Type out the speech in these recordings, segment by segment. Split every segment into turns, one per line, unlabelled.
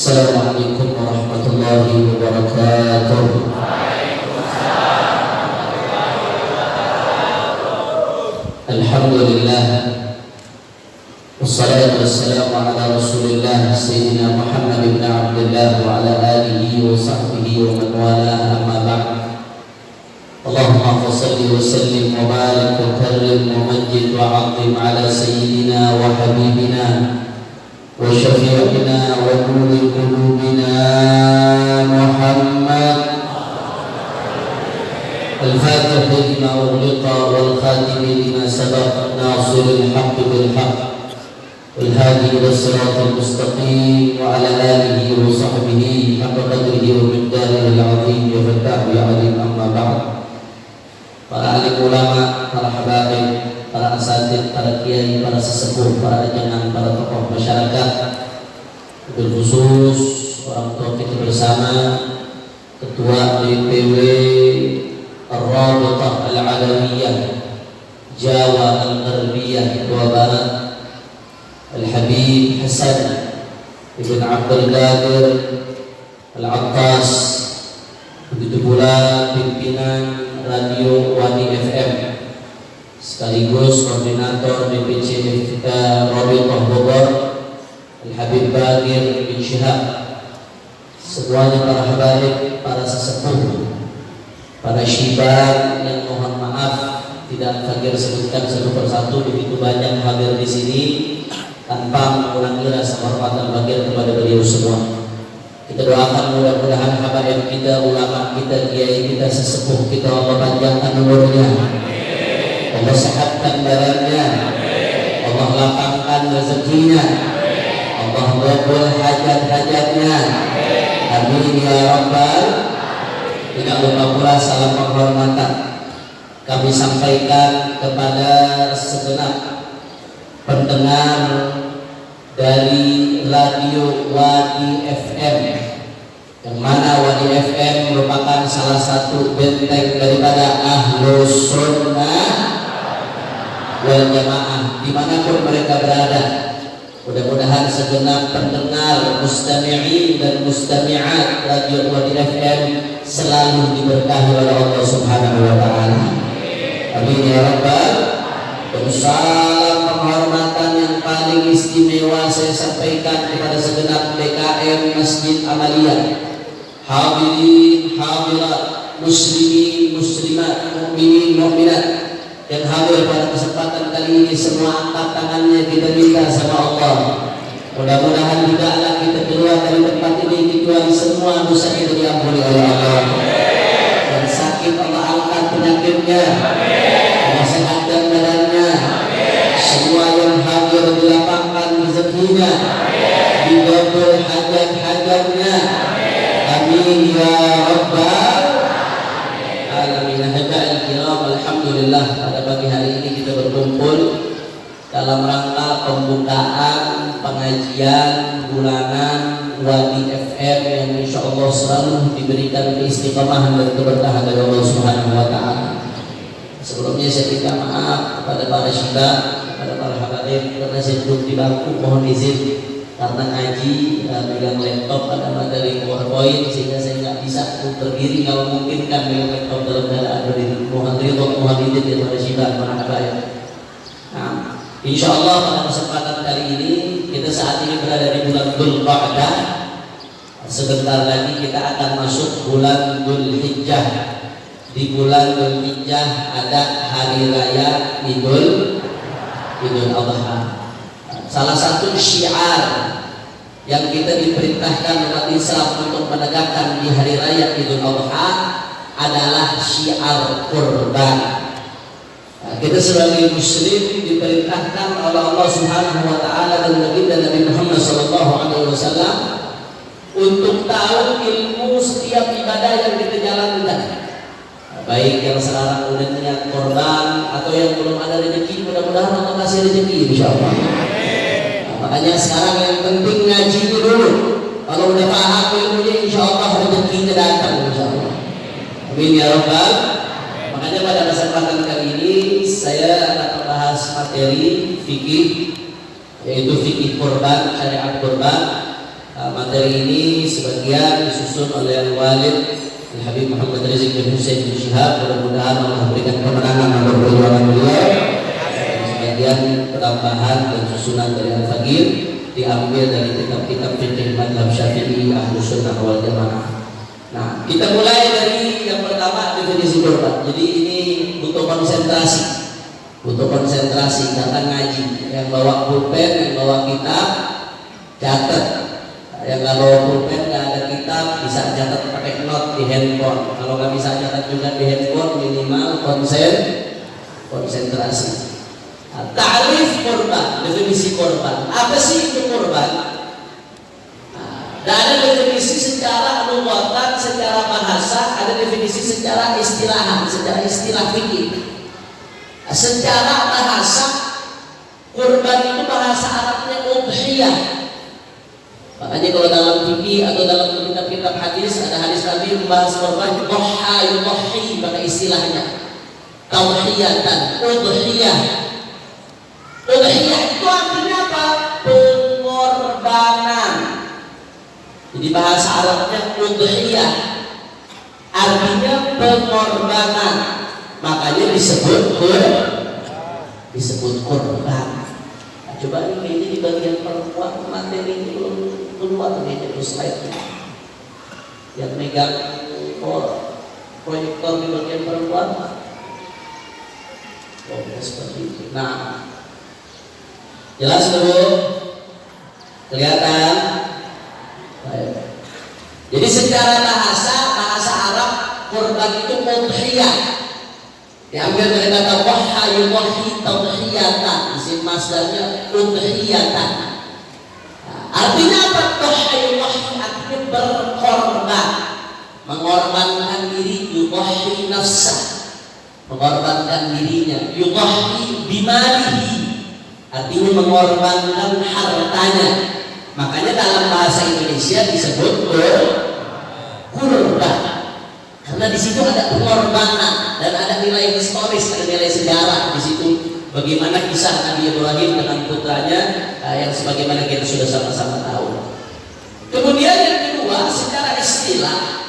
Assalamualaikum warahmatullahi wabarakatuh. Alhamdulillah, wassalatu wassalamu ala rasulillah Sayyidina Muhammad ibn Abdullah wa ala alihi wa sahbihi wa man wala, amma ba'd. Allahumma salli wa sallim wa barik wa karrim wa majid wa azim ala Sayyidina wa Habibina wa syafi'ina wa nuri qulubina Muhammad al-Fatih lima ughliqa wal khatim lima sabaq nasiril haqqi bil haqq wal hadi ila siratal mustaqim wa ala alihi wa sahbihi haqqa qadrihi wa miqdarihi al-azim ya fattah ya alim, amma ba'd. Para alim ulama, para habaib, para asatidz, para kiai, para sesepuh, para ajangan, para tokoh masyarakat, khusus orang tua kita bersama, Ketua DPW Ar-Rabitah Al-Alawiyah Jawa Al-Gharbiyah Jawa Barat, Al-Habib Hasan Ibn Abdul Qadir Al-Attas, begitu pula pimpinan Radio Wadi FM sekaligus koordinator DPC FK Rabitah Bogor Al-Habib Bagir bin Syihab, semuanya para habaib, para sesepuh, para syibab yang mohon maaf tidak Fakir sebutkan satu persatu, begitu banyak hadir di sini tanpa mengulangi rasa hormat dan bagian kepada beliau semua. Kita doakan mudah-mudahan habaib kita, ulama kita, kiai kita, sesepuh kita, Allah panjangkan umurnya, Allah sehatkan badannya, Allah lapangkan rezekinya, Allah kabul hajat-hajatnya, amin ya rabbal. Tidak lupa pula salam penghormatan kami sampaikan kepada segenap pendengar dari Radio Wadi FM, yang mana Wadi FM merupakan salah satu benteng daripada Ahlus Sunnah wal Jamaah dimanapun mereka berada. Mudah-mudahan segenap pendengar, mustami'in dan mustami'at Radio Wadi FM selalu diberkahi oleh Allah Subhanahu wa Ta'ala. Amin ya rabbal. Dan salam penghormatan yang paling istimewa saya sampaikan kepada segenap DKM Masjid Amaliyah, hadirin hadirat, muslimin muslimat, mukminin mukminat yang hadir pada kesempatan kali ini. Semua angkat tangannya, kita minta sama Allah, mudah-mudahan tidaklah kita keluar dari tempat ini kecuali semua dosa kita diampuni oleh Allah, dan sakit Allah angkat penyakitnya, Allah sehatkan badannya, semua yang hadir dilapangkan rezekinya, dikabul hajat-hajatnya, amin ya rabbal alamin. Hadirin kiram, alhamdulillah pada pagi hari ini kita berkumpul dalam rangka pembukaan pengajian bulanan Wadi FM yang insya Allah selalu diberikan keistiqomahan dan keberkahan dari Allah Subhanahu wa Ta'ala. Sebelumnya saya minta maaf kepada para syibab, kepada para habaib, karena saya duduk di bangku, mohon izin karena ngaji pegang laptop ada materi PowerPoint sehingga saya nggak bisa untuk berdiri. Kalau mungkin kan pegang laptop dalam keadaan berdiri, mohon ridho, mohon izin dari para syibab, para habaib. Nah, insya Allah pada kesempatan kali ini kita saat ini berada di bulan Dzulqa'dah. Sebentar lagi kita akan masuk bulan Dzulhijjah. Di bulan Dzulhijjah ada hari raya Idul Adha. Salah satu syiar yang kita diperintahkan umat Islam untuk menegakkan di hari raya Idul Adha adalah syiar kurban. Kita sebagai muslim diperintahkan oleh Allah Subhanahu wa Ta'ala dan Nabi Muhammad sallallahu alaihi wasallam untuk tahu ilmu setiap ibadah yang kita jalankan, baik yang sekarang udah niat korban atau yang belum ada rezeki, mudah-mudahan Allah kasih rezeki insyaallah. Nah, makanya sekarang yang penting ngaji dulu. Kalau udah paham ilmunya insyaallah rezekinya datang insyaallah. Amin ya rabbal. Makanya pada kesempatan kali ini saya akan membahas materi fikih, yaitu fikih kurban, syariat kurban. Materi ini sebagian disusun oleh Walid Habib Muhammad Rizik bin Hussein bin Syihab. Mudah-mudahan Allah berikan kemenangan dalam perjuangan beliau. Sebagian penambahan dan susunan dari Al-Faqih diambil dari kitab-kitab fikih mazhab Syafi'i Ahlus Sunnah wal Jamaah. Nah, kita mulai dari yang pertama, definisi korban. Jadi ini butuh konsentrasi datang ngaji. Yang bawa pulpen, yang bawa kitab, catat. Yang nggak bawa pulpen, nggak ada kitab, bisa catat pakai note di handphone. Kalau nggak bisa catat juga di handphone, minimal konsentrasi. Ta'rif korban, definisi korban. Apa sih itu korban? Dan ada definisi secara lughatan, secara bahasa, ada definisi secara istilahan, secara istilah fikih. Secara bahasa, kurban itu bahasa Arabnya udhiyah. Makanya kalau dalam fikih atau dalam kitab-kitab hadis, ada hadis Nabi membahas kurban, dhuha yudhi, maka istilahnya tauhiyatan, udhiyah. Udhiyah itu artinya apa? Pengorbanan. Jadi bahasa Arabnya udhiyah artinya pengorbanan, makanya disebut korban. Nah, coba ini di bagian perempuan, materi ini belum keluar nih itu slide-nya. Yang megang proyektor di bagian perempuan, seperti itu. Nah, jelas dulu, kelihatan. Jadi secara bahasa Arab kurban itu udhiyah. Diambil dari kata dhuha yudhi tauhiyatan, isim masdarnya udhiyatan. Artinya apa? Dhuha yudhi artinya berkorban, mengorbankan diri, yudhi nafsah, mengorbankan dirinya, yudhi bimalihi artinya mengorbankan hartanya. Makanya dalam bahasa Indonesia disebut kurban, karena di situ ada pengorbanan dan ada nilai historis, ada nilai sejarah di situ. Bagaimana kisah Nabi Ibrahim dengan putranya yang sebagaimana kita sudah sama-sama tahu. Kemudian yang kedua, secara istilah,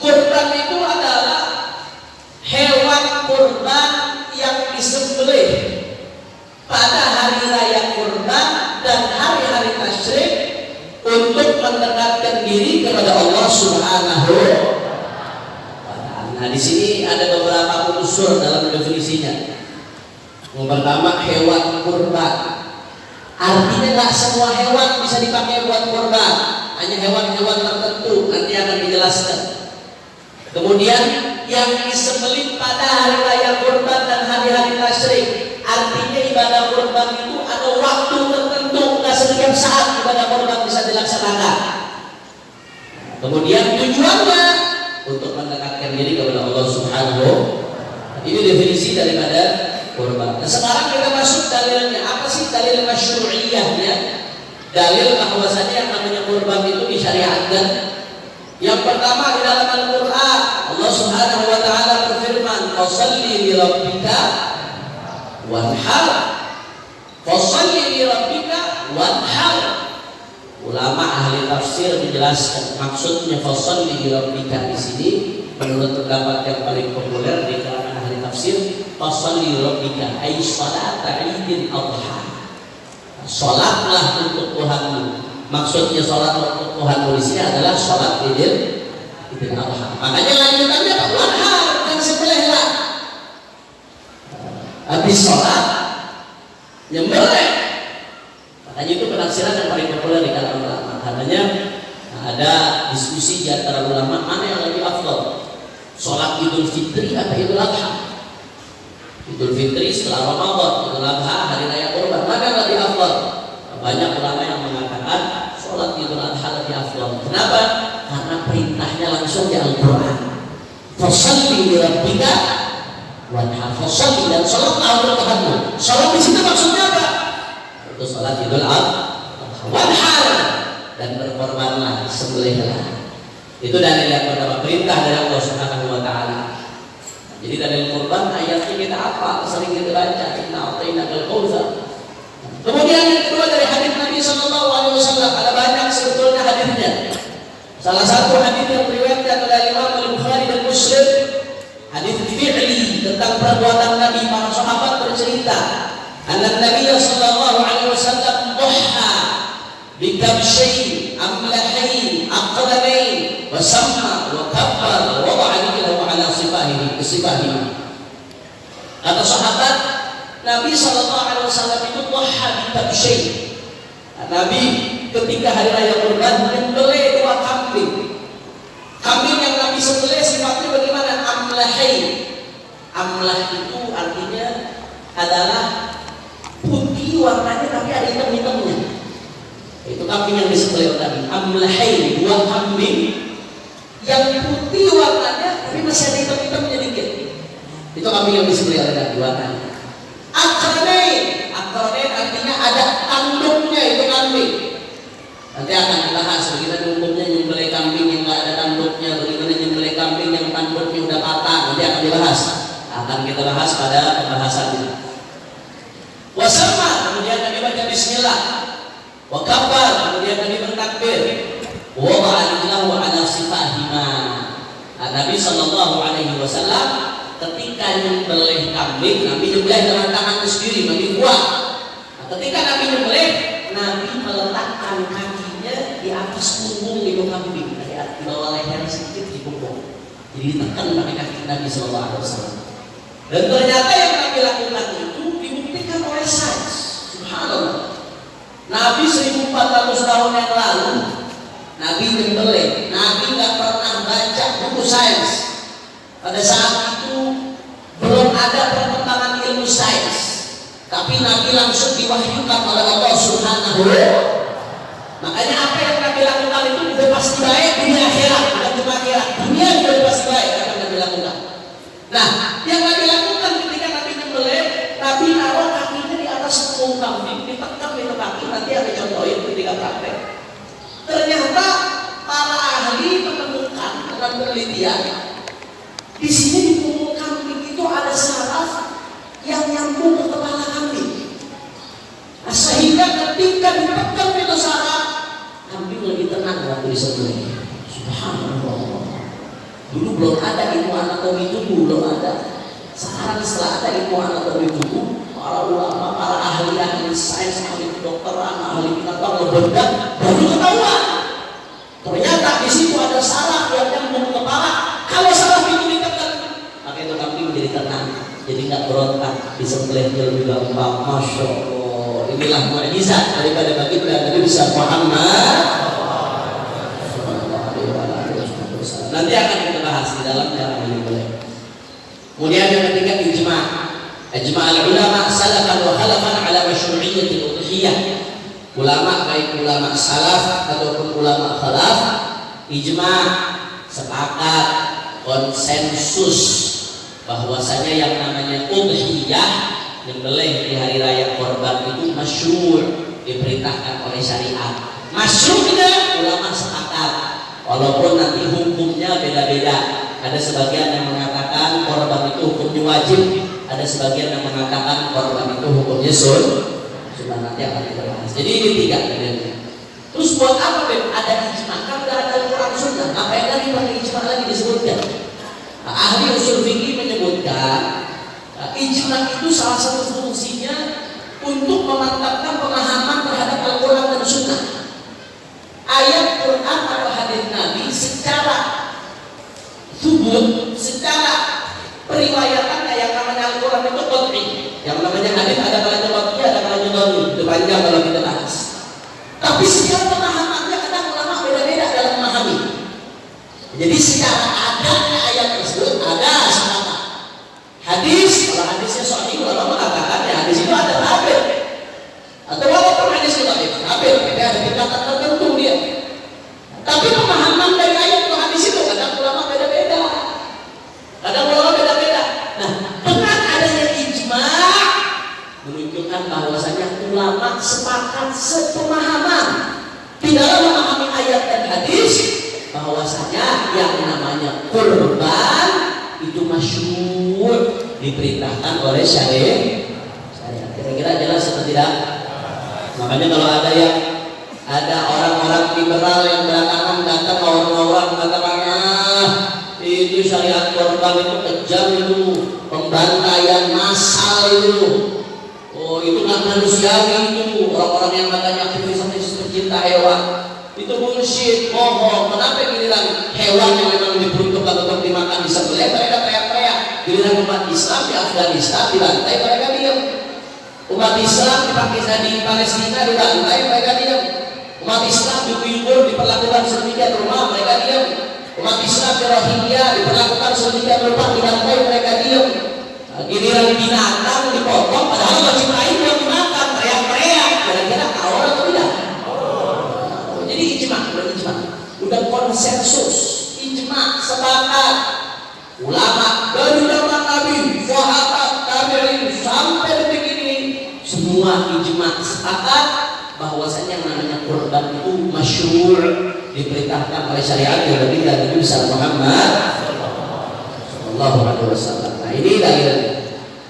kurban itu adalah hewan kurban yang disembelih pada hari raya kurban dan hari-hari tasyrik untuk mendekatkan diri kepada Allah Subhanahu wa Ta'ala. Nah, di sini ada beberapa unsur dalam definisinya. Yang pertama, hewan kurban. Artinya nggak semua hewan bisa dipakai buat kurban, hanya hewan-hewan tertentu, nanti akan dijelaskan. Kemudian yang disembelih pada hari raya kurban dan hari-hari tasyrik, artinya ibadah kurban itu ada waktu tertentu, nggak setiap saat ibadah kurban bisa dilaksanakan. Kemudian tujuannya untuk mendekatkan diri kepada Allah Subhanahu wa Ta'ala. Ini definisi daripada kurban. Nah, sekarang kita masuk dalilnya. Apa sih dalil masyru'iyahnya? Dalil bahwasanya yang namanya kurban itu disyariatkan. Yang pertama di dalam Al-Qur'an, Allah Subhanahu wa Ta'ala berfirman, "Fasholli li rabbika wanhar." Fasholli li rabbika wanhar. Ulama ahli tafsir menjelaskan maksudnya fasholli li rabbika di sini menurut pendapat yang paling populer di kalangan ahli tafsir, fasholli li rabbika ay salata Idul Adha. Salatlah untuk Tuhanmu. Maksudnya salat untuk Tuhanmu di sini adalah salat Idul Adha. Makanya lanjutannya wanhar, dan sembelihlah. Habis salat nyembelih. Makanya itu penafsiran yang paling populer di kalangan ulama. Karenanya ada diskusi di antara ulama mana yang lebih afdal, sholat Idul Fitri atau Idul Adha. Idul Fitri setelah Ramadan, Idul Adha hari raya kurban, mana yang lebih afdal? Banyak ulama yang mengatakan sholat Idul Adha lebih afdal. Kenapa? Karena perintahnya langsung di Al-Quran. Fasholli li rabbika wanhar. Fasholli, dan sholatlah untuk Tuhanmu. Sholat di situ maksudnya apa? Itu sholat Idul Adha, wanhar, dan berkorbanlah, sembelihlah. Itu dalil yang pertama, perintah dari Allah Subhanahu wa Ta'ala. Jadi dalil kurban ayatnya kita apa? Sering kita baca, inna a'tainakal kautsar. Kemudian yang kedua dari hadis Nabi sallallahu alaihi wasallam, ada banyak hadisnya. Salah satu hadis yang diriwayatkan oleh Imam Al-Bukhari dan Muslim, hadis fi'li tentang perbuatan Nabi. Para sahabat bercerita, anna Nabi sallallahu alaihi wasallam duha bi kabshayn amlahayn aqranayn wa samma wa kabbar wa wada'a rijlahu ala sifahihi. Kata sahabat, Nabi sallallahu alaihi wasallam itu duha bi kabshayn. Nabi ketika hari raya Kurban menyembelih 2 kambing. Kambing yang Nabi sembelih sifatnya bagaimana? Amlahain. Amlah itu artinya adalah putih warnanya tapi ada hitam-hitamnya. Itu kambing yang disembelih oleh Nabi. Amlahain, 2 kambing yang putih warnanya tapi masih ada hitam-hitamnya dikit. Itu kambing yang disembelih oleh Nabi warnanya. Akranain, akranain artinya ada tanduknya itu kambing. Nanti akan dibahas bagaimana hukumnya nyembelih kambing yang nggak ada tanduknya, bagaimana nyembelih kambing yang tanduknya udah patah. Nanti akan dibahas. Akan kita bahas pada pembahasannya. Wasama, kemudian Nabi baca Bismillah. Wakabar, kemudian Nabi bertakbir. Wada'a rijlahu ala sifahima. Nabi sallallahu alaihi wasallam ketika nyembelih kambing, Nabi nyembelih dengan tangannya sendiri, Nabi kuat. Ketika Nabi nyembelih, Nabi meletakkan kakinya di atas punggung itu kambing, di bawah leher sedikit di punggung. Jadi ditekan pakai kaki Nabi sallallahu alaihi wasallam. Dan ternyata yang Nabi lakukan itu dibuktikan oleh sains. Subhanallah. Nabi 1400 tahun yang lalu Nabi nyembelih, Nabi nggak pernah baca buku sains. Pada saat itu belum ada perkembangan ilmu sains, tapi Nabi langsung diwahyukan oleh Allah Subhanahu wa Ta'ala. Makanya apa yang Nabi lakukan itu sudah pasti baik dunia akhirat, bukan cuma akhirat, dunia juga pasti baik akan Nabi lakukan. Nah, yang Nabi lakukan ketika Nabi nyembelih, Nabi naruh kakinya di atas punggung kambing, ditekan itu kaki. Nanti ada contohin ketika praktek. Ternyata para ahli menemukan dengan penelitian, di sini di punggung kambing itu ada saraf yang nyambung ke kepala kambing. Nah, sehingga ketika ditekan itu saraf, kambing lebih tenang waktu disembelih. Subhanallah. Dulu belum ada ilmu anatomi tubuh, belum ada. Sekarang setelah ada ilmu anatomi tubuh, para ulama, para ahli sains, ahli kedokteran, ahli binatang ngebedah, baru ketahuan. Ternyata di situ ada saraf yang nyambung ke kepala. Kalau saraf itu ditekan, maka itu kambing menjadi tenang, jadi nggak berontak, disembelihnya lebih gampang. Masya Allah, inilah mukjizat daripada baginda Nabi besar Muhammad. Nanti akan kita bahas di dalam cara menyembelih. Kemudian yang ketiga ijma'. Ijma' al-ulama salafan wa khalafan ala masyru'iyyati udhiyah. Ulama baik ulama salaf ataupun ulama khalaf ijma' sepakat konsensus bahwasanya yang namanya udhiyah menyembelih di hari raya Kurban itu masyru', diperintahkan oleh syariat. Masyru'nya ulama sepakat, walaupun nanti hukumnya beda-beda. Ada sebagian yang mengatakan korban itu hukumnya wajib, ada sebagian yang mengatakan korban itu hukumnya sunnah. Nanti akan kita bahas. Jadi ini 3 bedanya. Terus buat apa ada ijma? Kan udah ada Al-Quran sunnah. Ngapain lagi pakai ijma lagi disebutkan? Nah, ahli usul fikih menyebutkan ijma itu salah satu fungsinya untuk memantapkan pemahaman terhadap Al-Quran dan sunnah. Ayat Quran atau hadis Nabi secara subut, secara periwayatan yang namanya Al-Quran itu qat'i, yang namanya hadis ada kalanya qat'i, ada kalanya dhaif. Itu panjang kalau kita bahas. Tapi secara pemahamannya kadang ulama beda-beda dalam memahami. Jadi secara adanya ayat tersebut ada sama hadis. Kalau hadisnya sahih, ulama mengatakan ya hadis itu ada tabir. Atau walaupun hadis itu dhaif, tabir, ada tingkatan tertentu dia. Tapi pemahaman dari ayat atau hadis itu kadang ulama beda-beda. Kadang ulama beda-beda. Nah, dengan adanya ijma' menunjukkan bahwasanya ulama sepakat sepemahaman di dalam memahami ayat dan hadis bahwasanya yang namanya kurban itu masyru', diperintahkan oleh syariat. Kira-kira jelas atau tidak? Makanya kalau ada yang Ada orang-orang liberal yang belakangan datang orang-orang mengatakan, itu syariat korban itu kejam, itu pembantaian massal itu. Oh, itu nggak manusiawi itu. Orang-orang yang katanya aktivis pencinta hewan itu bullshit, bohong. Kenapa giliran hewan yang memang diperuntukkan untuk dimakan disembelih mereka teriak-teriak, giliran umat Islam di Afghanistan dibantai mereka diam, umat Islam di Pakistan, di Palestina dibantai mereka diam, umat Islam di Uyghur diperlakukan sedemikian rupa mereka diam, umat Islam di Rohingya diperlakukan sedemikian rupa dibantai mereka diam. Giliran binatang dipotong padahal wajib lain yang dimakan teriak-teriak, kira-kira kawal atau tidak? Jadi ijma, udah konsensus, ijma, sepakat ulama dari zaman Nabi, sahabat, tabi'in sampai detik ini semua ijma sepakat bahwasanya yang namanya kurban itu masyru', diperintahkan oleh syariat yang lebih dari Nabi Muhammad sallallahu alaihi wasallam. Nah, ini dalilnya.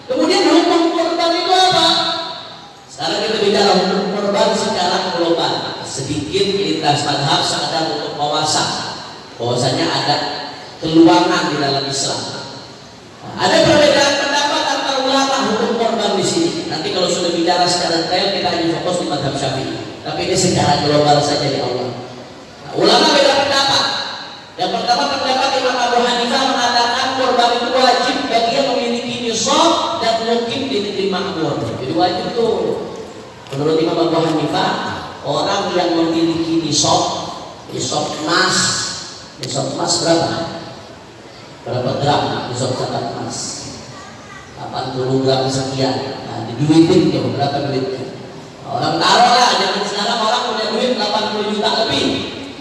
Kemudian hukum kurban itu apa? Sekarang kita bicara hukum kurban secara global. Sedikit lintas madhab sekedar untuk wawasan bahwasanya ada keluangan di dalam Islam. Ada perbedaan pendapat antara ulama hukum korban di sini. Nanti kalau sudah bicara secara detail kita hanya fokus di madhab Syafi'i. Tapi ini secara global saja di Allah. Nah, ulama beda pendapat. Yang pertama pendapat Imam Abu Hanifah mengatakan korban itu wajib bagi yang memiliki nisab dan mukim di negeri makmur. Jadi wajib tuh. Menurut Imam Abu Hanifah, orang yang memiliki nisab emas berapa gram nisab zakat emas? 80 gram sekian. Nah, diduitin tuh berapa duitnya? Orang taruh lah, jangan sekarang orang punya duit 80 juta lebih,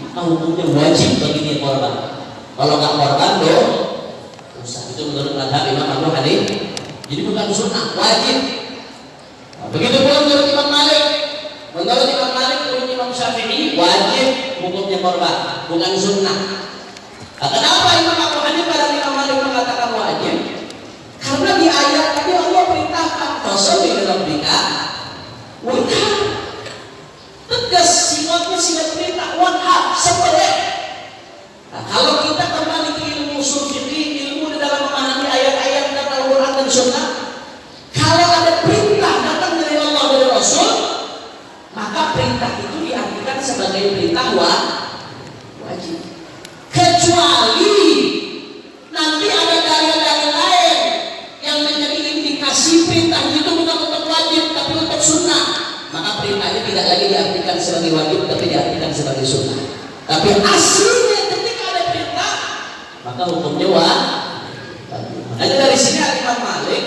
maka hukumnya wajib bagi dia korban. Kalau nggak korban dosa. Itu menurut mazhab Imam Abu Hanifah. Jadi bukan sunnah, wajib. Nah, begitu pula menurut Imam Malik. Menurut Imam Malik, menurut Imam Syafi'i wajib hukumnya korban, bukan sunnah. Nah, kenapa Imam Abu Hanifah dan Imam Malik mengatakan wajib? Karena di ayat tadi Allah perintahkan fasalli li rabbika wanhar. Tegas sifatnya sifat perintah wanhar, sembelih. Nah, kalau kita kembali ke ilmu ushul fiqih, ilmu di dalam memahami ayat-ayat dan Al-Quran dan Sunnah, kalau ada perintah datang dari Allah dan Rasul, maka perintah itu diartikan sebagai perintah wajib. Kecuali nanti ada dalil-dalil lain yang menjadi indikasi perintah itu bukan untuk wajib tapi untuk sunnah, maka perintah itu tidak lagi diartikan sebagai wajib tapi diartikan sebagai sunnah. Tapi aslinya ketika ada perintah maka hukumnya wajib. Makanya dari sini Imam Malik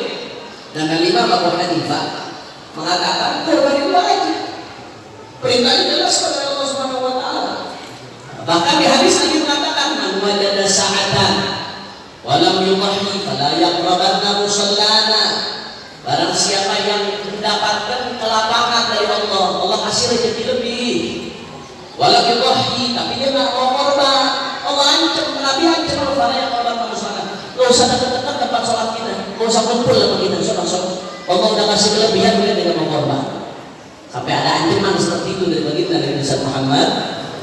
dan Imam Abu Hanifah mengatakan korban itu wajib. Perintahnya jelas kepada Allah Subhanahu wa taala. Bahkan di hadis lagi mengatakan man wajada sa'atan wa lam yudhi fala yaqrabanna musallana. Barang siapa yang mendapatkan kelapangan dari Allah, Allah kasih rezeki lebih. Walau yudhi tapi dia enggak mau korban. Allah ancam, Nabi ancam fala yaqrabanna musallana. Enggak usah dekat-dekat tempat salat kita. Enggak usah kumpul sama kita, saudara. Allah udah kasih kelebihan, dia tidak mau korban. Sampai ada ancaman seperti itu dari baginda Nabi Muhammad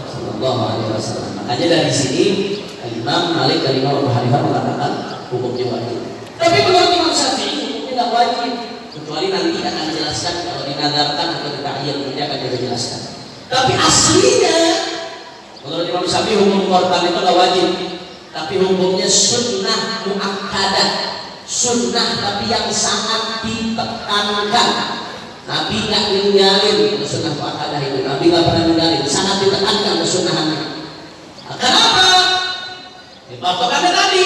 sallallahu alaihi wasallam. Makanya dari sini Imam Malik dan Imam Abu Hanifah mengatakan hukumnya wajib. Tapi menurut Imam Syafi'i hukumnya tidak wajib, kecuali nanti akan dijelaskan kalau dinadarkan atau ditakyir nanti akan dijelaskan. Tapi aslinya menurut Imam Syafi'i hukum korban itu tidak wajib, tapi hukumnya sunnah muakkadah, sunnah tapi yang sangat ditekankan. Nabi nggak ninggalin sunnah muakkadah itu, Nabi nggak pernah ninggalin, sangat ditekankan kesunahannya. Nah, kenapa? Karena tadi,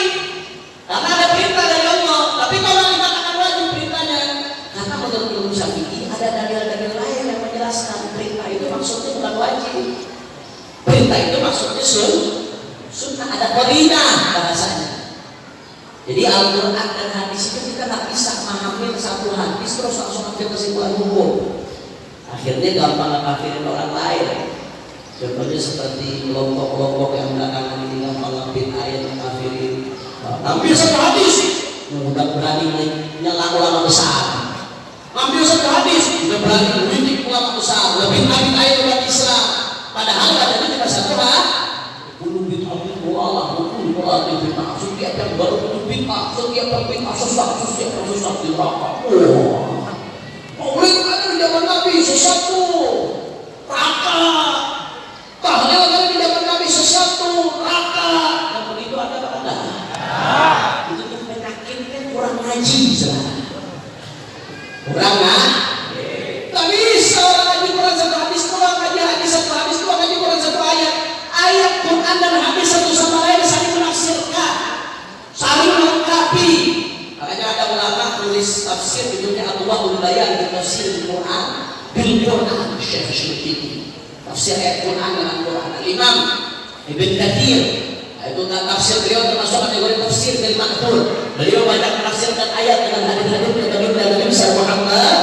karena ada perintah dari Allah. Tapi kalau dikatakan wajib perintahnya, karena menurut Imam Syafi'i ada dalil-dalil lain yang menjelaskan perintah itu maksudnya bukan wajib. Perintah itu maksudnya sunnah, ada qarinah bahasanya. Jadi Al-Quran dan hadis itu kita tak bisa memahami satu hadis terus langsung ambil kesimpulan hukum. Akhirnya gampang kafirin orang lain. Contohnya seperti kelompok-kelompok yang belakangan ini gampang ngambil ayat kafirin. Ambil satu hadis, udah berani menyerang ulama besar. Ambil satu hadis, udah berani mengkritik ulama besar, lebih ayat umat Islam. bid'ah, setiap bid'ah sesat, setiap sesat di neraka. Wah, maulid ada di zaman Nabi sesat tuh, neraka. Tahlil ada di zaman Nabi sesat tuh, neraka. Yang begitu ada apa enggak? Itu tuh penyakitnya kurang ngaji, kurang ngaji. Tak bisa orang ngaji Quran satu hadis doang, ngaji hadis satu hadis doang, ngaji Quran satu ayat. Ayat Quran dan hadis satu sama lain saling menafsirkan, saling melengkapi. Makanya ada ulama tulis tafsir judulnya Adwaul Bayan di tafsir Quran bil Quran, Syekh Syuuti. Tafsir ayat Quran dengan Quran. Imam Ibn Katsir, itu tafsir beliau termasuk kategori tafsir bil ma'thur. Beliau banyak menafsirkan ayat dengan hadis-hadis dari Nabi Muhammad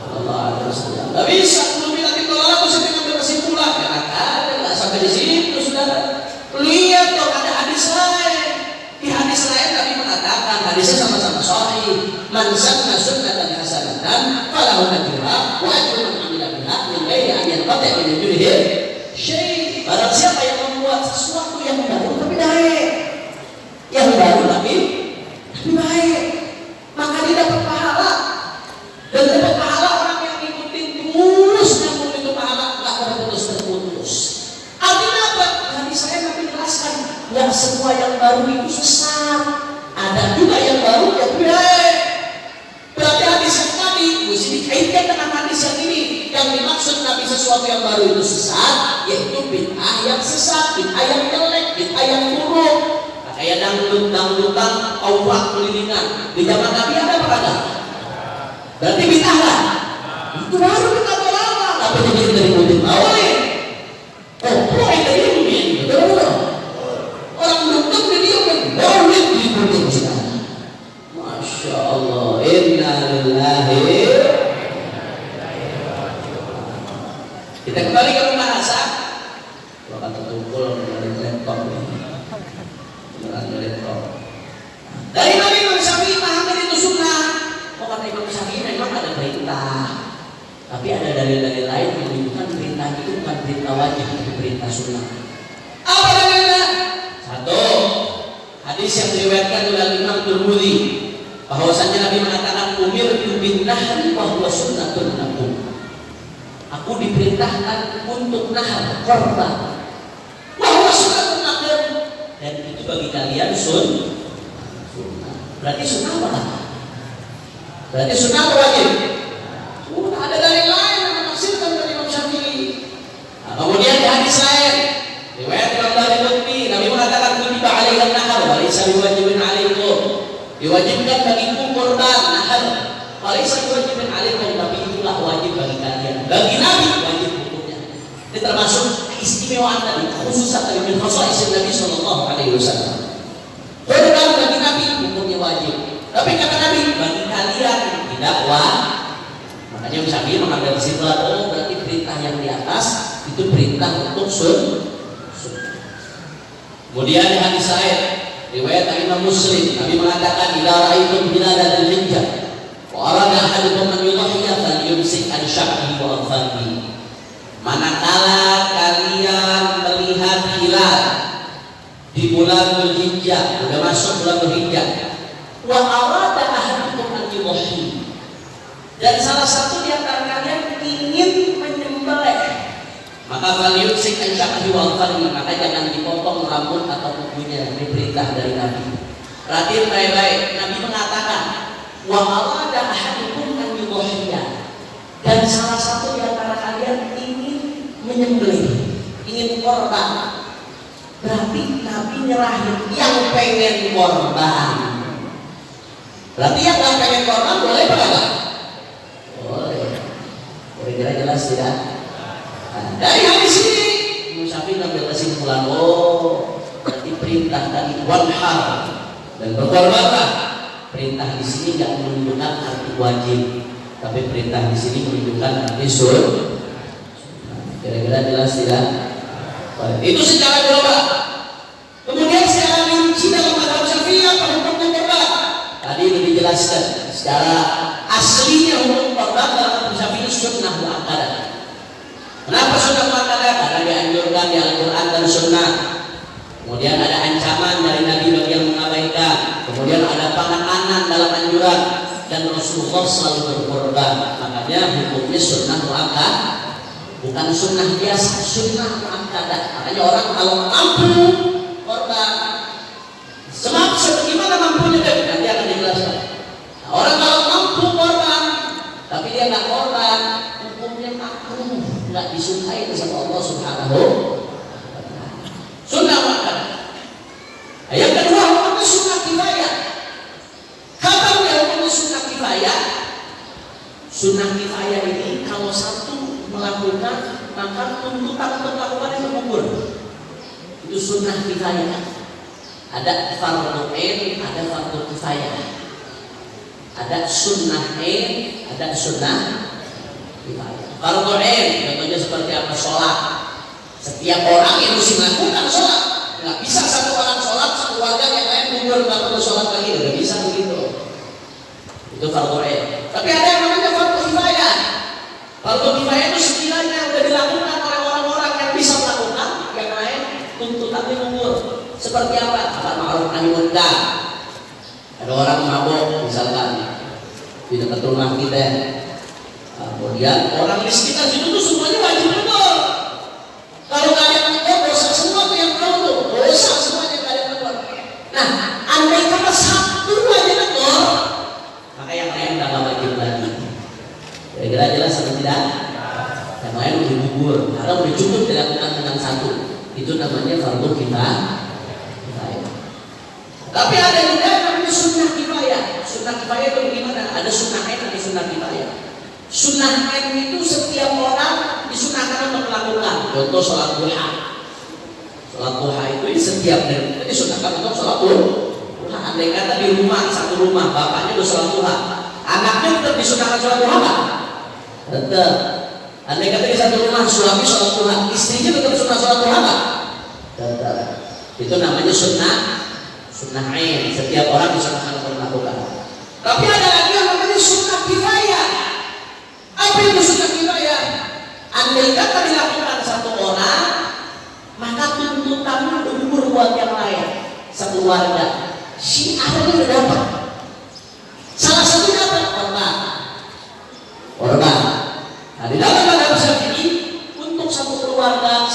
sallallahu alaihi wasallam. Enggak bisa belum nanti tolak terus dengan kesimpulan. Enggak sampai di situ, Saudara. Lihat dong ada hadis lain. Di hadis lain Nabi mengatakan, hadisnya sama-sama sahih. Man sanna sunnatan hasanatan falahu ajruha wa ajru man amila biha min ghairi an yanqati min ujurihi syai'. Barang siapa yang membuat sesuatu yang baru tapi baik, yang baru tapi baik, maka dia dapat pahala. Dan dapat pahala orang yang ikutin terus nyambung itu pahala, nggak terputus. Artinya apa? Hadis saya Nabi jelaskan, nggak semua yang baru itu sesat, ada juga yang baru yang baik. Berarti hadis yang tadi mesti dikaitkan dengan hadis yang ini. Yang dimaksud Nabi sesuatu yang baru itu sesat, yaitu bid'ah yang sesat, bid'ah yang jelek, bid'ah yang buruk. Kayak dangdutan, aurat kelilingan. Di zaman Nabi ada apa ada? Berarti bid'ah lah. Itu baru kita lama. Apa jadi dari mulut maulid? Oh, boleh dari dunia ini. Betul. Orang duduk di dia maulid di mulut kita. Masya Allah. Inna lillahi. Kita kembali ke pembahasan. Kalau kata tukul dari laptop ini. Dari Nabi Imam Syafi'i memahami itu sunnah. Mau kata Imam Syafi'i memang ada perintah, tapi ada dalil-dalil lain yang menunjukkan perintah itu bukan perintah wajib, tapi perintah sunnah. Apa dalilnya? Satu, hadis yang diriwayatkan oleh Imam Tirmidzi bahwasanya Nabi mengatakan umirtu bin nahri wa huwa sunnatun lakum. Aku diperintahkan untuk nahar, korban. Wa huwa sunnatun lakum. Dan itu bagi kalian sunnah. Berarti sunnah apa? Berarti sunnah apa wajib? Sunnah. Ada dalil lain yang menafsirkan dari Imam Syafi'i. Nah, kemudian di hadis lain, riwayat Imam Darqutni, Nabi mengatakan kutiba alaikum nahar wa laysa biwajibin alaikum. Diwajibkan bagiku kurban nahar, wa laysa biwajibin alaikum, tapi itulah wajib bagi kalian. Bagi Nabi wajib hukumnya. Ini termasuk keistimewaan Nabi, khususan dari min khasa'is Nabi sallallahu alaihi wasallam. Kurban bagi Nabi hukumnya wajib. Tapi kata Nabi bagi kalian tidak wajib. Makanya Imam Syafi'i mengambil kesimpulan, oh berarti perintah yang di atas itu perintah untuk sunnah. Kemudian di hadis lain riwayat Imam Muslim, Nabi mengatakan idza ra'aitum hilalal hijjah wa arada ahadukum an yudhhiya falyumsik an sya'rihi wa anfarihi. Manakala kalian melihat hilal di bulan Dzulhijjah, sudah masuk bulan Dzulhijjah, wa arada ahadukum an yudhhi, dan salah satu di antara kalian ingin menyembelih, maka falyumsik an sya'rihi wa anfarihi, maka jangan dipotong rambut atau kukunya. Ini perintah dari Nabi. Perhatian baik-baik, Nabi mengatakan wa arada ahadukum an yudhhi, dan salah satu di antara kalian ingin menyembelih, ingin korban. Berarti Nabi nyerahin yang pengen korban. Berarti yang nggak pengen korban boleh apa enggak? Boleh. Kira-kira jelas tidak? Nah, dari hadis ini Imam Syafi'i ngambil kesimpulan, oh berarti perintah tadi wanhar dan berkorbanlah. Perintah di sini nggak menunjukkan arti wajib, tapi perintah di sini menunjukkan arti sunnah. Kira-kira jelas tidak? Itu secara global. Kemudian secara rinci dalam mazhab Syafi'i apa hukumnya korban? Tadi sudah dijelaskan. Secara aslinya hukum korban dalam mazhab Syafi'i sunnah muakkadah. Kenapa sunnah muakkadah? Karena dianjurkan di Al-Quran dan Sunnah. Kemudian ada ancaman dari Nabi bagi yang mengabaikan. kemudian ada penekanan dalam anjuran, dan Rasulullah selalu berkorban. Makanya hukumnya sunnah muakkad, bukan sunnah biasa, sunnah muakkadah. Makanya orang kalau mampu korban, sebab sebagaimana mampunya nanti akan dijelaskan. Nah, orang kalau mampu korban tapi dia nggak korban, hukumnya makruh, nggak disukai sama Allah Subhanahu wa Ta'ala. Sunnah muakkadah. Yang kedua, hukumnya sunnah kifayah. Kapan ya hukumnya sunnah kifayah? Sunnah kifayah ini kalau satu melakukan, maka tuntutan untuk melakukan itu gugur. Itu sunnah kifayah. Ada fardhu ain, ada fardhu kifayah. Ada sunnah ain, ada sunnah kifayah. Fardhu ain contohnya seperti apa? Sholat. Setiap orang yang mesti melakukan sholat. Nggak bisa satu orang sholat, satu warga yang lain gugur nggak perlu sholat lagi, nggak bisa begitu. Itu fardhu ain. Tapi ada yang namanya fardhu kifayah. Fardhu kifayah itu sekiranya udah dilakukan oleh orang-orang yang bisa melakukan, yang lain tuntutannya gugur. Seperti apa? Amar ma'ruf nahi munkar. Ada orang mabuk misalkan di dekat rumah kita, kemudian orang di sekitar situ tuh semuanya wajib negur. Kalau nggak ada yang negur, dosa semua tuh yang tahu tuh, dosa semuanya nggak ada yang negur. Nah, andai kata satu aja negur, maka yang lain nggak wajib lagi. Kira-kira jelas atau tidak? Yang lain udah gugur, karena udah cukup dilakukan dengan satu. Itu namanya fardhu kifayah. Tapi ada juga namanya sunnah kifayah. Sunnah kifayah itu bagaimana? Ada sunnah ain, ada sunnah kifayah. Sunnah ain itu setiap orang disunahkan untuk melakukan. Contoh sholat duha. Sholat duha itu setiap dari kita disunahkan untuk sholat duha. Andai kata di rumah, satu rumah, bapaknya udah sholat duha, anaknya tetap disunahkan sholat duha kan? Tetap. Andai kata di satu rumah suami sholat duha, istrinya tetap sunnah sholat duha kan? Tetap. Itu namanya sunnah ain, setiap orang disunahkan untuk melakukan. Tapi ada lagi yang namanya sunnah kifayah. Apa itu sunnah kifayah? Andai kata dilakukan satu orang, maka tuntutannya gugur buat yang lain, satu warga. Syiarnya udah dapat. Salah satu dapat korban. Nah, di dalam mazhab Syafi'i untuk satu keluarga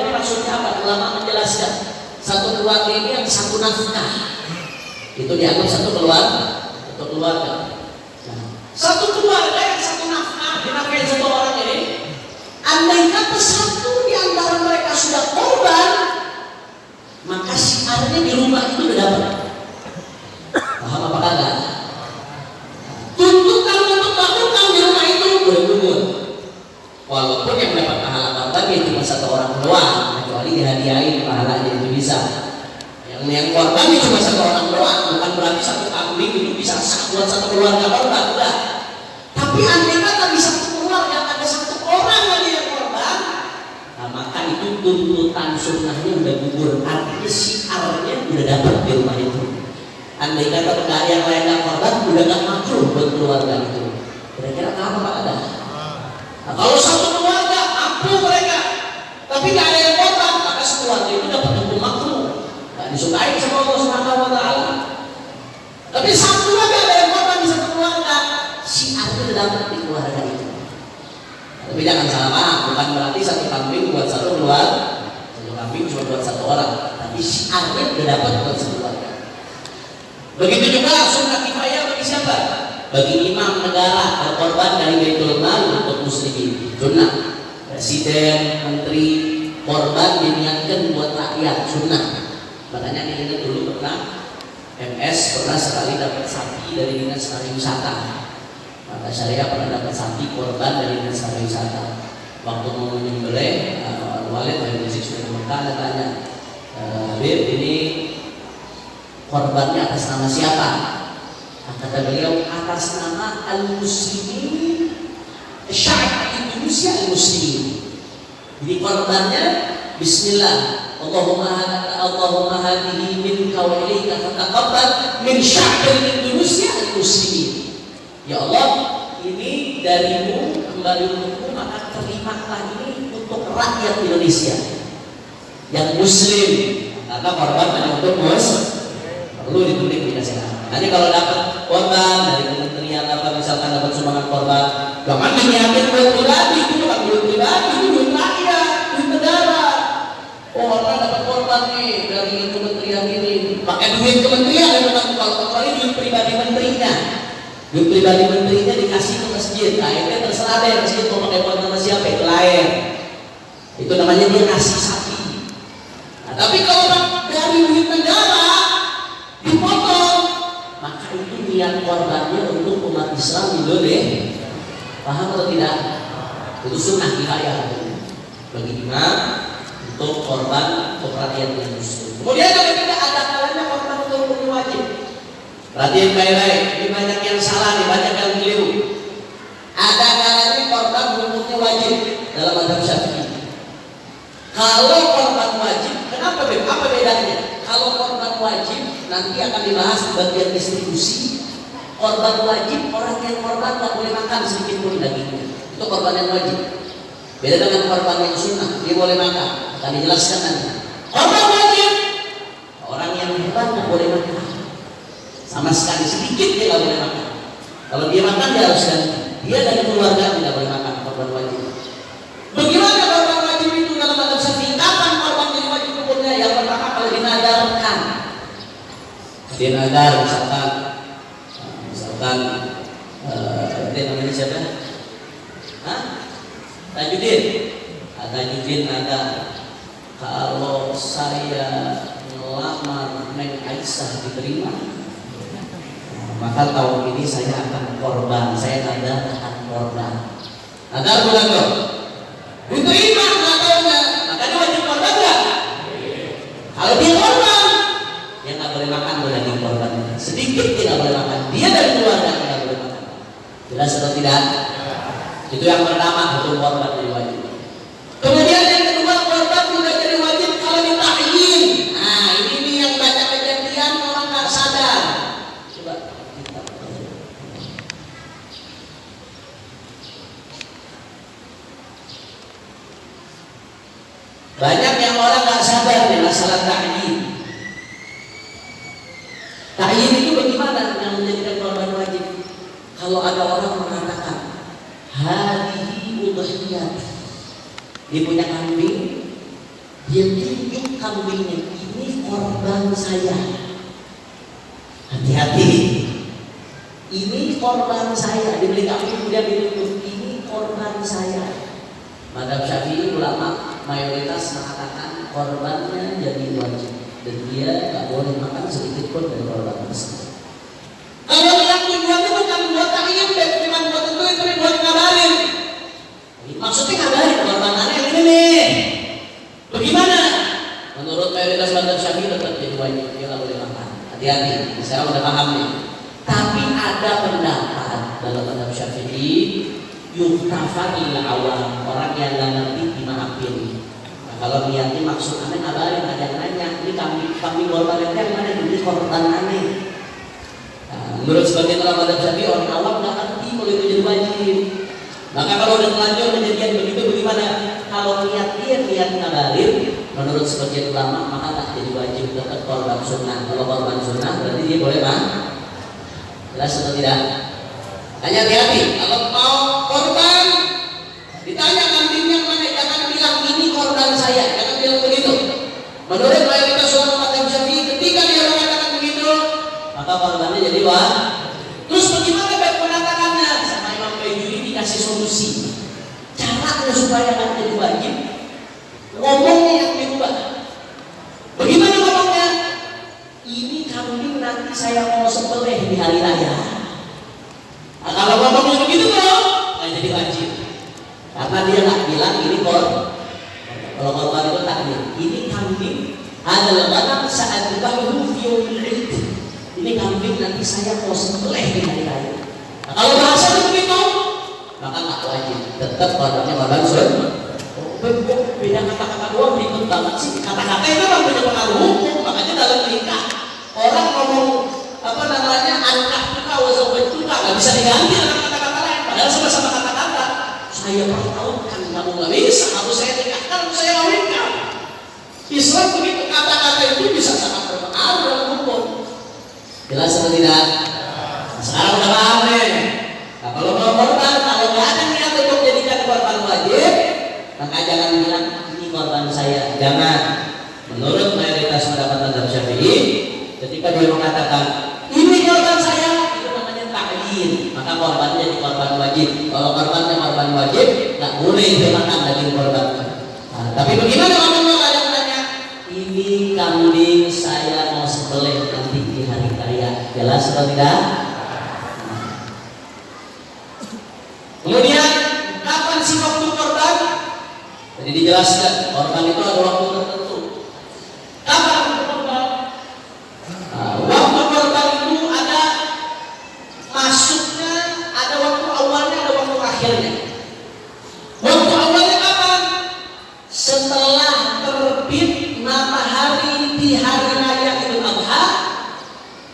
ini maksudnya apa? Ulama menjelaskan. Satu keluarga ini yang satu nafkah itu dianggap satu keluarga. Nah, satu keluarga yang satu nafkah dinafkahi satu orang ini, andai kata satu di antara mereka sudah korban, maka syiarnya di rumah itu udah dapat. Paham apa kagak? Tuntutan untuk melakukan di rumah itu udah gugur. Walaupun yang mendapat pahala korban ya cuma satu orang doang, kecuali dihadiahin pahalanya itu bisa. Yang korban itu cuma satu orang doang, bukan berarti satu kambing itu bisa buat satu keluarga korban, enggak. Tapi andai kata di satu keluarga ada satu orang lagi yang korban, nah maka itu tuntutan sunnahnya udah gugur, artinya syiarnya udah dapat di rumah itu. Andai kata yang lain yang korban udah gak makruh buat keluarga itu. Kira-kira apa Pak ada? Nah, kalau satu keluarga mampu mereka, tapi gak ada yang korban, maka sekeluarga itu dapat hukum makruh, gak disukai sama Allah Subhanahu wa Ta'ala. Tapi satu lagi ada yang korban di satu keluarga, syiar itu dapat di keluarga itu. Tapi jangan salah paham, bukan berarti satu kambing buat satu keluarga, satu kambing cuma buat satu orang, tapi syiarnya udah dapat buat satu keluarga. Begitu juga sunnah kifayah bagi siapa? Bagi imam negara berkorban dari Baitul Mal untuk muslimin. Sunnah. Presiden, menteri, korban diniatkan buat rakyat, sunnah. Makanya diingat dulu pernah MS pernah sekali dapat sapi dari dinas pariwisata. Maka saya pernah dapat sapi korban dari dinas pariwisata. Waktu mau menyembelih, Walid dari Masjid sudah Mekah tanya, Habib ini korbannya atas nama siapa? Kata beliau atas nama al-muslimin, sya'ab Indonesia al-muslimin. Jadi korbannya Bismillah, Allahumma hadihi minka wa ilaika fataqabbal min sya'ab Indonesia al-muslimin. Ya Allah, ini darimu kembali untukmu, maka terimalah ini untuk rakyat Indonesia yang muslim, karena korban hanya untuk muslim. perlu dikasih nama. Nanti kalau dapat korban dari kementerian apa misalkan dapat sumbangan korban, jangan diniatin duit pribadi, itu bukan duit pribadi, itu duit rakyat, duit negara. Oh orang dapat korban nih dari kementerian ini, pakai duit kementerian, kalau kecuali duit pribadi menterinya. Duit pribadi menterinya dikasih ke masjid, nah itu terserah deh masjid mau pakai buat nama siapa itu lain. Itu namanya dia kasih sapi. Nah, tapi kalau dari duit negara dipotong, maka itu niat korbannya untuk umat Islam itu deh. Paham atau tidak? Itu sunnah kifayah bagi imam untuk korban keperhatian yang muslim. Kemudian yang ketiga ada kalanya korban untuk rukun wajib. Perhatian baik-baik, ini banyak yang salah nih, banyak yang keliru. Ada kalanya korban hukumnya wajib dalam mazhab Syafi'i. Kalau korban wajib, kenapa Beb? Apa bedanya? Kalau korban wajib nanti akan dibahas di bagian distribusi. Korban wajib orang yang korban tak boleh makan sedikit pun dagingnya. Itu korban yang wajib. Beda dengan korban yang sunnah, dia boleh makan. Akan dijelaskan nanti. Korban wajib orang yang hebat tak boleh makan. Sama sekali sedikit dia nggak boleh makan. Kalau dia makan dia harus ganti. Dia dan keluarga tidak boleh makan korban wajib. Bagaimana korban wajib itu dalam mazhab Syafi'i? Kapan korban jadi wajib hukumnya? Yang pertama kalau dinadarkan. Dia nadar misalkan dia namanya siapa? Tajudin. Tajudin nadar. Kalau saya ngelamar Neng Aisyah diterima, maka tahun ini saya akan korban, saya nadar akan korban. Nadar bukan dong? Diterima nadarnya, maka dia wajib korban nggak? Kalau dia korban, dia nggak boleh makan daging korbannya. Sedikit dia nggak boleh makan. Dia dan keluarga nggak boleh makan. Jelas atau tidak? Itu yang pertama, hukum korban jadi wajib. Kemudian yang kedua, korban juga jadi wajib kalau ditahyin. Nah ini nih yang banyak kejadian orang nggak sadar. Coba kita banyak yang orang nggak sadar nih masalah tahyin. Tahyin itu bagaimana yang menjadikan korban wajib? Kalau ada orang mengatakan hadihi udhiyat, dia punya kambing, dia tunjuk kambingnya, ini korban saya. Hati-hati, ini korban saya. Dibeli kambing kemudian ditunjuk, ini korban saya. Mazhab Syafi'i ulama mayoritas mengatakan korbannya jadi wajib dan dia nggak boleh makan sedikit pun dari korban tersebut. Kalau yang tujuannya bukan buat tahyin dan cuma buat itu buat ngabarin. Maksudnya ngabarin korbanannya yang ini nih. Bagaimana? Menurut mayoritas mazhab Syafi'i tetap jadi wajib, dia nggak boleh makan. Hati-hati, saya udah paham nih. Tapi ada pendapat dalam mazhab Syafi'i, yuktafadil awam, orang yang nggak ngerti dimaafin. Nah, kalau niatnya maksud aneh ngabarin, ada yang nanya, ini kambing korban yang mana? Ini korban aneh. Menurut sebagian ulama mazhab Syafi'i, orang awam nggak ngerti kalau itu jadi wajib. Maka kalau udah terlanjur kejadian begitu bagaimana? Kalau niat ngabarin, menurut sebagian ulama maka tak jadi wajib, tetap korban sunnah. Kalau korban sunnah berarti dia boleh mah? Jelas atau tidak? Hanya hati-hati. Kalau mau korban, ditanya kambingnya mana, jangan bilang ini korban saya, jangan bilang begitu. Menurut mayoritas ulama mazhab Syafi'i, ketika dia mengatakan begitu, maka korbannya jadi wajib. Terus bagaimana baik menatakannya? Sama Imam Baijuri dikasih solusi. Caranya supaya nggak jadi wajib, ngomongnya yang dirubah. Bagaimana ngomongnya? Ini kambing nanti saya mau sembelih di hari raya. Nah, kalau ngomongnya begitu dong, nggak jadi wajib. Karena dia nggak bilang ini korban. Kalau korban itu takdir. Ini kambing adalah barang saat dibangun fi'il. Ini kambing nanti saya mau sembelih di hari raya. Nah, kalau bahasa begitu, maka nggak wajib. Tetap korbannya korban sunnah. Beda kata-kata doang ribet banget sih. Kata-kata itu memang punya pengaruh hukum. Makanya dalam nikah orang ngomong apa namanya ankah tuka wazawaj tuka nggak bisa diganti dengan kata-kata lain. Padahal sama-sama kata-kata. Saya pertahukan kamu nggak bisa. Harus saya nikahkan, harus saya kawinkan. Islam begitu, kata-kata itu bisa sangat berpengaruh dalam hukum. Jelas atau tidak? Nah, sekarang udah paham nih. Nah, kalau mau korban, kalau nggak ada niat untuk jadikan korban wajib, maka jangan bilang ini korban saya. Jangan. Menurut mayoritas pendapat mazhab Syafi'i, ketika dia mengatakan ini korban saya, itu namanya ta'yin, maka korbannya jadi korban wajib. Kalau korbannya korban wajib, nggak boleh dimakan daging korban. Nah, tapi bagaimana kalau ada yang tanya, ini kambing saya mau sembelih nanti di hari raya, jelas atau tidak? Kemudian kapan sih waktu korban? Jadi dijelaskan korban itu ada waktu tertentu. Kapan waktu korban? Nah, waktu korban itu ada masuknya, ada waktu awalnya, ada waktu akhirnya. Waktu awalnya kapan? Setelah terbit matahari di hari raya Idul Adha,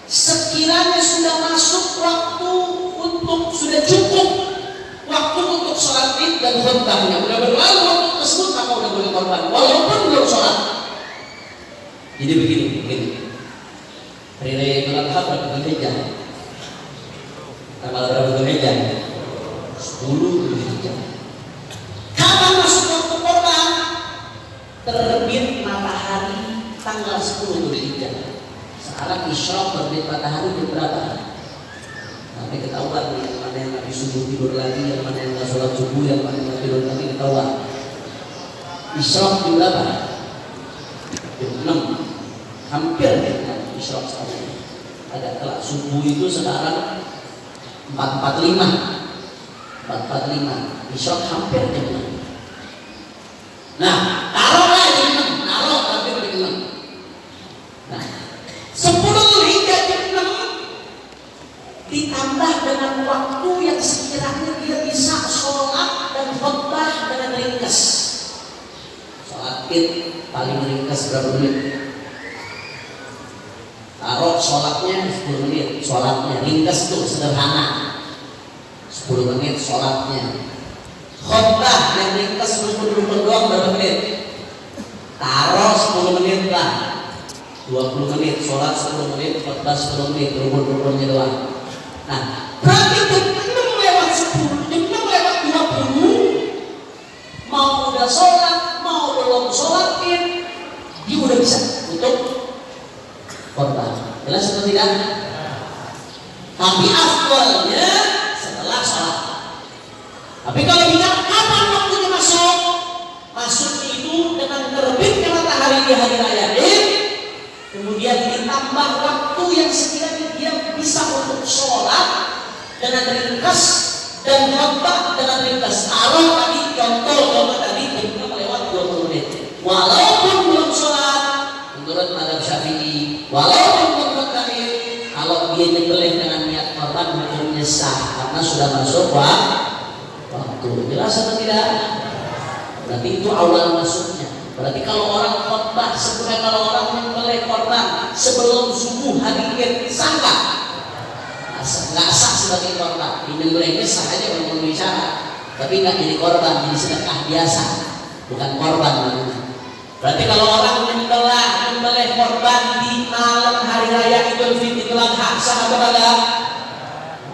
sekiranya sudah masuk waktu untuk sudah cukup waktu untuk sholat id dan khutbahnya, udah berlalu waktu tersebut, maka udah boleh korban walaupun belum sholat. Jadi begini hari raya Idul Adha berapa Dzulhijjah? Tanggal berapa Dzulhijjah? 10 Dzulhijjah. Kapan masuk waktu korban? Terbit matahari tanggal 10 Dzulhijjah. Sekarang isyraq terbit matahari jam berapa? Sampai ketahuan nih, yang mana yang habis subuh tidur lagi, yang mana yang nggak sholat subuh, yang mana yang nggak tidur lagi, ketahuan. Isyraq jam berapa? Jam 6. Hampir jam 6 isyraq sekarang. Agak telat. Subuh itu sekarang 4.45. Isyraq hampir jam 6. Nah, taruhlah jam 6, taruh hampir jam 6. Nah, 10 Dzulhijjah jam 6 ditambah dengan waktu yang sekiranya dia bisa sholat dan khutbah dengan ringkas. Sholat id paling ringkas berapa menit? Taruh sholatnya 10 menit, sholatnya ringkas tuh sederhana, 10 menit sholatnya. Khutbah yang ringkas rukun-rukun doang berapa menit? Taruh 10 menit lah, 20 menit, sholat 10 menit, khutbah 10 menit, rukun-rukunnya doang. Nah, berarti jam 6 lewat 10, jam 6 lewat 20, mau udah sholat, mau belum sholat id, dia udah bisa untuk korban. Jelas atau tidak? Tapi afdalnya setelah sholat. Tapi kalau bicara kapan waktunya masuk, masuknya itu dengan terbitnya matahari di hari raya id, kemudian ditambah waktu yang sekiranya dia bisa untuk sholat dengan ringkas dan khutbah dengan ringkas. Kalau tadi contoh tadi jam lewat 20 menit, walaupun belum sholat, menurut mazhab Syafi'i, walaupun belum khutbah, kalau dia nyembelih dengan niat korban hukumnya sah karena sudah masuk waktu. Jelas atau tidak? Berarti itu awal masuknya. Berarti kalau orang khutbah, sebenarnya kalau orang menyembelih korban sebelum subuh hari id, sah nggak? Nggak sah sebagai korban. Menyembelihnya sah aja kalau memenuhi syarat, tapi nggak jadi korban, jadi sedekah biasa, bukan korban namanya. Berarti kalau orang menyembelih korban di malam hari raya Idul Fitri Idul Adha, sah atau tidak?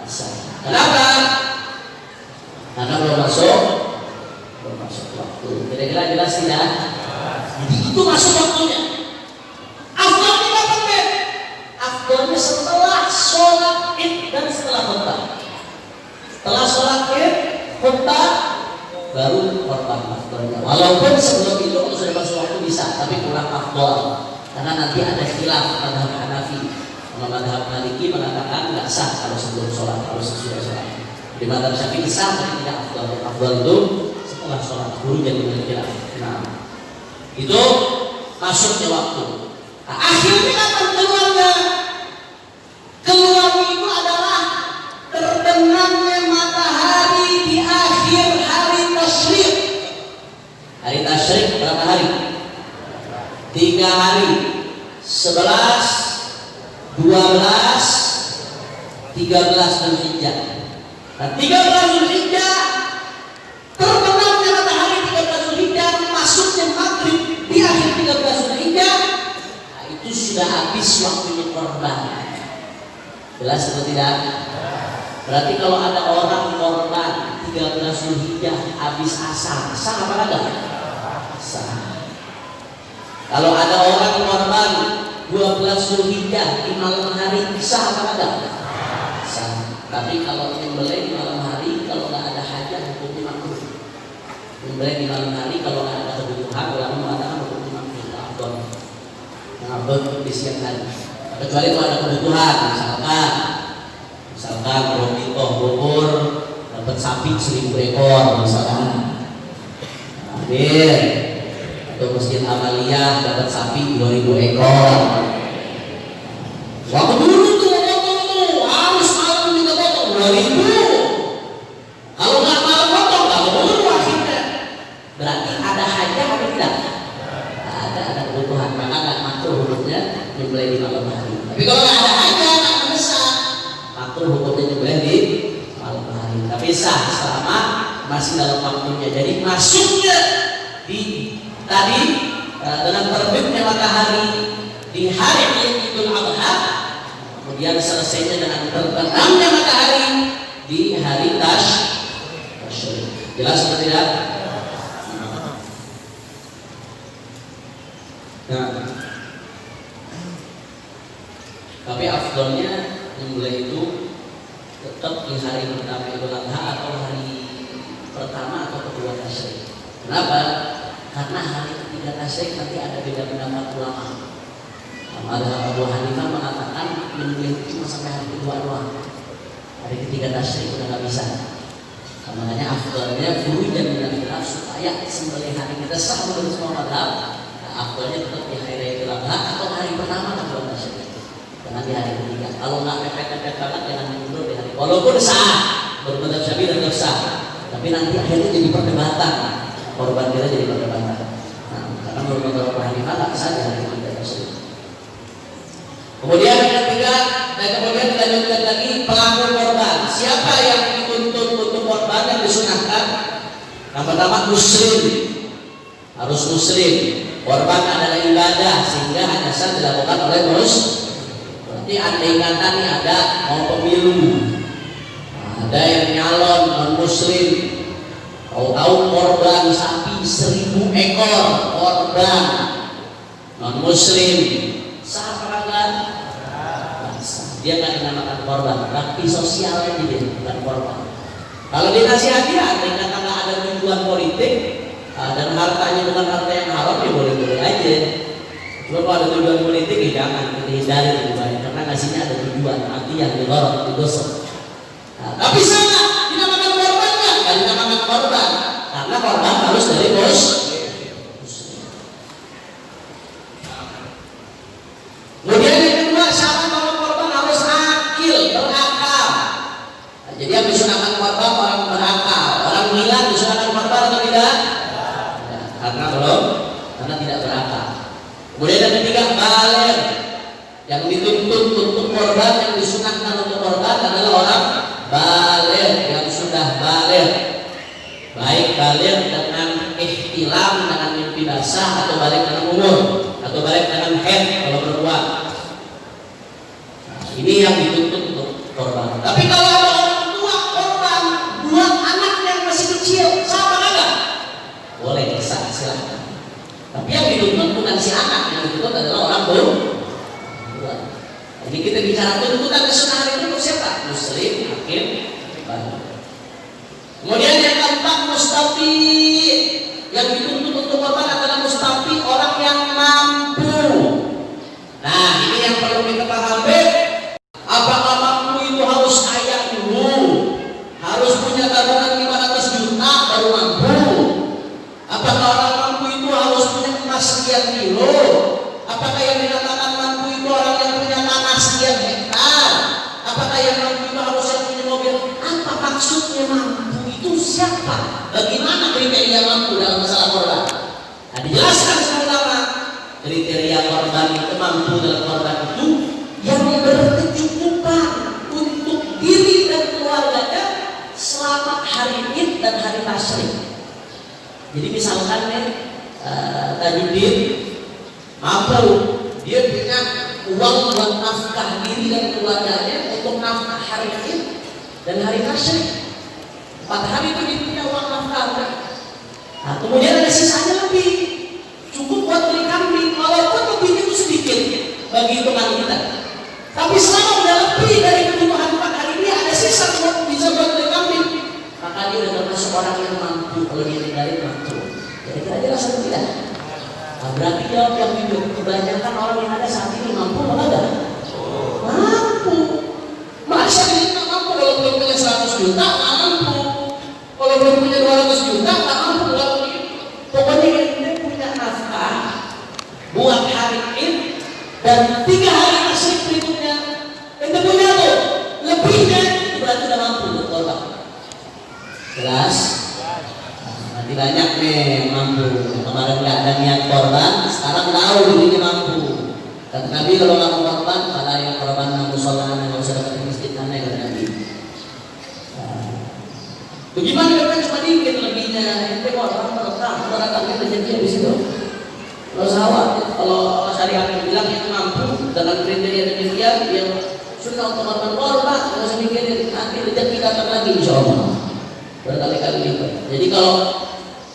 Sah. Kenapa? Karena belum masuk waktu. Kira-kira jelas tidak? Jadi itu masuk waktunya. Afdalnya kapan deh? Afdalnya setelah sholat id dan setelah khutbah. Setelah sholat id, khutbah, baru korban afdalnya. Walaupun sebelum itu kalau sudah masuk waktu bisa, tapi kurang afdal. Karena nanti ada khilaf mazhab Hanafi. Kalau mazhab Maliki mengatakan nggak sah kalau sebelum sholat, harus sesudah sholat. Di mazhab Syafi'i sah tapi tidak afdal. Afdal itu setelah sholat, baru jadi khilaf. Nah, itu masuknya waktu. Nah, akhirnya kapan keluarnya? Keluarnya itu adalah terbenamnya matahari di akhir hari tasyrik. Hari tasyrik berapa hari? 3 hari. 11, 12, 13 Dzulhijjah. Nah, 13 Dzulhijjah terbenamnya matahari 13 Dzulhijjah, masuknya maghrib di akhir 13 Dzulhijjah. Nah, itu sudah habis waktunya korban. Jelas atau tidak? Berarti kalau ada orang korban 13 Zulhijjah habis asar, sah apa enggak? Sah. Kalau ada orang korban 12 Zulhijjah di malam hari, sah apa enggak? Sah. Tapi kalau menyembelih di malam hari, kalau nggak ada hajat, hukumnya makruh. Menyembelih di malam hari kalau nggak ada kebutuhan, ulama mengatakan hukumnya makruh. Afdal. Ngabek di siang hari. Kecuali kalau ada kebutuhan, misalkan Romito Bogor dapat sapi 1000 ekor misalkan, hadir, atau Masjid Amaliyah dapat sapi 2000 ekor. Waktu dulu tuh harus malam juga potong 2000. Kalau nggak malam potong nggak boleh akhirnya. Berarti ada hajat atau tidak? Ada kebutuhan, maka nggak makruh hukumnya nyembelih di malam hari. Tapi kalau nggak ada hajat, nggak mendesak, makruh hukumnya nyembelih di malam hari. Tapi sah selama masih dalam waktunya. Jadi masuknya di tadi dengan terbitnya matahari di hari Idul Adha, kemudian selesainya dengan terbenamnya matahari di hari Tasyrik. Jelas atau tidak? Nah, tapi afdolnya nyembelih itu tetap di hari pertama Idul Adha atau hari pertama atau kedua Tasyrik. Kenapa? Karena hari ketiga Tasyrik nanti ada beda pendapat ulama. Ada Abu Hanifah mengatakan menyembelih cuma sampai hari kedua doang. Hari ketiga Tasyrik udah nggak bisa. Makanya afdolnya guru dan minal supaya sembelih hari kita sah menurut semua mazhab. Afdolnya tetap di hari Idul Adha atau hari pertama atau kedua Tasyrik. Jangan di hari ketiga. Kalau nggak mepet-mepet banget jangan mundur di hari. Walaupun sah, bermadzhab Syafi'i dan sah, tapi nanti akhirnya jadi perdebatan. Korban kita jadi perdebatan. Nah, karena menurut Abu Hanifah nggak sah di hari ketiga Tasyrik. Kemudian yang ketiga, dan kemudian dilanjutkan lagi pelaku korban. Siapa yang dituntut untuk korban yang disunahkan? Yang pertama muslim, harus muslim. Korban adalah ibadah sehingga hanya sah dilakukan oleh muslim. Berarti andai kata nih ada mau pemilu, ada yang nyalon non muslim, tahu korban sapi 1000 ekor korban non muslim, sah apa enggak? Dia nggak dinamakan korban, bakti sosialnya dia bukan korban. Kalau dinasihati andai kata nggak ada tujuan politik dan hartanya bukan harta yang haram, ya boleh-boleh aja. Cuma kalau ada tujuan politik ya jangan, kita hindari lebih baik karena ngasihnya ada tujuan, nanti yang dilorot itu dosa. Tapi sana dinamakan korban nggak dinamakan korban karena korban harus dari bos. Kemudian yang kedua, syarat bahwa korban harus akil, berakal. Jadi yang disunahkan korban orang berakal, orang gila disunahkan korban atau tidak? Karena belum, karena tidak berakal. Kemudian yang ketiga, baligh. Yang dituntut untuk korban, yang disunahkan untuk korban adalah orang baligh yang sudah baligh. Baik baligh dengan ihtilam, dengan mimpi basah, atau baligh dengan umur, atau baligh dengan haid kalau perempuan. Nah, ini yang dituntut untuk korban. Tapi kalau ada orang tua korban buat anak yang masih kecil, sama enggak? Boleh, silahkan. Tapi yang dituntut bukan si anak, yang dituntut adalah orang tua. Jadi kita bicara tuntutan kesunahan itu untuk siapa? Muslim, hakim, baligh. Kemudian yang keempat, mustafi. Yang dituntut untuk korban adalah mustafi, orang yang mampu. Nah, ini yang perlu kita pahami. Apakah mampu itu harus kaya dulu? Harus punya tabungan 500 juta baru mampu? Apakah orang mampu itu harus punya emas sekian kilo? Apakah yang dikatakan mampu itu orang yang punya tanah sekian hektar? Apakah yang mampu itu harus yang punya mobil? Apa maksudnya mampu itu siapa? Bagaimana kriteria mampu dalam masalah korban? Nah, dijelaskan pertama, kriteria korban itu mampu dalam korban itu yang berkecukupan untuk diri dan keluarganya selama hari Id dan hari Tasyrik. Jadi misalkan nih Tajuddin mampu, dia punya uang buat nafkah diri dan keluarganya untuk dan hari nasyrik. 4 hari itu dipunya uang nafkah. Nah, kemudian ada sisanya lebih, cukup buat beli kambing, walaupun lebih itu sedikit bagi hitungan kita. Tapi selama udah lebih dari kebutuhan 4 hari ini, ada sisa buat bisa buat beli kambing, maka dia udah termasuk orang yang mampu. Kalau dia tinggalin mampu. Jadi kira jelas atau tidak? Nah, berarti jawab yang hidup. Kebanyakan orang yang ada saat ini mampu apa enggak? Mampu. Masa ini nggak mampu? Kalau belum punya 100 juta nggak mampu. Kalau belum punya 200 juta nggak mampu. Pokoknya kita punya nafkah buat hari ini dan 3 hari nasyrik berikutnya. Kita punya tuh lebihnya, itu berarti udah mampu berkorban. Jelas? Nanti banyak nih yang mampu. Kemarin nggak ada niat korban, sekarang tahu dirinya mampu. Kata Nabi kalau nggak mau korban, kalau yang korban mampu sholat, nggak usah dapat masjid mana kata Nabi. Bagaimana mereka cuma dikit lebihnya? Itu orang datangnya rezeki di situ. Kalau sawah, kalau syariat bilang itu mampu dengan kriteria demikian, yang sunnah untuk korban, nggak usah mikirin, nanti rezeki datang lagi insya Allah berkali-kali lipat. Jadi kalau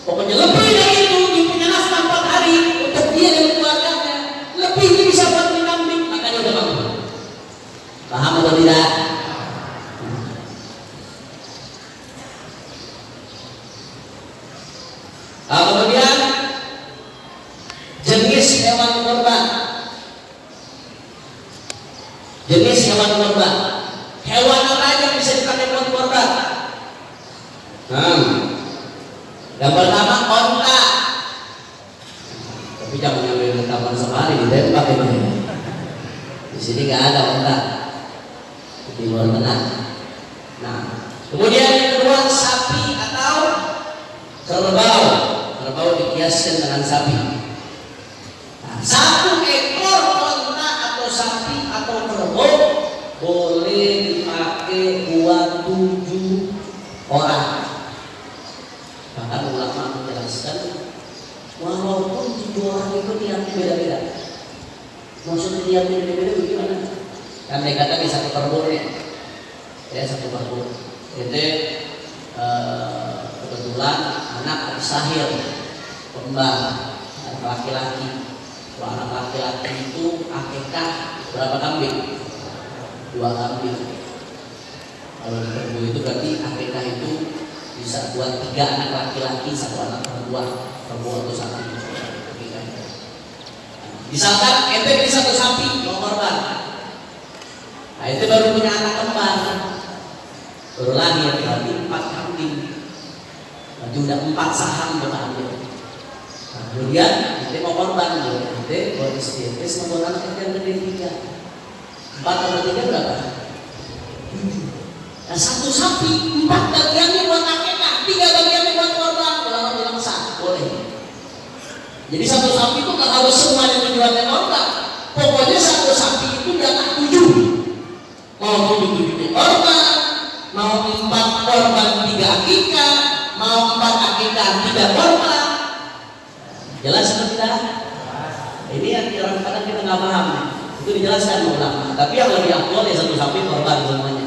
pokoknya lebih dari itu, dia punya nafkah 4 hari untuk dia dan keluarganya, lebih dia bisa buat beli kambing, makanya udah mampu. Paham atau tidak? Kemudian jenis hewan kurban. Jenis hewan kurban. Hewan apa aja yang bisa dipakai buat kurban? Yang pertama onta. Tapi jangan nyampe kapan sehari ditembak ini. Di sini nggak ada onta. Di luar Tengah. Nah, kemudian yang kedua sapi atau kerbau. Kerbau dikiaskan dengan sapi. Nah, 1 ekor onta atau sapi atau kerbau boleh dipakai buat 7 orang. Bahkan ulama menjelaskan walaupun 7 orang itu niatnya beda-beda. Maksudnya niatnya beda-beda bagaimana? Kan mereka kata di 1 kerbau nih, ya 1 kerbau. Itu kebetulan anak habis lahir kembar anak laki-laki. Kalau anak laki-laki itu akikah berapa kambing? 2 kambing. Kalau di kerbau itu berarti akikah itu bisa buat 3 anak laki-laki, 1 anak perempuan, kerbau atau sapi. Misalkan ente beli 1 sapi mau korban, nah itu baru punya anak kembar, baru lahir berarti 4 kambing. Berarti udah 4 saham buat ambil. Nah, kemudian nanti mau korban, nanti buat istri, nanti semua anak itu yang gede 3. 4 tambah 3 berapa? 7. Nah 1 sapi 4 bagiannya buat akikah, 3 bagiannya buat korban. Kalau bilang sah, boleh. Jadi 1 sapi itu nggak harus semuanya tujuannya korban. Pokoknya 1 sapi itu jangan 7. Mau 7 korban, mau 4 korban 3 akikah, mau 4 akikah 3 korban. Jelas atau tidak? Ini yang kadang-kadang kita nggak paham. Itu dijelaskan ulama. Tapi yang lebih aktual ya 1 sapi korban semuanya.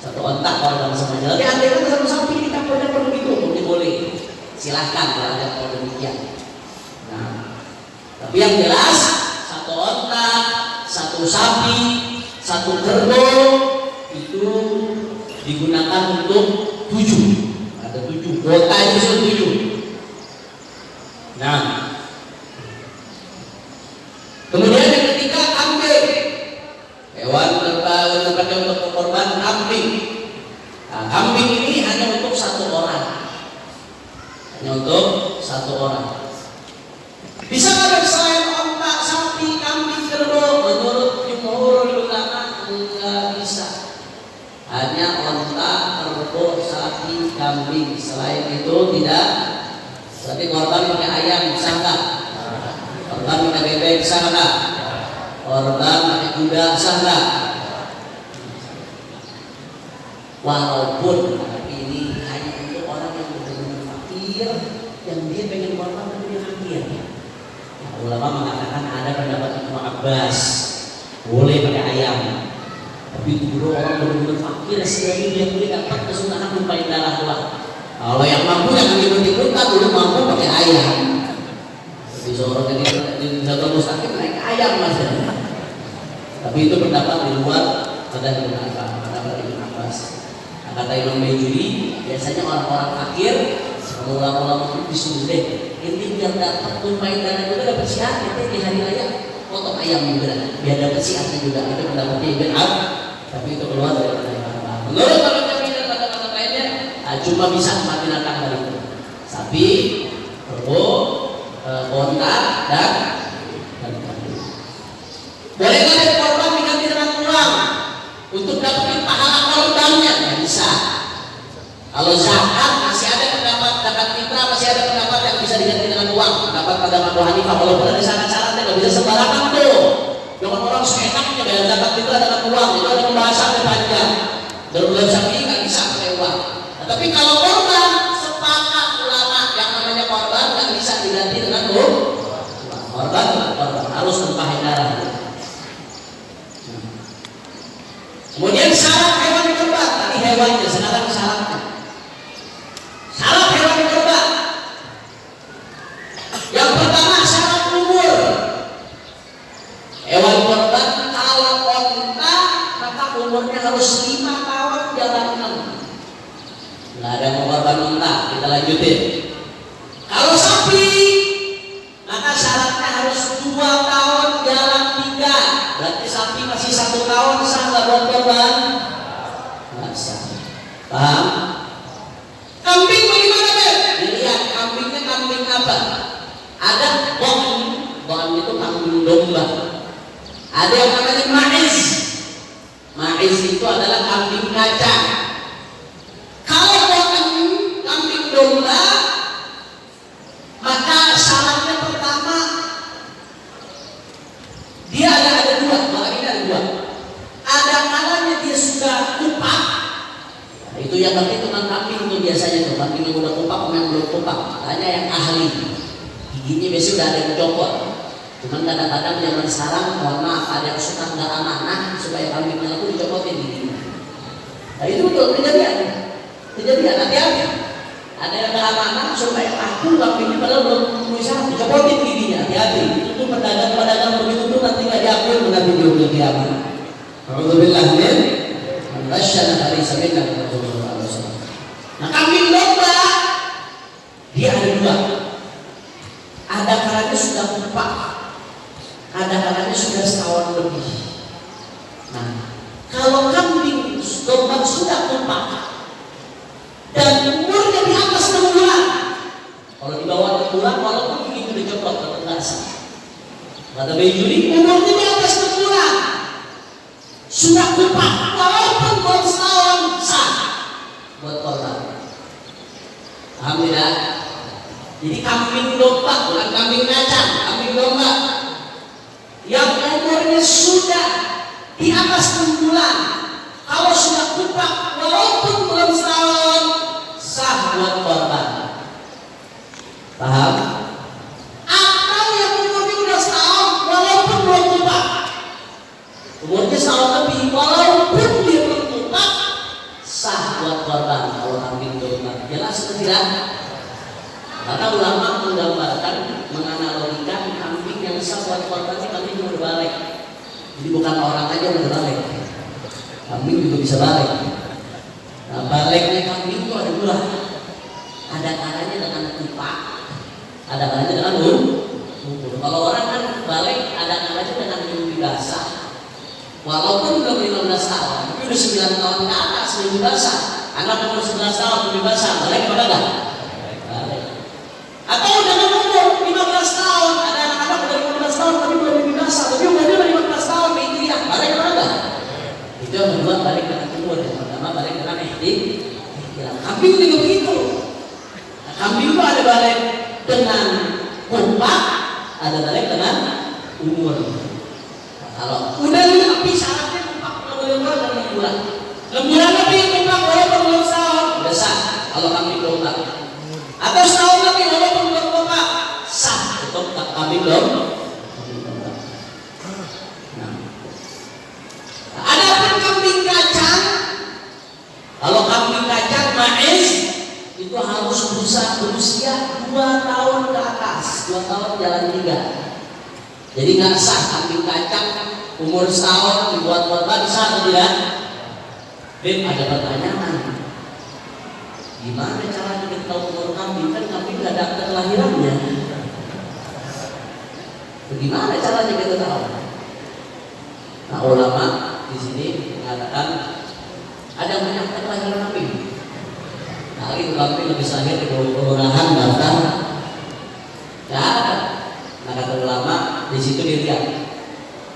1 onta korban semuanya. Tapi andai kata 1 sapi ini kapolnya perlu ditutup, boleh. Silahkan kalau ada kalau demikian. Nah, tapi yang jelas 1 onta, 1 sapi, 1 kerbau itu digunakan untuk 7. Ada 7 kuota itu 7. Nah, kemudian yang ketiga kambing. Hewan terpakai untuk korban kambing. Nah, kambing ini hanya untuk 1 orang. Hanya untuk 1 orang. Bisa ada selain onta, sapi, kambing, kerbau? Menurut jumhur ulama enggak bisa. Hanya onta, kerbau, sapi, kambing. Selain itu tidak. Berarti korban pakai ayam bisa enggak? Korban pakai bebek bisa enggak? Korban pakai kuda bisa enggak? Walaupun ini hanya untuk orang yang benar-benar fakir, yang dia pengen korban tapi dia fakir. Ulama mengatakan ada pendapat Ibnu Abbas boleh pakai ayam, Tapi itu dulu orang benar-benar fakir, sekali dia beli dapat kesunahan tumpahin darah doang. Kalau yang mampu yang ikut-ikutan dulu mampu pakai ayam. Jadi seorang di Zatul Mustaqim naik ayam mas. Tapi itu pendapat di luar pada Ibnu Abbas. Kata Imam Bayjuri, biasanya orang-orang fakir, ulama-ulama itu disuruh deh, inti biar dapat tumpahin darah juga dapat syiar, di hari raya potong ayam juga, biar dapat syiarnya juga. Itu pendapatnya Ibnu Abbas. Tapi itu keluar dari kata-kata. Menurut para ulama dan kata-kata lainnya, cuma bisa empat binatang dari itu: sapi, kerbau, onta, dan kambing. Boleh nggak korban diganti dengan uang untuk dapetin pahala korbannya? Nggak bisa. Kalau zakat masih ada pendapat, zakat fitrah masih ada pendapat yang bisa diganti dengan uang. Pendapat pada Abu Hanifah, walaupun ada syarat-syaratnya nggak bisa sembarangan tuh. Jangan orang seenaknya bayar zakat fitrah dengan uang, itu ada pembahasan yang panjang. Dalam bulan Syafi'i nggak bisa pakai uang. Nah, tapi kalau korban, sepakat ulama yang namanya korban nggak bisa diganti dengan uang. Korban harus tumpahin darah. Kemudian syarat hewan kurban, tadi hewannya, sekarang syaratnya. Syarat hewan kurban. Yang pertama syarat umur. Hewan kurban kalau onta maka umurnya harus 5 tahun jalan 6. Nggak ada mau korban onta, kita lanjutin. Kalau sapi maka syaratnya harus 2 tahun jalan 3. Berarti sapi masih 1 tahun sah nggak buat korban? Nggak sah. Paham? Kambing bagaimana deh? Dilihat kambingnya kambing apa? Ada bon itu kambing domba. Ada yang namanya maiz. Maiz itu adalah kambing kacang. Kalau kambing domba, maka syaratnya pertama dia ada dua, maka ini ada dua. Ada kalanya dia sudah kupak. Nah, itu yang berarti tukang kambing itu biasanya tuh kambing yang udah kupak, yang belum kupak. Hanya yang ahli. Giginya biasanya udah ada yang copot. Cuman kadang-kadang zaman sekarang, mohon maaf, ada yang suka nggak amanah supaya kambingnya itu dicopotin giginya. Nah itu betul kejadian. Hati-hati. Ada yang nggak amanah supaya aku kambingnya padahal belum berusaha dicopotin giginya. Hati-hati. Itu pedagang-pedagang begitu tuh nanti nggak diakui menanti di kiamat. Alhamdulillah min rasyana hari sabina Rasulullah. Nah kambing domba dia ada dua. Ada kalanya sudah kupak, ada kalanya sudah setahun lebih. Nah, kalau kambing domba sudah kupak dan umurnya di atas 6 bulan, kalau di bawah 6 bulan walaupun begitu dicopot tetap nggak sah. Kata Bayjuri, umurnya di atas 6 bulan sudah kupak walaupun belum setahun sah buat korban. Alhamdulillah. Jadi kambing domba bukan kambing kacang, kambing domba yang umurnya sudah di atas 6 bulan, kalau sudah kupak walaupun belum setahun sah buat korban. Paham? Atau yang umurnya udah setahun walaupun belum kupak, umurnya setahun lebih walaupun dia belum kupak, sah buat korban kalau kambing domba. Jelas atau tidak? Karena ulama menggambarkan, menganalogikan kambing yang sah buat korban ini kambing yang berbalik. Jadi bukan orang aja yang berbalik, kambing juga bisa balik. Nah baliknya kambing itu ada dua. Ada kalanya dengan kupak, ada kalanya dengan ukur. Kalau orang kan balik ada kalanya dengan mimpi basah. Walaupun belum 15 tahun, tapi udah 9 tahun ke atas mimpi basah. Anak umur 11 tahun mimpi basah, balik kepada enggak? Atau dengan umur 15 tahun, ada anak-anak udah 15 tahun tapi belum mimpi basah, tapi umurnya udah 15 tahun ikhtiar, balik kemana? Itu yang kedua balik dengan umur, yang pertama balik dengan ikhtiar. Kambing juga begitu. Nah, kambing itu ada balik dengan kupak, ada balik dengan umur. Nah, kalau udah tapi syaratnya kupak boleh umur dan 6 bulan. 6 bulan lebih kupak walaupun belum setahun, udah sah kalau kambing domba. Atau setahun lebih walaupun belum kupak, sah untuk kambing domba. Nah, ada pun kambing ma'iz itu harus berusia 2 tahun ke atas, 2 tahun jalan 3. Jadi nggak sah kambing kacang umur setahun dibuat korban, bisa atau tidak? Beb, ada pertanyaan. Gimana caranya kita tahu umur kambing? Kan kambing nggak ada akte kelahirannya. Bagaimana caranya kita tahu? Nah, ulama di sini mengatakan ada banyak akte kelahiran kambing. Nah, itu kambing lebih lahir di kelurahan daftar. Tidak ada. Nah, kata ulama di situ dilihat.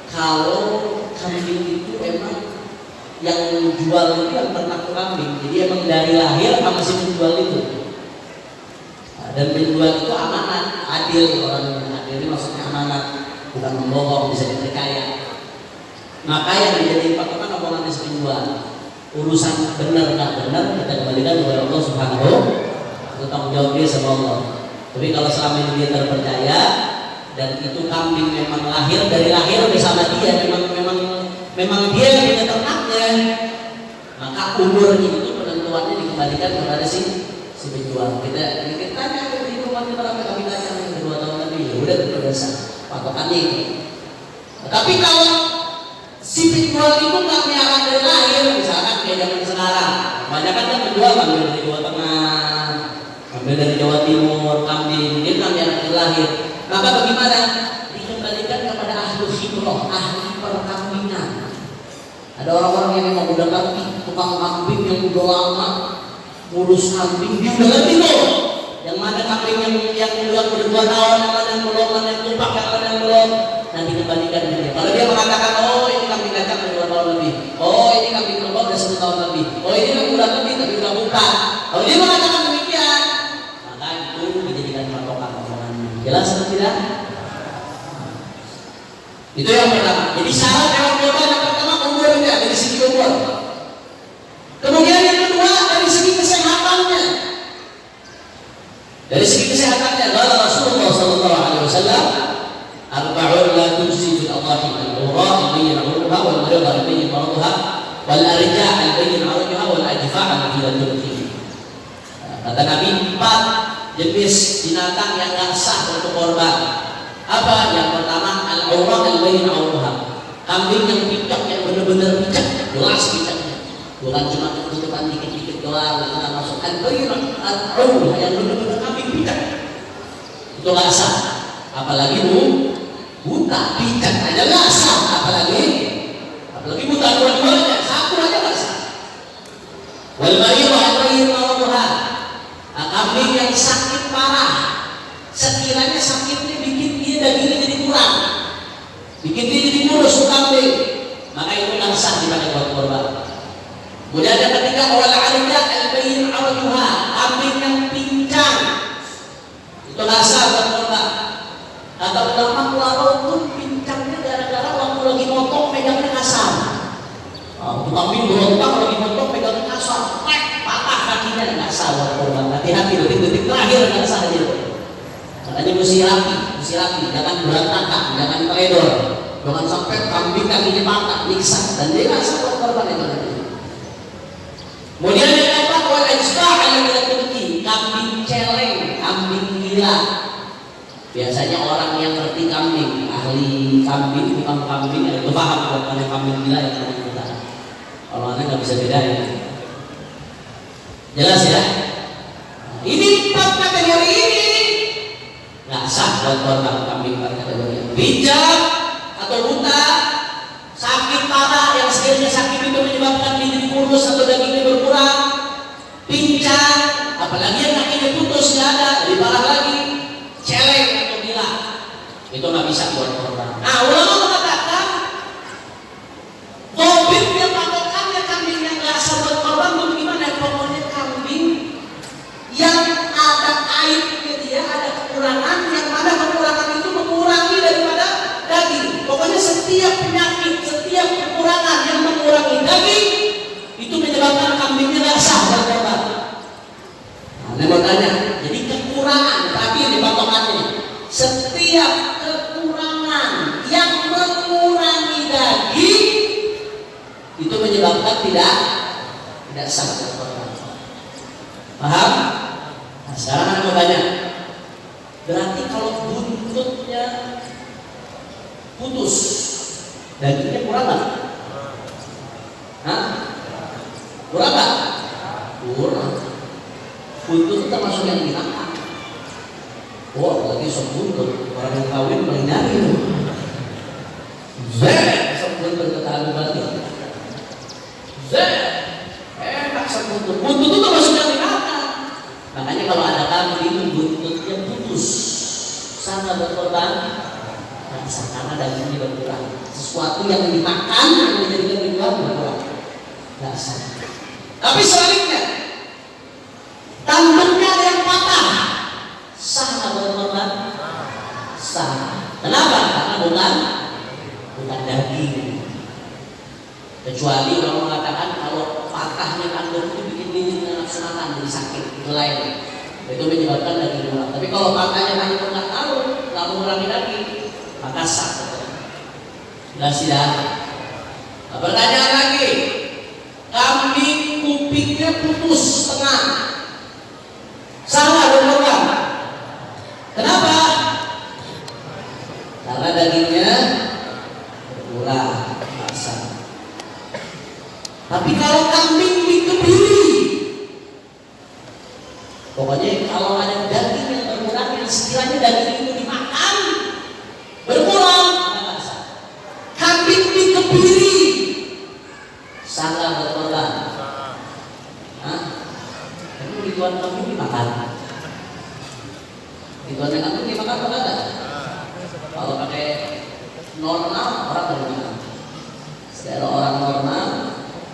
Kalau kambing itu emang yang jual itu yang ternak kambing, jadi emang dari lahir sama si penjual itu. Nah, dan penjual itu amanat, adil orangnya. Adil ini maksudnya amanat, bukan membohong, bisa dipercaya. Maka yang dijadiin patokan omongan si penjual. Urusan benar nggak benar kita kembalikan kepada Allah Subhanahu wa Ta'ala. Tanggung jawab dia sama Allah. Tapi kalau selama ini dia terpercaya dan itu kambing memang lahir dari lahir bersama dia, memang dia yang punya ternaknya, maka umurnya itu penentuannya dikembalikan kepada si penjual. Kita tanya di rumah kita berapa kambing kacang yang 2 tahun lebih, ya udah itu biasa patokannya itu. Tapi kalau si penjual itu nggak melihara dari lahir, misalkan kayak zaman sekarang, banyak kan penjual ambil dari Jawa Tengah, ambil dari Jawa Timur, kambing, dia nggak melihara dari lahir. Maka bagaimana? Dikembalikan kepada ahli khibrah, ahli perkambingan. Ada orang-orang yang memang udah ngerti, tukang kambing yang udah lama ngurus kambing, dia udah ngerti loh. Yang mana kambing yang udah 2 tahun, yang mana yang belum, mana yang tumpah, yang mana yang belum. Nanti kembalikan dia. Kalau dia mengatakan, oh ini kambing kacang 2 tahun lebih, oh ini kambing kerbau udah 1 tahun lebih, oh ini kan udah lebih tapi udah buka. Kalau dia mengatakan demikian, maka itu dijadikan patokan omongannya. Jelas atau tidak? Itu yang pertama. Jadi syarat hewan kurban yang pertama umurnya, dari segi umur. Kemudian yang kedua dari segi kesehatannya. Dari segi kesehatannya, qala Rasulullah sallallahu alaihi wasallam, arba'un la tujzi fil adhahi al-awra' al-bayyin 'urruha wal marid al-bayyin maradha wal arja' al-bayyin 'arjuha wal ajfa' allati la turqi. Kata Nabi, 4 jenis binatang yang nggak sah untuk korban. Apa? Yang pertama al-awra' al-bayyin 'urruha. Kambing yang picak, yang benar-benar picak, jelas picaknya. Bukan cuma ketutupan dikit-dikit doang, nggak masuk al-bayyin 'urruha yang benar-benar kambing picak. Itu nggak sah. Apalagi buta, picak aja nggak sah, apalagi buta dua-duanya, satu aja nggak sah. Wal maridha al-bayyin maradha. Kambing yang sakit parah, sekiranya sakitnya bikin dia dagingnya jadi kurang, bikin dia jadi kurus kambing, maka itu nggak sah dipakai buat korban. Kemudian ada ketiga wal arja al-bayyin 'arjuha, kambing yang pincang, itu nggak sah buat korban. Kata ulama walaupun pincangnya gara-gara waktu lagi motong pegangnya kasar. Itu kambing berontak lagi motong pegangnya kasar, patah kakinya, nggak sah buat korban. Hati-hati detik-detik terakhir nggak sah aja. Makanya mesti rapi, jangan berantakan, jangan teledor, jangan sampai kambing kakinya patah, nyiksa, dan dia nggak sah buat korban itu nanti. Kemudian yang keempat wal ajfa' allati la turqi, kambing celeng, kambing gila. Biasanya orang yang ngerti kambing, ahli kambing, tukang kambing, itu paham buat mana kambing gila yang kambing kita. Kalau anda nggak bisa bedain. Jelas ya? Ini 4 kategori ini nggak sah buat korban. Kambing 4 kategori. Bijak atau buta, sakit parah yang sekiranya sakit itu menyebabkan dia jadi kurus atau dagingnya berkurang, pincang, apalagi yang kakinya putus nggak ada, lebih parah lagi, celeng atau gila, itu nggak bisa buat korban. Nah, ulama mengatakan tobitnya patokannya kambing yang nggak sah buat korban bagaimana? Pokoknya kambing yang ada aibnya, dia ada kekurangan, yang mana kekurangan itu mengurangi daripada daging. Pokoknya setiap penyakit, setiap kekurangan yang mengurangi daging itu menyebabkan kambingnya nggak sah buat korban. Nah, saya mau tanya, jadi kekurangan tadi di patokannya, setiap kekurangan yang mengurangi daging itu menyebabkan tidak sah buat korban. sekarang ada mau banyak. Berarti kalau buntutnya putus, dagingnya kurang nggak? Hah? Kurang nggak? Kurang. Buntut itu termasuk yang dimakan. Wah, lagi sop buntut, orang yang kawin menghindari itu. Sop buntut kata berarti. Enak sop buntut. Buntut itu termasuk yang dimakan. Makanya kalau ada kambing buntutnya putus, sangat berkorban. Karena dagingnya berkurang. Sesuatu yang dimakan yang menjadikan ribuan berkurang. Nggak sah. Tapi sebaliknya, tanduknya ada yang patah, sah nggak berkorban? Sah. Kenapa? Karena bukan daging. Kecuali orang mengatakan kalau patahnya tanduk itu bikin dingin dan nafsu makan, jadi sakit, itu lain. Itu menyebabkan daging kurang. Tapi kalau patahnya hanya nggak tahu, nggak mengurangi daging, maka sah. Jelas tidak? Nah, pertanyaan lagi, kambing kupingnya putus setengah, salah berkorban. Kenapa? Karena dagingnya berkurang, sah. Tapi kalau kambing dikebiri, pokoknya kalau ada daging yang berkurang, yang sekiranya daging itu dimakan berkurang, maka sah. Kambing dikebiri, salah berkorban. Hah? Itu rituan kambing dimakan. Rituan kambing dimakan apa enggak? Kalau pakai normal orang tidak dimakan. Secara orang normal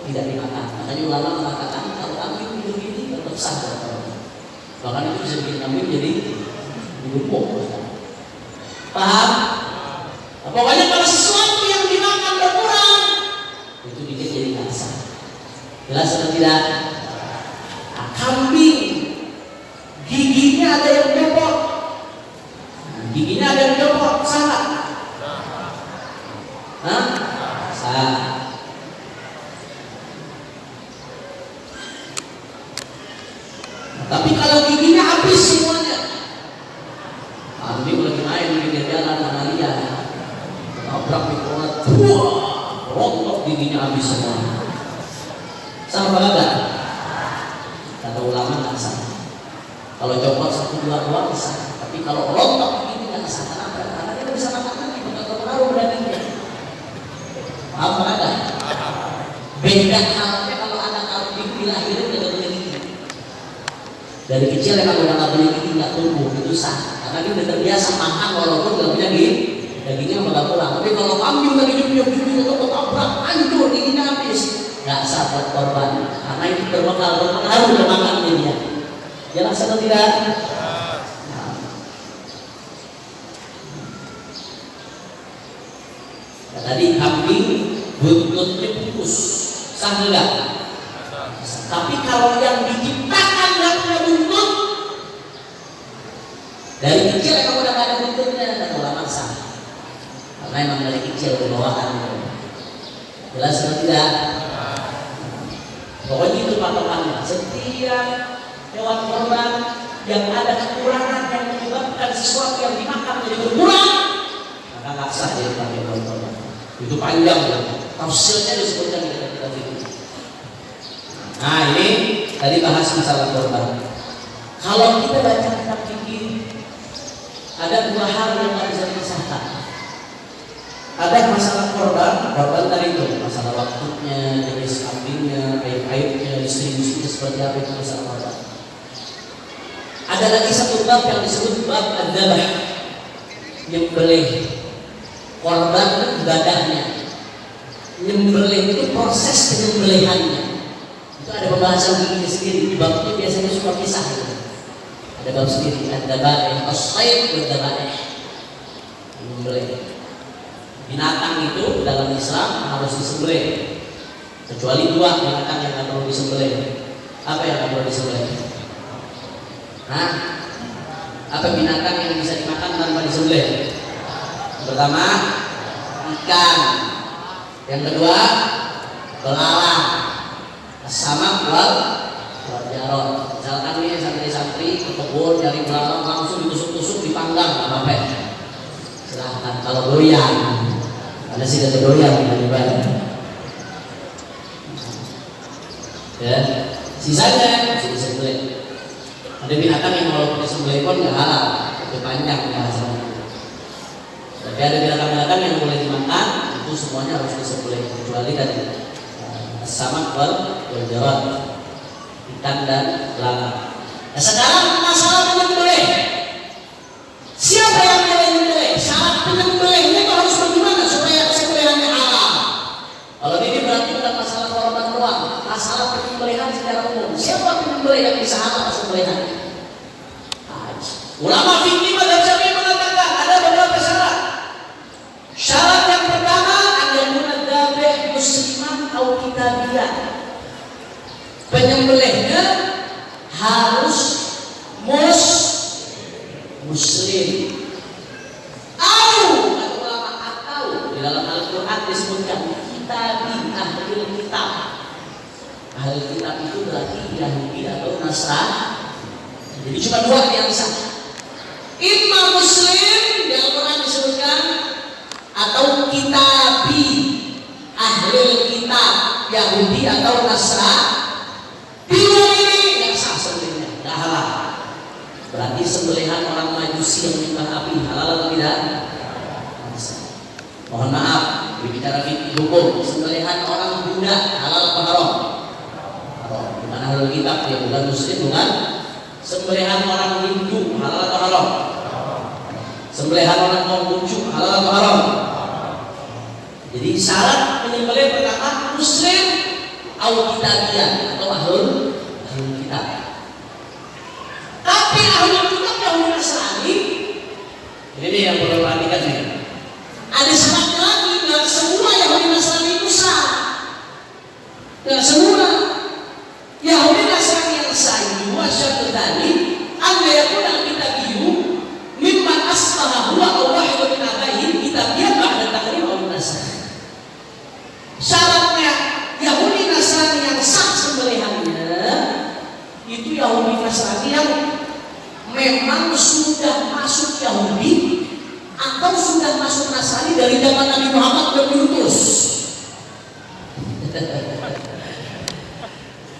tidak dimakan. Makanya ulama mengatakan kalau kambing hidup ini tetap sah berkorban. Bahkan itu bisa bikin kambing jadi digempuk. Paham? Nah, pokoknya kalau sesuatu yang dimakan berkurang, itu bikin jadi nggak sah. Jelas atau tidak? Nah, kambing giginya ada yang copot. Nah, giginya ada yang copot, salah? Hah? Sah. Nah, tapi kalau giginya habis semuanya, kambing lagi main di pinggir jalan sama dia, nabrak mikrolet, rontok giginya habis semua. Sama enggak? Kata ulama nggak sah. Kalau copot 1-2 doang bisa, tapi kalau rontok gigi nggak sah. Karena dia bisa makan lagi, bakal terpengaruh dagingnya. Paham enggak? Beda halnya kalau anak kambing dilahirin dengan gigi. Dari kecil emang udah nggak punya gigi, nggak tumbuh, itu sah. Karena dia udah terbiasa makan walaupun nggak punya gigi, dagingnya bakal kurang. Tapi kalau kambing lagi punya gigi, itu ketabrak, hancur, giginya habis, nggak sah buat korban. Karena itu berpengaruh udah makan dia. Jelas atau tidak? Nah, tadi kambing buntutnya putus, sah enggak? Tapi kalau yang diciptakan nggak punya buntut, dari kecil emang udah nggak ada buntutnya, dan ulama sah. Karena emang dari kecil bawaan. Jelas atau tidak? Pokoknya itu patokannya. Setiap hewan korban yang ada kekurangan yang menyebabkan sesuatu yang dimakan jadi berkurang, maka nggak sah jadi pakai hewan korban. Itu panjang ya. Tafsirnya disebutkan di kitab itu. Nah, ini tadi bahas masalah korban. Kalau kita baca kitab fikih, ada 2 hal yang nggak bisa dipisahkan. Ada masalah korban tadi itu, masalah waktunya, jenis kambingnya, aib-aibnya, distribusinya seperti apa, itu masalah korban. Ada lagi satu bab yang disebut bab adzabah, nyembelih. Korban itu ibadahnya, nyembelih itu proses penyembelihannya. Itu ada pembahasan begini sendiri. Di bab itu biasanya suka pisah gitu. Ada bab sendiri, adzabah, as-sayd wa dzabah. Menyembelih. Binatang itu dalam Islam harus disembelih. Kecuali 2 binatang yang nggak perlu disembelih. Apa yang nggak perlu disembelih? Hah? Apa binatang yang bisa dimakan tanpa disembelih? Pertama, ikan. Yang kedua, belalang. Sama wal
jarot. Misalkan nih santri-santri ke kebun nyari belalang langsung ditusuk-tusuk dipanggang nggak apa-apa. Silahkan kalau doyan. Ada sih kata doyan dari ibadah. Ya, sisanya masih disembelih. Ada binatang yang kalau disembelih pun nggak halal, itu panjang bahasanya. Tapi ada binatang-binatang yang boleh dimakan, itu semuanya harus disembelih kecuali tadi samak wal jarot, ikan dan belalang. Nah, sekarang masalah penyembelih. Siapa yang boleh menyembelih? Syarat penyembelihnya itu harus bagaimana supaya sembelihannya halal? Kalau ini berarti bukan masalah korban doang, masalah penyembelihan secara umum. Siapa penyembelih yang bisa halal sembelihannya? Ulama fikih madzhab Syafi'i mengatakan ada beberapa syarat. Syarat yang pertama adalah munadzabih musliman atau kitabiyan. Penyembelihnya harus muslim. Atau di dalam Al-Quran disebutkan kitabi, ahli kitab. Ahli kitab itu berarti Yahudi atau Nasrani. Jadi cuma dua yang sah. Imam muslim di Al-Quran disebutkan atau kitabi, ahli kitab Yahudi atau Nasrani. Dua ini yang sah sembelihnya, nggak halal. Berarti sembelihan orang Majusi yang menyembah api halal atau tidak? Mohon maaf, berbicara fikih hukum, sembelihan orang Buddha halal atau haram? Haram. Bukan ahli kitab, dia bukan muslim, bukan. Sembelihan orang Hindu halal atau haram? Sembelihan orang Konghucu halal atau haram? Jadi syarat penyembelih pertama muslim atau kitabian atau ahlul kitab. Tapi ahlul kitab Yahudi Nasrani ini yang perlu perhatikan nih. Ada syaratnya lagi, nggak semua Yahudi Nasrani itu sah. Nggak semua Yahudi Nasrani yang sah itu syarat tadi anda yakun al-kitabiyyu mimman asbaha huwa aw wahyu min abaihim kitabiyyan ba'da tahrim aw nasakh. Syaratnya Yahudi Nasrani yang sah sembelihannya itu Yahudi Nasrani yang memang sudah masuk Yahudi atau sudah masuk Nasrani dari zaman Nabi Muhammad belum diutus.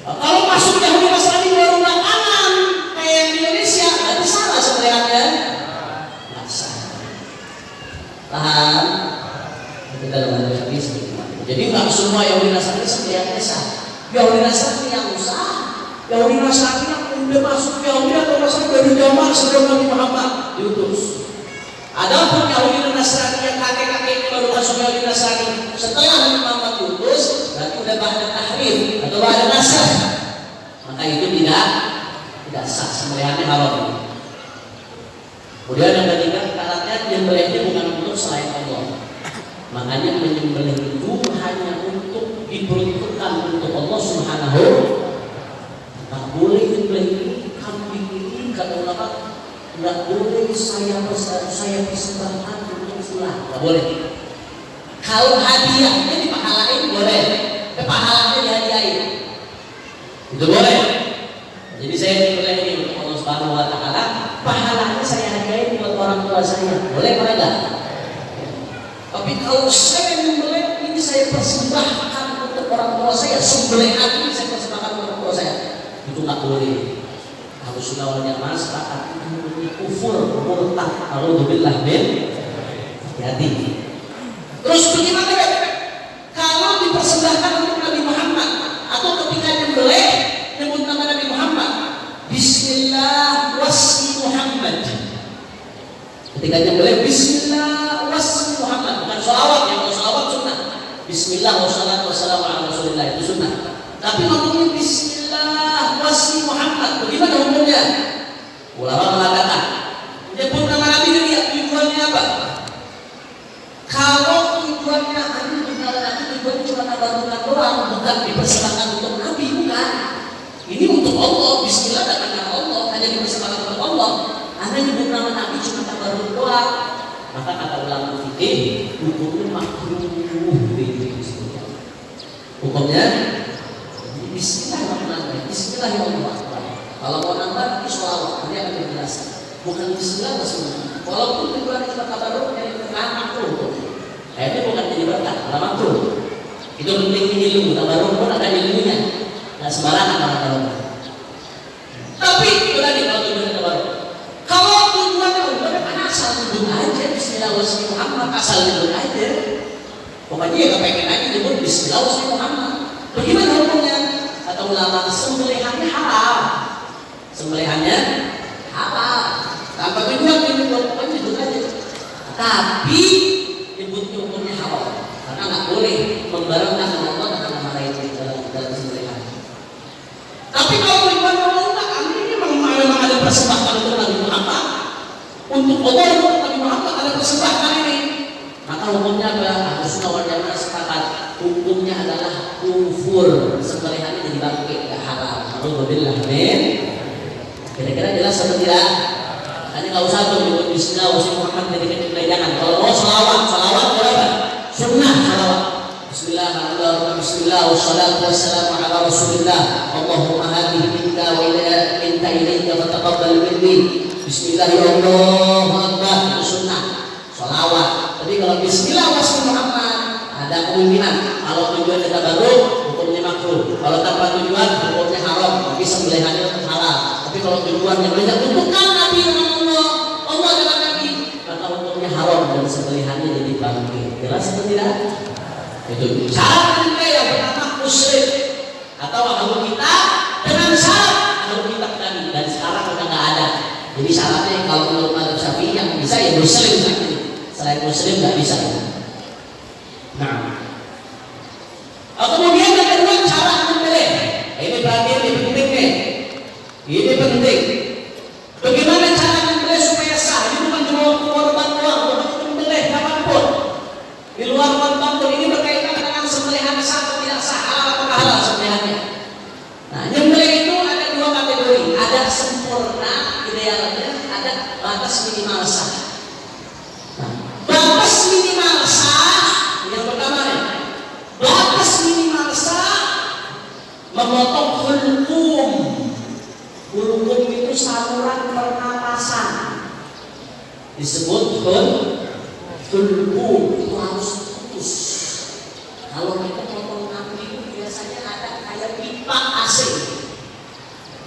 Kalau masuk Yahudi Nasrani baru belakangan kayak di Indonesia, berarti salah sembelihannya. Nggak sah. Paham? Kita dalam hadis seperti itu. Jadi nggak semua Yahudi Nasrani sembelihannya sah. Yahudi Nasrani yang sah, Yahudi Nasrani yang udah masuk Yahudi atau Nasrani dari zaman sebelum Nabi Muhammad diutus. Ada pun Yahudi Nasrani yang kakek-kakeknya baru masuk Yahudi Nasrani setelah Nabi Muhammad diutus, berarti udah ba'da tahrif atau ba'da nasakh. Maka itu tidak sah, sembelihannya haram. Kemudian yang ketiga, syaratnya menyembelihnya bukan untuk selain Allah. Makanya menyembelih itu hanya untuk diperuntukkan untuk Allah Subhanahu. Tak boleh menyembelih ini, kambing ini, kata ulama, nggak boleh saya persembahkan untuk fulan, nggak boleh. Kalau hadiahnya dipahalain boleh, pahalanya dihadiahin, itu boleh. Jadi saya menyembelih ini untuk Allah Subhanahu Wa Taala, pahalanya saya hadiahin buat orang tua saya, boleh apa enggak? Tapi kalau saya menyembelih ini saya persembahkan untuk orang tua saya, sembelihan ini saya persembahkan untuk orang tua saya, itu nggak boleh. Harus sunnah wal jamaah sepakat itu kufur, murtad, a'udzubillah min hati. Terus bagaimana kalau dipersembahkan untuk Nabi Muhammad atau ketika nyembelih nyebut nama Nabi Muhammad, Bismillah wasmi Muhammad. Ketika nyembelih Bismillah wasmi Muhammad, bukan sholawat ya, kalau sholawat sunnah. Bismillah wassalatu wassalamu ala Rasulillah itu sunnah. Tapi ngomongin Bismillah wasmi Muhammad, bagaimana hukumnya? Ulama mengatakan nyebut nama Nabi ini ya, tujuannya apa? Kalau tujuannya Nabi tujuannya cuma tabarukan doang, bukan dipersembahkan untuk Nabi, bukan. Ini untuk Allah, Bismillah datang dari Allah, hanya dipersembahkan untuk Allah. Anda nyebut nama Nabi cuma tabaruk doang, maka kata ulama fikih hukumnya makruh. Hukumnya Bismillahirrahmanirrahim, Bismillahirrahmanirrahim. bukan bismillah Rasulullah. Walaupun tujuan kita tabarruk dari makruh, ini bukan jadi berkah, malah makruh. Itu penting ilmu, tabarruk pun ada ilmunya. Nah sembarangan orang tabarruk. Tapi itu tadi kalau tujuan tabarruk. Kalau tujuannya kan asal nyebut aja Bismillah wasmi Muhammad, asal nyebut aja. Pokoknya ya kepengen aja nyebut Bismillah wasmi Muhammad. Bagaimana hukumnya? Kata ulama, sembelihannya halal. Sembelihannya halal. Tanpa tujuan nyebut, pokoknya nyebut aja. Tapi nyebutnya hukumnya halal. Karena nggak boleh membarengkan nama Allah dengan nama lain dalam sembelihan. Tapi kalau tujuan Allah, kami ini memang ada persembahan untuk Nabi Muhammad. Untuk Allah, untuk Nabi Muhammad ada persembahan ini. Maka hukumnya apa? Harus wal jamaah sepakat. Hukumnya adalah kufur. Sembelihannya jadi bangkit, tidak halal. Alhamdulillah, amin. Kira-kira jelas atau tidak? Hanya nggak usah tuh menyebut Bismillah wasmi Muhammad jadi jangan. Kalau mau salawat berapa? Sunnah salawat. Bismillahirrahmanirrahim. Bismillah wassalatu wassalamu ala Rasulillah. Allahumma hadhihi minka wa minka ilaika fataqabbal minni. Bismillah ya Allahu akbar. Itu sunnah salawat. Tapi kalau Bismillah wasmi Muhammad ada kemungkinan kalau tujuan kita baru hukumnya makruh. Kalau tanpa tujuan hukumnya haram. Tapi sembelihannya halal. Tapi kalau tujuannya banyak untukkan Nabi dengan Allah dengan Nabi, maka hukumnya haram dan sembelihannya jadi bangkit. Jelas atau tidak? Itu syarat kedua yang pertama musyrik atau ahlu kitab dengan syarat ahlu kitab tadi, dan sekarang udah nggak ada. Jadi syaratnya kalau menurut mazhab Syafi'i yang bisa ya muslim saja. Selain muslim nggak bisa. Nah, kemudian yang kedua cara menyembelih. Ini perhatian, ini penting nih. Ini penting. Bagaimana cara menyembelih supaya sah? Ini bukan cuma korban doang, bukan menyembelih kapanpun. Di luar korban pun ini berkaitan dengan sembelihan sah atau tidak sah, halal atau halal sembelihannya. Nah, menyembelih itu ada dua kategori. Ada sempurna idealnya, ada batas minimal sah. Nah, batas minimal sah yang pertama nih. Batas minimal sah memotong hulqum. Hulqum itu saluran pernapasan. Disebut hulqum, itu harus putus. Kalau kita potong kambing itu biasanya ada kayak pipa AC.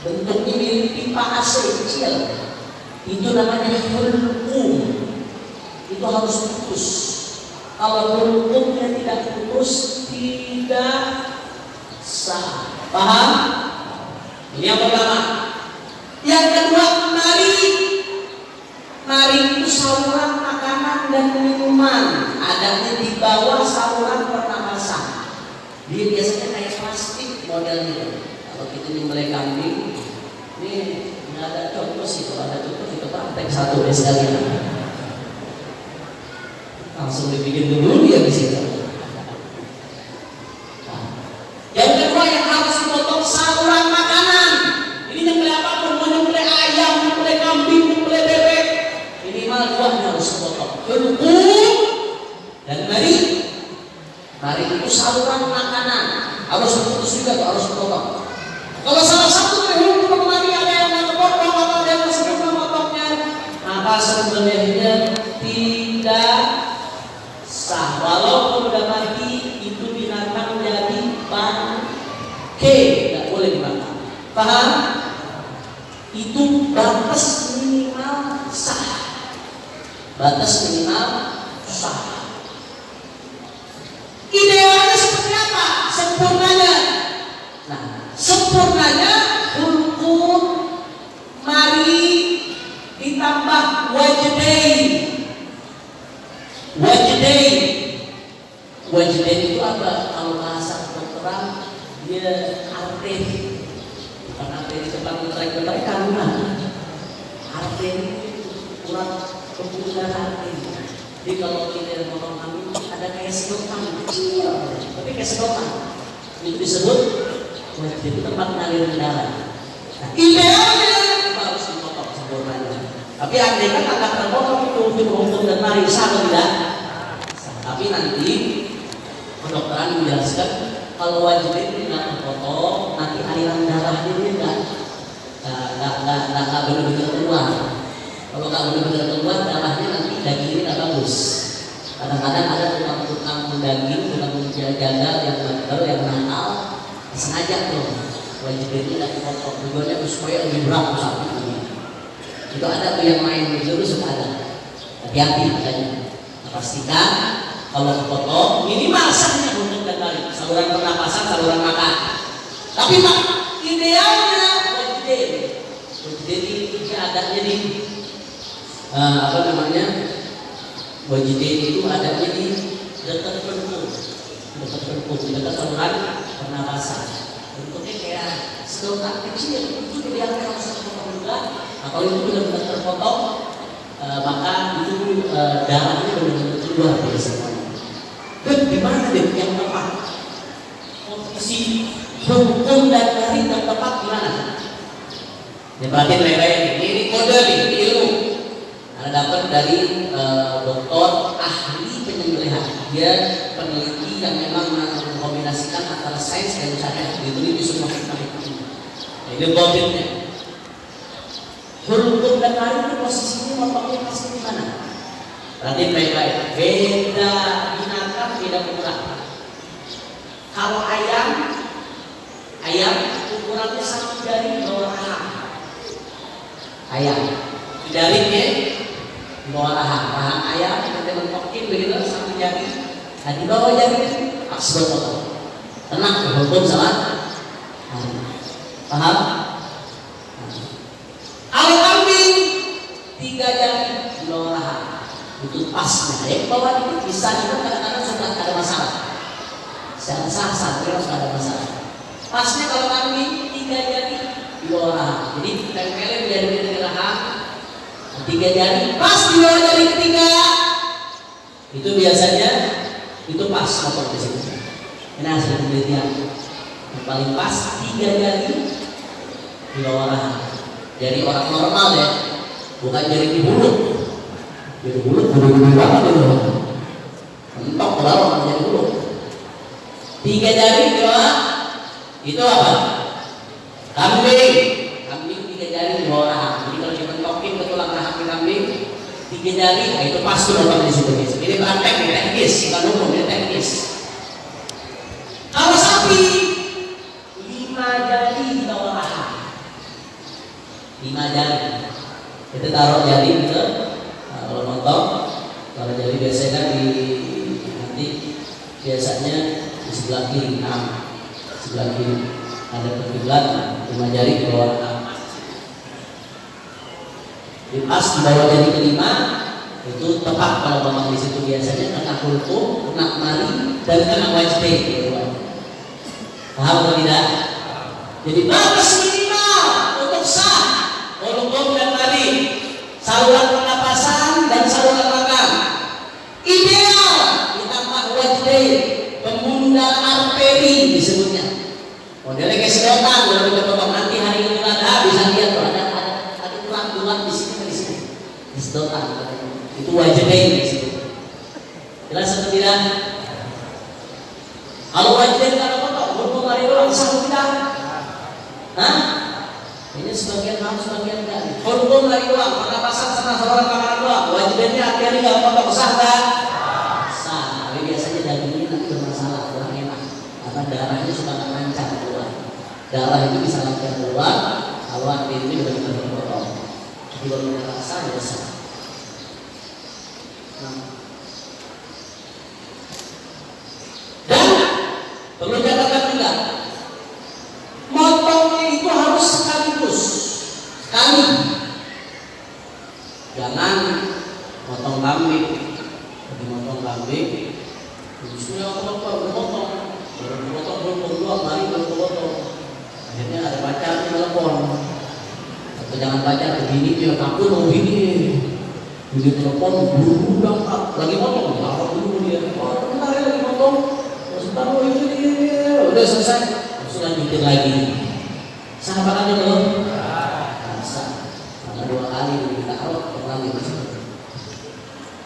Bentuknya mirip pipa AC kecil. Itu namanya hulqum. Itu harus putus. Kalau hulqumnya tidak putus, tidak sah. Paham? Ini yang pertama. Yang kedua, nari itu saluran makanan dan minuman, adanya di bawah saluran pernapasan. Dia biasanya kayak plastik modelnya. Kalau kita nyembelih kambing, ini nggak ada contoh sih. Kalau ada contoh kita praktek satu deh sekalian. Langsung dibikin dulu dia di situ. Yang kedua yang harus dipotong saluran makanan. Ini nyembelih apapun, mau nyembelih ayam, nyembelih kambing, nyembelih bebek, minimal dua harus dipotong. Hulqum dan nari. Nari itu saluran makanan, harus diputus juga, harus dipotong. Kalau salah satu dari hulqum nari ada yang nggak kepotong atau ada yang masih belum memotongnya, maka sembelihnya tidak sah. Walaupun udah mati, itu binatang jadi bangke, tidak boleh dimakan. Paham? Itu batas minimal sah. Batas minimal sah. Idealnya seperti apa? Sempurnanya. Nah, sempurnanya hulqum mari ditambah wajdain. Wajdain itu apa? Kalau bahasa kedokteran dia arteri. Bukan arteri tempat menarik kandungan. Arteri urat pembuluh darah arteri. Jadi kalau kita ngomong kambing ada kayak sedotan kecil, tapi kayak sedotan. Itu disebut wajdain, itu tempat mengalir darah. Nah, idealnya kita harus dipotong sempurnanya. Tapi andai kan akan terpotong itu untuk hukum dan mari sah atau tidak? Tapi nanti kedokteran menjelaskan kalau wajib itu nggak terpotong, nanti aliran darahnya ini nggak benar-benar keluar. Kalau nggak benar-benar keluar darahnya nanti dagingnya nggak bagus. Kadang-kadang ada tukang daging, tukang jaga yang bandel, yang nakal, sengaja tuh wajib ini nggak dipotong, tujuannya supaya lebih berat sapi ini. Itu ada tuh yang main itu suka ada. Hati-hati makanya. Nah, pastikan kalau dipotong minimal sahnya untuk dan balik saluran pernapasan, saluran makan. Tapi mak idealnya wajib itu adanya di apa namanya? Wajib itu adanya di dekat perut, dekat saluran pernapasan. Bentuknya kayak sedotan kecil, itu idealnya kalau terpotong juga. Nah, kalau itu benar-benar terpotong, maka itu darahnya benar-benar keluar dari semuanya. Dan di mana deh yang tepat? Posisi hukum dan tarik yang tepat di mana? Ya perhatiin baik-baik ini kode nih, ini ilmu. Karena dapat dari dokter ahli penyembelihan. Dia peneliti yang memang mengkombinasikan antara sains dan syariat. Diteliti semua hikmah itu. Nah, ini kodenya. Hukum dan tarik itu posisinya motongnya pasti di mana? Perhatiin baik-baik. Beda binatang, beda ukuran. Kalau ayam ukurannya satu jari di bawah rahang. Ayam jarinya di bawah rahang ayam kita mentokin begitu satu jari. Nah di bawah jari asbab potong. Tenang, hukum salah. Paham? Kalau kambing 3 jari di bawah rahang itu pasnya. Yang bawah itu bisa itu kadang-kadang sudah ada masalah. Secara sah-sah terus ada masalah. Pasnya kalau kambing 3 jari di bawah rahang. Jadi tempelin jari di rahang 3 jari pas di bawah jari ketiga. Itu biasanya itu pas potong di situ. Ini hasil penelitian. Yang paling pas 3 jari di bawah rahang. Jari orang normal ya, bukan jari di mulut. Jari mulut bulu-bulu banget itu. Mentok kalau orang jari mulut. 3 jari di bawah itu apa? Kambing 3 jari di bawah rahang. Jadi kalau dimentokin ke tulang rahang kambing 3 jari, nah itu pas tuh orang di situ. Ini bukan teknis, bukan hukum, ini teknis. Kalau sapi 5 jari di bawah rahang. 5 jari. Kita taruh jari gitu. Kalau motong, kalau jari biasanya kan di nanti biasanya di sebelah kiri, sebelah kiri ada kiblat 5 jari di bawah rahang. Di pas di bawah jari kelima itu tepat kalau memang di situ biasanya kena kultum, kena mari dan kena wajib. Paham atau tidak? Jadi batas minimal untuk sah kultum dan mari, saluran pernapasan dan saluran makan. Ideal ditambah wajib, pemundal arteri disebutnya. Modelnya kayak sedotan, kalau kita potong nanti hari ini ada bisa lihat tuh ada tulang di sini di sini. Di sedotan. Itu wajib di situ. Jelas atau tidak? Kalau wajib kalau potong, hukum hari doang sah tidak? Hah? Ini sebagian harus, sebagian enggak. Hukum hari doang, pernapasan sama saluran makanan doang. Wajibnya akhirnya kalau potong sah tak? Sah. Tapi biasanya dagingnya nanti bermasalah, kurang enak. Karena darahnya suka lancar keluar. Darah itu bisa lancar keluar kalau arti ini benar-benar terpotong. Jadi kalau merasa biasa. Dan perlu catatan juga, motongnya itu harus sekaligus, sekali. Jangan motong kambing, lagi motong kambing, justru yang potong, belum dua kali belum potong. Akhirnya ada pacarnya telepon. Atau jangan pacar begini dia takut mau begini. Dia telepon buru-buru dangkat lagi potong, taruh dulu dia. Oh, bentar ya lagi potong. Sebentar oh itu dia. Udah selesai. Langsung lanjutin lagi. Sah apa kan belum? Sah. Karena 2 kali ditaruh lagi.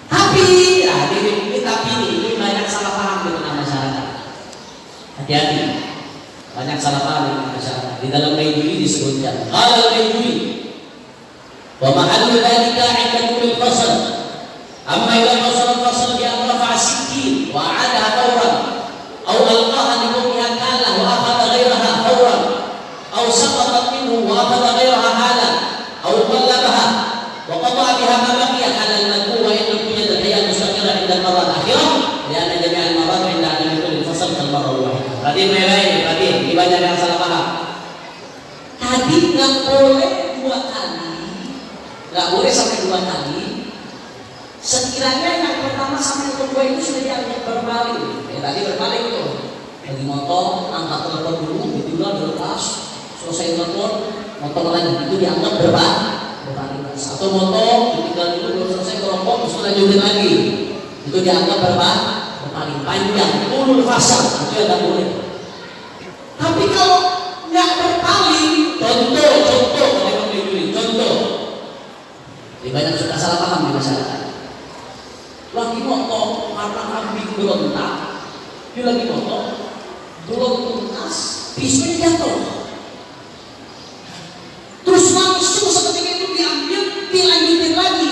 Tapi, nah ini tapi ini banyak salah paham di tengah masyarakat. Hati-hati. Banyak salah paham di tengah masyarakat. Di dalam Maiduli disebutkan kalau Maiduli Wa mahallu dzalika 'inda kulli fasl. Amma idza fasala fasl bi an rafa'a sikkin wa 'adaha tawran aw alqaha li qawmiha kala wa akhadha ghayraha tawran aw saqatat minhu wa akhadha ghayraha halan aw qallabaha wa qata'a biha ma baqiya halal lahu wa in lam yujad al-hayat mustaqirran 'inda al-marrat akhirah lianna jami' al-marrat 'inda adami kulli fasl kal-marra al-wahidah. Berarti berarti ini banyak yang salah paham. Tadi nggak boleh 2 kali, nggak boleh sampai 2 kali. Sekiranya yang pertama sama yang kedua itu sudah dianggap berpaling. Ya tadi berpaling tuh. Lagi motor, angkat telepon dulu, ditinggal dilepas, selesai telepon, motor lagi itu dianggap berpaling. Satu motor ditinggal dulu, belum selesai kelompok, terus lanjutin lagi. Itu dianggap berpaling panjang, ulul fasal itu yang nggak boleh. Tapi kalau nggak berpaling, contoh, ini banyak suka salah paham di masyarakat. Lagi motor karena kambing berontak, dia lagi motor belum tuntas, pisaunya jatuh. Terus langsung seketika itu diambil, dilanjutin lagi.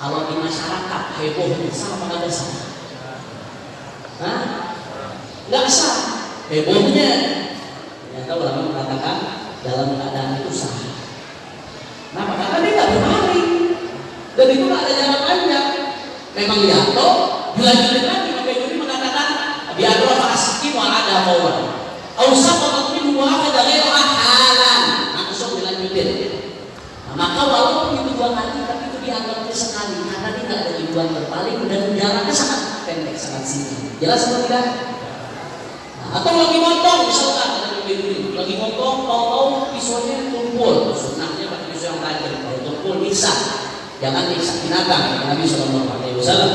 Kalau di masyarakat hebohnya sama apa nggak sah? Hah? Nggak sah. Hebohnya ternyata ulama mengatakan dalam keadaan itu sah. Nah, karena dia nggak berpaling dan itu nggak ada jarak panjang. Memang jatuh, dilanjutin lagi. Maka itu mengatakan biadul fasiki wa ada qawan. Ausaqat minhu wa akhadha ghayra halan. Langsung dilanjutin. Nah, maka walaupun itu 2 kali tapi itu dianggap sekali karena dia tidak ada tujuan berpaling dan jaraknya sangat pendek, sangat singkat. Jelas atau tidak? Nah, atau lagi motong misalkan lagi motong, tahu pisaunya tumpul. Sunnahnya pakai pisau yang tajam. Kalau tumpul bisa. Jangan nyiksa binatang. Nabi Sallallahu Alaihi Wasallam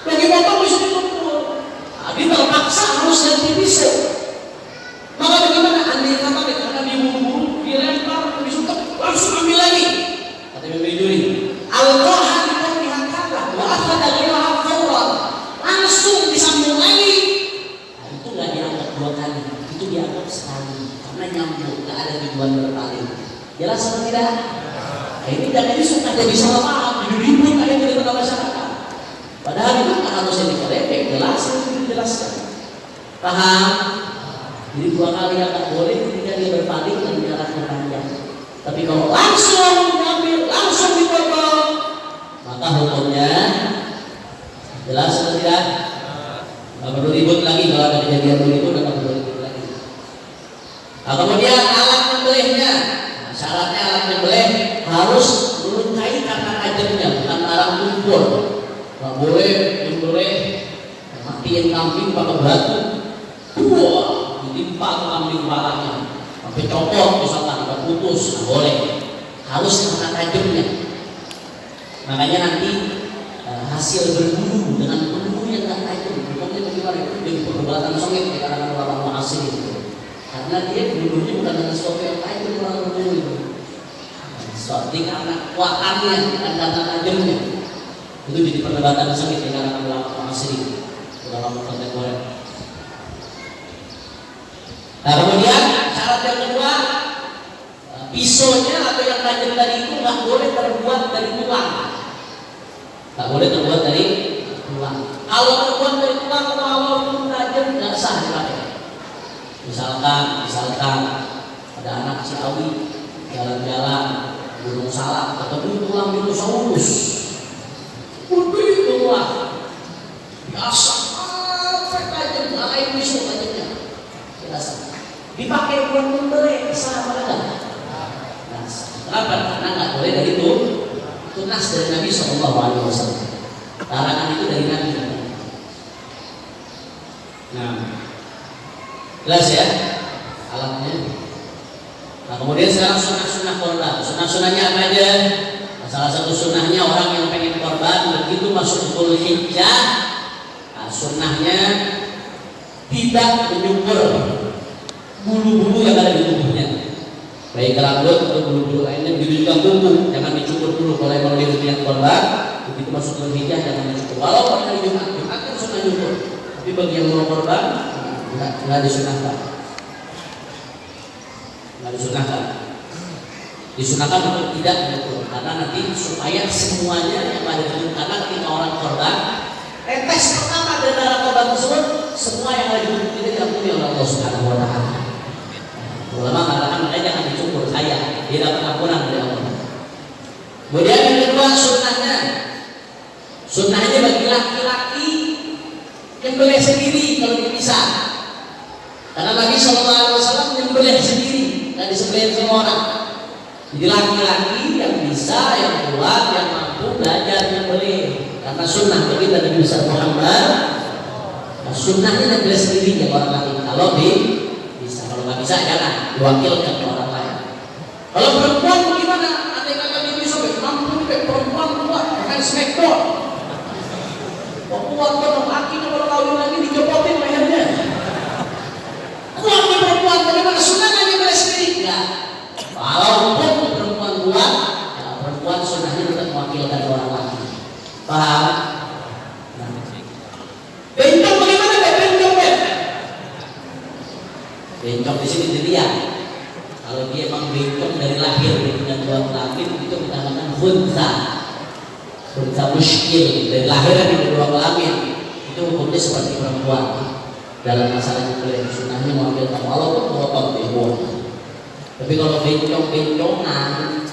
lagi potong pisau tumpul, dia terpaksa harus ganti pisau. Maka bagaimana? Andai kata karena dia buru-buru, dia lempar pisau langsung ambil lagi. Kata Imam Biduri, al-qaha dikatakan wa akhadha ghayraha fawran, langsung disambung lagi. Nah, itu nggak dianggap 2 kali, itu dianggap sekali karena nyambung, nggak ada tujuan berpaling. Jelas atau tidak? Nah, ini jangan suka jadi salah paham, jadi ribut ada di tengah masyarakat. Padahal itu kan harusnya dikoreksi, jelas itu dijelaskan. Paham? Jadi 2 kali yang tak boleh ketika dia berpaling dan jaraknya panjang. Tapi kalau langsung diambil, langsung dipotong, maka hukumnya jelas atau tidak? Nggak perlu ribut lagi kalau ada kejadian begitu, nggak perlu ribut lagi. Nah, kemudian alat menyembelihnya. Syaratnya alat menyembelih harus melukai karena tajamnya, bukan arang tumpul. Nggak boleh menyembelih matiin kambing pakai batu, wah, ditimpa kambing kepalanya, sampai copot misalkan, sampai putus, nggak boleh. Harus karena tajamnya. Makanya nanti hasil berburu dengan bulu yang nggak tajam, hukumnya bagaimana? Itu jadi perbuatan sengit di kalangan ulama mu'asir itu. Karena dia bulunya bukan dengan sesuatu yang tajam orang bulu itu. Seperti karena kuatannya bukan karena tajamnya. Itu jadi perdebatan sengit di kalangan ulama mu'asir, ulama kontemporer. Nah, kemudian syarat yang kedua, pisaunya atau yang tajam tadi itu nggak boleh terbuat dari tulang. Nggak boleh terbuat dari tulang. Kalau terbuat dari tulang, walaupun tajam nggak sah dipakai. Misalkan ada anak Ciawi jalan-jalan Gunung Salak ketemu tulang dinosaurus, udah tulang biasa, tajam, lain pisau tajamnya, biasa. Dipakai buat membeli, sah apa enggak? Nah, kenapa? Karena nggak boleh dari itu. Itu nas dari Nabi Sallallahu Alaihi Wasallam. Larangan itu dari Nabi. Nah, jelas ya alatnya. Nah, kemudian sekarang sunnah-sunnah korban. Sunnah-sunnahnya apa aja? Nah, salah satu sunnahnya orang yang pengen korban begitu masuk Dzulhijjah, nah, sunnahnya tidak menyukur bulu-bulu yang ada di tubuhnya, baik rambut atau bulu-bulu lainnya. Begitu juga kuku, jangan dicukur dulu. Kalau mau niat korban, begitu masuk Dzulhijjah jangan dicukur. Walaupun hari Jumat kan sunnah nyukur, tapi bagi yang mau korban nggak disunahkan, nggak disunahkan. Disunahkan untuk tidak memukul karena nanti supaya semuanya yang ada di karena ketika orang korban tes pertama dari darah korban tersebut semua yang ada di tubuh kita diampuni oleh Allah Subhanahu Wa Taala. Ulama mengatakan makanya jangan dicukur saya, dia dapat ampunan dari Allah. Kemudian yang kedua sunnahnya bagi laki-laki nyembelih sendiri kalau bisa. Karena Nabi SAW nyembelih sendiri, nggak disembelih semua orang. Jadi laki-laki yang bisa, yang kuat, yang mampu belajar nyembelih. Karena sunnah bagi Nabi besar Muhammad. Nah, sunnahnya nyembelih sendiri ya orang laki. Kalau bisa, kalau nggak bisa jangan diwakilkan ke orang lain. Kalau perempuan bagaimana? Ada yang kata Nabi sampai mampu perempuan kuat, akan smackdown. Kuat kalau laki kalau kawin lagi dicopotin lehernya. Kuat perempuan bagaimana? Sunnahnya nyembelih sendiri. Ya. Walaupun perempuan kuat, ya, perempuan sunnahnya tetap mewakilkan orang laki. Paham? Nah. Bencong bagaimana? Bencong di sini dilihat. Kalau dia memang bencong dari lahir dengan dua kelamin itu kita katakan khunsa muskil dari lahir dengan dua kelamin itu hukumnya seperti perempuan dalam masalah nyembelih sunnahnya mewakilkan walaupun dua kelamin. Tapi kalau bencong-bencongan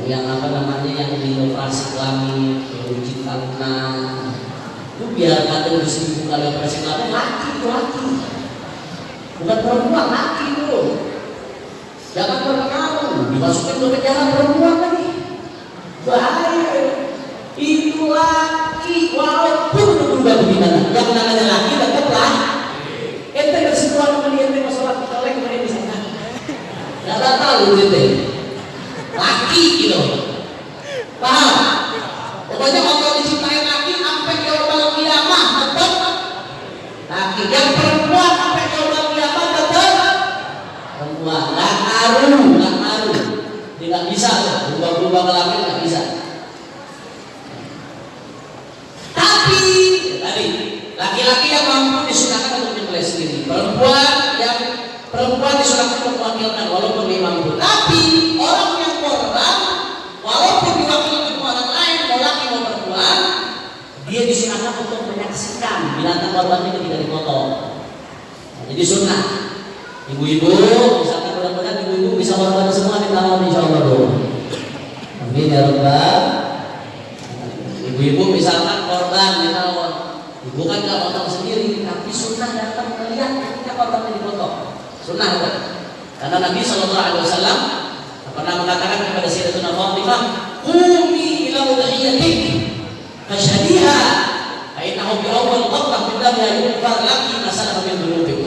yang apa namanya yang dioperasi kelamin, yang uji tanah, itu biar kadang disebut kalau operasi kelamin laki itu laki, bukan perempuan laki itu. Jangan berpengaruh dimasukin ke penjara perempuan lagi, bahaya. Itu laki walaupun berubah bagaimana, yang namanya laki tetaplah. Ente bersentuhan sama dia masalah kita lagi kemudian di sana. Nggak tahu gitu laki gitu, paham? Pokoknya Allah dicintai laki sampai ke yaumul qiyamah tetap laki, yang perempuan sampai ke yaumul qiyamah tetap perempuan. Nggak ngaruh, tidak bisa berubah kelamin nggak bisa. Tapi tadi laki-laki yang mampu disunahkan untuk nyembelih sendiri, perempuan disunahkan untuk mewakilkan walaupun dia mampu. Tapi orang yang korban walaupun diwakilkan orang lain mau laki mau perempuan, dia disunahkan untuk menyaksikan binatang korbannya ketika dipotong. Nah, jadi sunnah. Ibu-ibu, misalkan mudah-mudahan ibu-ibu bisa korban semua di tahun insyaallah dulu. Amin ya rabbal. Ibu-ibu misalkan korban di tahun, ibu kan nggak potong sendiri, tapi sunnah datang melihat ketika korbannya dipotong. Sunnah itu. Karena Nabi SAW pernah mengatakan kepada Sayyidatuna Fatimah, "Qumi ila udhiyatik fashhadiha, fa innahu bi awwal qatrah min damiha yughfar laki ma salafa min dhunubik."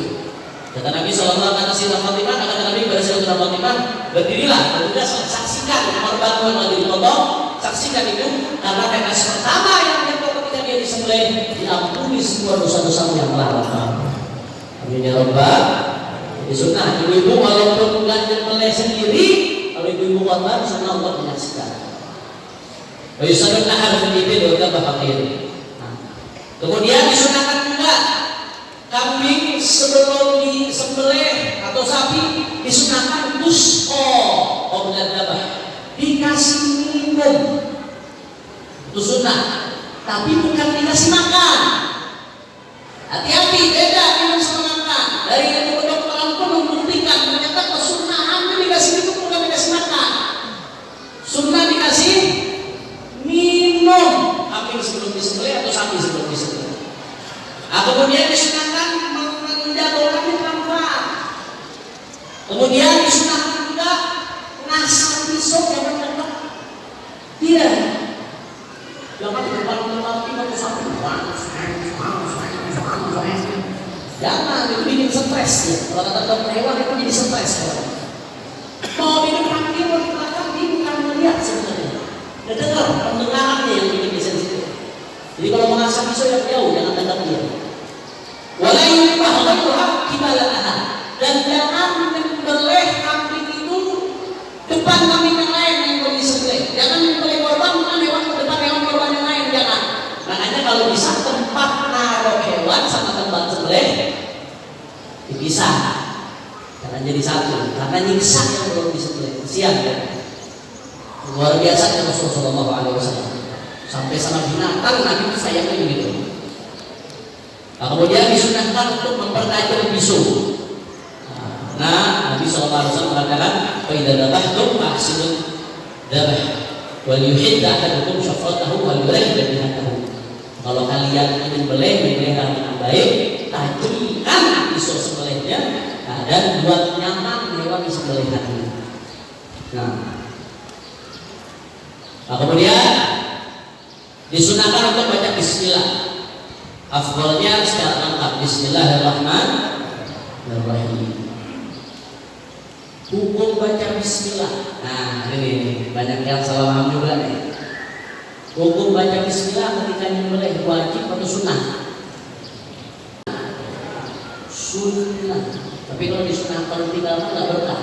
Kata Nabi SAW kata Sayyidatuna Fatimah, kata Nabi kepada Sayyidatuna Fatimah, "Berdirilah, bertugas saksikan korbanmu yang lagi dipotong, saksikan itu karena tetes pertama yang jatuh ketika dia disembelih diampuni semua dosa-dosamu yang telah lakukan." Amin ya rabbal. Di sunnah ibu-ibu walaupun nggak nyembelih sendiri, kalau ibu-ibu korban sunnah untuk menyaksikan. Wayusadun nahar fil wa fakir. Kemudian disunahkan juga kambing sebelum disembelih atau sapi disunahkan tusqo qabla dzabah, dikasih minum. Itu sunnah, tapi bukan dikasih makan. Hati-hati, beda minum sama makan. Dari yang kedokteran pun membuktikan ternyata kesunahan dikasih minum bukan dikasih makan. Sunnah dikasih minum kambing sebelum disembelih atau sapi sebelum disembelih. Kemudian disunahkan menjatuhkan pelan-pelan. Kemudian disunahkan juga ngasah pisau yang mendekat. Tidak. Jangan di depan mati atau sapi. Jangan, itu bikin stres ya. Kalau kata dokter hewan itu jadi stres. Mau minum kaki, mau di belakang, dia bukan melihat sebenarnya. Dan dengar pendengarannya yang bikin dia sensitif. Jadi kalau mengasah pisau yang jauh, jangan dekat dia. Walaupun bahwa kibalataha, dan jangan menyembelih kambing itu depan kambing yang lain yang boleh disembelih. Jangan menyembelih korban bukan hewan ke depan hewan korban yang lain, jangan. Makanya kalau bisa tempat naruh hewan sama tempat sembelih dipisah. Karena akan jadi satu karena nyiksa yang belum disembelih. Siap ya. Luar biasa Rasulullah SAW. Sampai sama binatang Nabi sayangnya begitu. Nah, kemudian disunahkan untuk mempertajam bisu. Nah, Nabi SAW mengatakan, "Fa idza dabahtum fahsinul dabah wal yuhid ahadukum syafratahu wal yurih dabihatahu." Kalau kalian ingin memelihara dengan baik, tajamkan pisau sembelihnya dan buat nyaman melewati sembelihannya. Nah, kemudian disunahkan untuk baca Bismillah. Afdalnya secara lengkap Bismillahirrahmanirrahim. Hukum baca Bismillah. Nah, ini banyak yang salah paham juga nih. Hukum baca Bismillah ketika nyembelih wajib atau sunnah? Sunnah. Tapi kalau disunahkan kalau tinggalkan nggak berkah.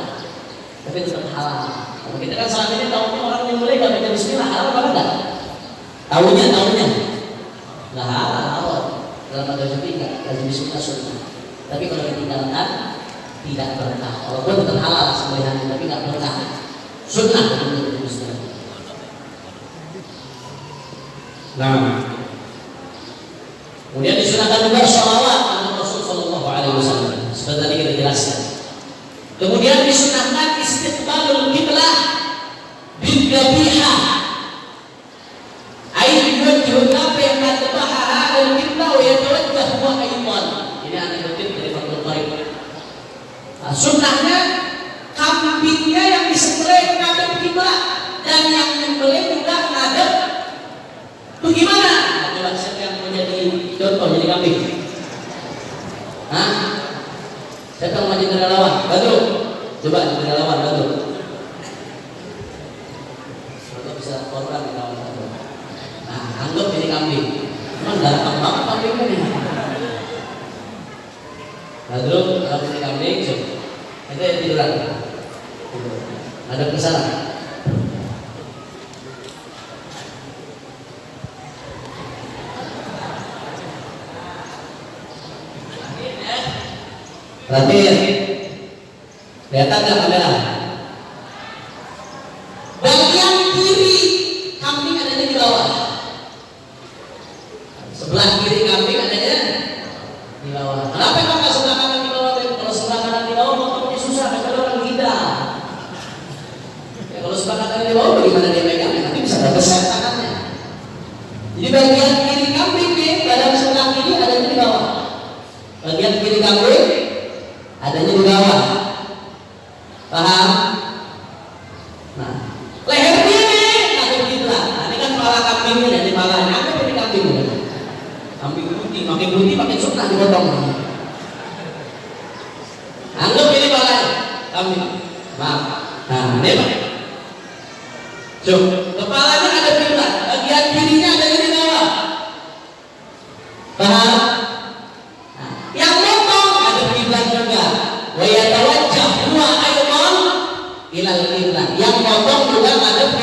Tapi tetap halal. Kalau kita kan selama ini tahunya orang nyembelih nggak baca Bismillah, halal apa enggak? Tahunya nggak halal. Dalam agama Syafi'i nggak wajib sunnah. Tapi kalau ditinggalkan tidak berkah. Walaupun tetap halal sembelihannya, tapi nggak berkah. Sunnah untuk Bismillah. Nah, kemudian disunahkan juga sholawat untuk Rasul Shallallahu Alaihi Wasallam. Seperti tadi kita jelaskan. Kemudian disunahkan istiqbalul qiblah bil dhabihah. Ayat wajhul apa yang katabaha al qiblah wa yatawajjah huwa ayman. Ini aneh betul dari Fathul Qarib. Sunnahnya kambingnya yang disembelih ngadep kiblat dan yang menyembelih juga ngadep. Itu gimana? Nah, coba siapa yang mau jadi contoh jadi kambing? Hah? Siapa yang mau jadi relawan? Badru, coba jadi relawan Badru. Kalau bisa korban di kawan Badru. Nah, anggap jadi kambing. Cuman gampang banget kambingnya nih. Badru, kalau jadi kambing, coba. Itu yang tiduran. Ada kesana. Perhatiin, kelihatan nggak kamera? Bagian kiri kambing adanya di bawah, sebelah kiri kambing adanya di bawah. Kenapa kok nggak sebelah kanan di bawah? Kalau sebelah kanan di bawah motornya susah, kalau orang gila. Ya, kalau sebelah kanan di bawah, bagaimana dia megang? Nanti bisa terbeset tangannya. Jadi bagian kiri kambing nih, badan sebelah kiri adanya di bawah. Bagian kiri kambing adanya di bawah, paham? Nah, lehernya nih ngadep kiblat. Nah, ini kan kepala kambingnya, dari kepalanya apa dari kambing? Kambing putih, makin sunnah dipotong. Anggap ini kepala kambing. Maaf. Nah, ini pak. Kepalanya ada kiblat, bagian kirinya adanya di bawah, paham? Yang potong juga ngadep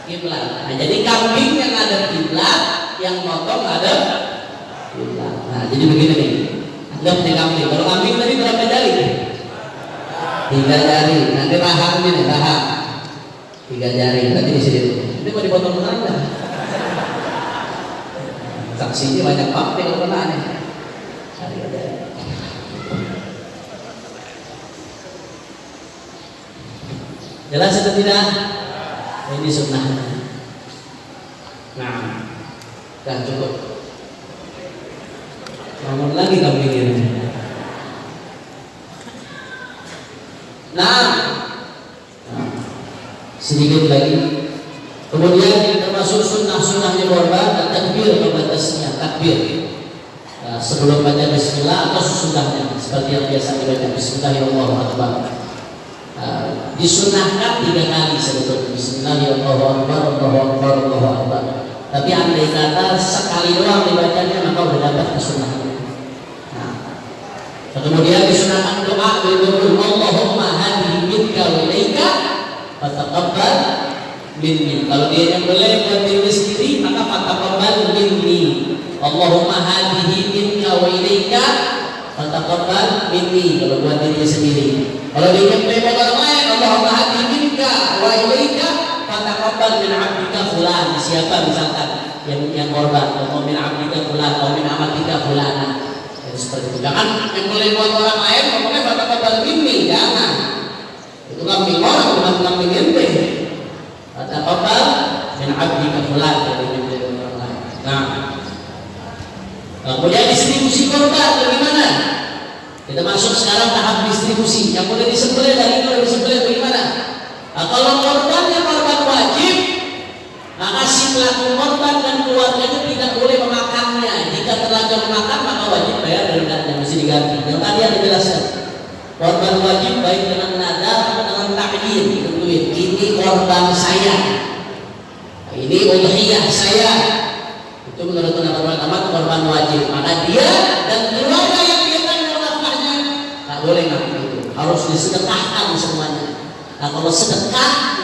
kiblat. Nah, jadi kambing yang ngadep kiblat, yang potong ngadep kiblat. Nah, jadi begini nih. Anggap nih kambing. Kalau kambing tadi berapa jari? 3 jari. Nanti rahangnya nih, rahang 3 jari. Nanti di sini. Ini mau dipotong mana? Saksinya banyak banget kalau kena nih. Jelas atau tidak? Ini sunnahnya. Nah, kan cukup. Bangun lagi kambing ini. Nah, sedikit lagi. Kemudian termasuk sunnah-sunnahnya korban takbir pembatasnya takbir. Sebelum baca Bismillah atau sesudahnya seperti yang biasa dibaca Bismillahirrahmanirrahim. Disunahkan 3 kali sebetulnya Bismillahirrahmanirrahim, Allahu Akbar, Allahu Akbar. Tapi andai kata sekali doang dibacanya maka udah dapat kesunahan. Nah, kemudian disunahkan doa dengan Allahumma hadihi minka wa ilaika fataqabbal minni. Kalau dia yang boleh buat diri sendiri maka fataqabbal minni. Allahumma hadihi minka wa ilaika Fataqabbal minni, kalau buat diri sendiri. Kalau dinyembelih orang lain, Allahumma hadi minka wa ilaika fataqabbal min 'abdika fulan. Siapa misalkan yang korban, atau min 'abdika fulan, atau min amatika fulana. Jadi seperti itu. Jangan nyembelih buat orang lain, pokoknya fataqabbal minni, jangan. Itu kambing orang, bukan kambing ente. Fataqabbal min 'abdika fulan, dari nyembelih orang lain. Nah, kemudian distribusi korban bagaimana? Kita masuk sekarang tahap distribusi. Yang boleh disembelih dari boleh disembelih bagaimana? Nah, kalau korbannya korban wajib, maka si pelaku korban dan keluarganya tidak boleh memakannya. Jika terlanjur memakan, maka wajib bayar dendanya, mesti diganti. Yang tadi yang dijelaskan, korban wajib baik dengan nadar atau dengan ta'yin, ditentuin. Ini korban saya, ini udhiyah saya. Itu menurut pendapat ulama korban wajib. Maka dia dan keluarga yang dia tanggung nafkahnya tak boleh ngambil itu. Harus disedekahkan semuanya. Nah, kalau sedekah,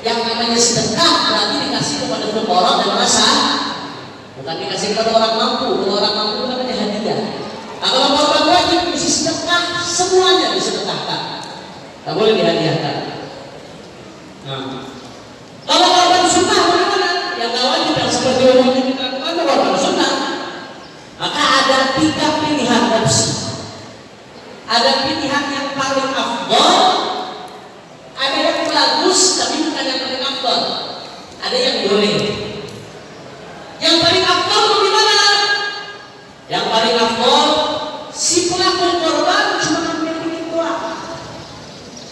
yang namanya sedekah berarti dikasih kepada fuqara dan masa, bukan dikasih kepada orang mampu. Kalau orang mampu itu namanya hadiah. Nah, kalau korban wajib mesti sedekah, semuanya disedekahkan. Tak boleh dihadiahkan. Nah, kalau korban sunnah bagaimana? Yang gak wajib yang seperti umum kita lakukan korban sunnah. Maka ada 3 pilihan opsi. Ada pilihan yang paling afdal, ada yang bagus tapi bukan yang paling afdal. Ada yang boleh. Yang paling afdal bagaimana? Yang paling afdal si pelaku korban cuma ambil dikit doang.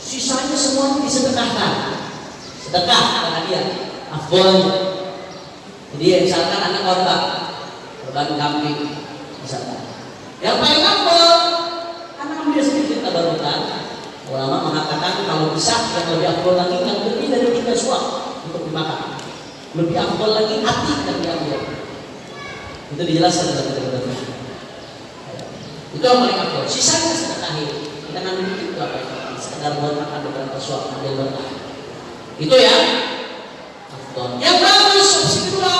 Sisanya semuanya disedekahkan. Sedekah karena dia afdal. Jadi misalkan anak korban kambing misalkan. Yang paling afdal anak ambil sedikit tabarukan. Ulama mengatakan kalau bisa yang lebih afdal lagi yang lebih dari 3 suap untuk dimakan. Lebih afdal lagi hati yang diambil. Itu dijelaskan dalam kitab. Itu yang paling afdal. Sisanya sedekahin. Kita ngambil itu apa itu? Sekedar buat makan beberapa suap ambil berkah. Itu ya. Yang bagus opsi kedua,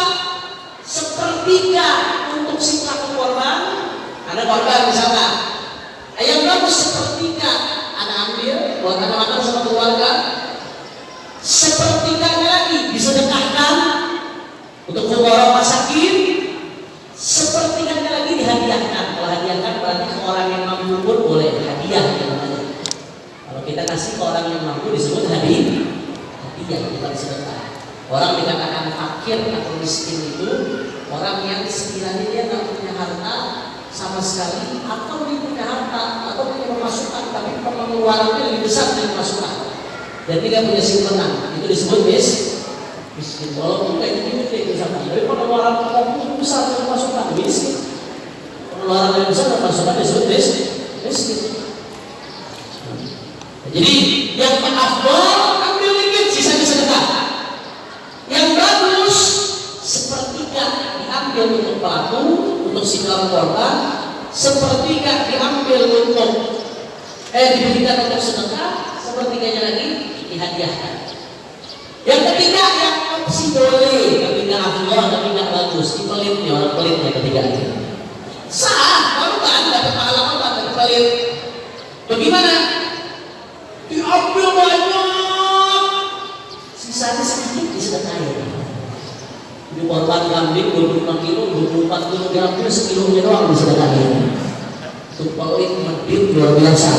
sepertiga untuk si pelaku korban. Ada korban misalnya, yang bagus sepertiga Anda ambil buat Anda makan sama keluarga. Sepertiganya lagi disedekahkan untuk fuqara masakin. Sepertiganya lagi dihadiahkan. Kalau hadiahkan berarti ke orang yang mampu pun boleh hadiah namanya. Kalau kita kasih ke orang yang mampu disebut hadiah, bukan sedekah. Orang dikatakan fakir atau miskin itu orang yang sekiranya dia tak punya harta sama sekali, atau dia punya harta atau punya pemasukan tapi pengeluarannya lebih besar dari pemasukan dan tidak punya simpenan, itu disebut miskin. Walaupun kayak gini misalkan, tapi pengeluaran lebih besar dari pemasukan, miskin. Pengeluaran lebih besar dari pemasukan disebut miskin. Jadi yang afdal ambil dikit, sisanya sedekah. Yang bagus sepertiga diambil untuk pelaku, untuk si pelaku korban, sepertiga diambil untuk diberikan untuk sedekah, sepertiganya lagi dihadiahkan. Yang ketiga yang opsi boleh tapi nggak afdal, tapi nggak bagus, di pelitnya, orang pelitnya ketiga itu sah, baru kan dapat pahala korban tapi pelit. Bagaimana? Diambil banyak, sisanya sedikit disedekahin. Di korban kambing 25 kilo, 24 kilo diambil, sekilonya doang disedekahin. Itu pelit medit luar biasa.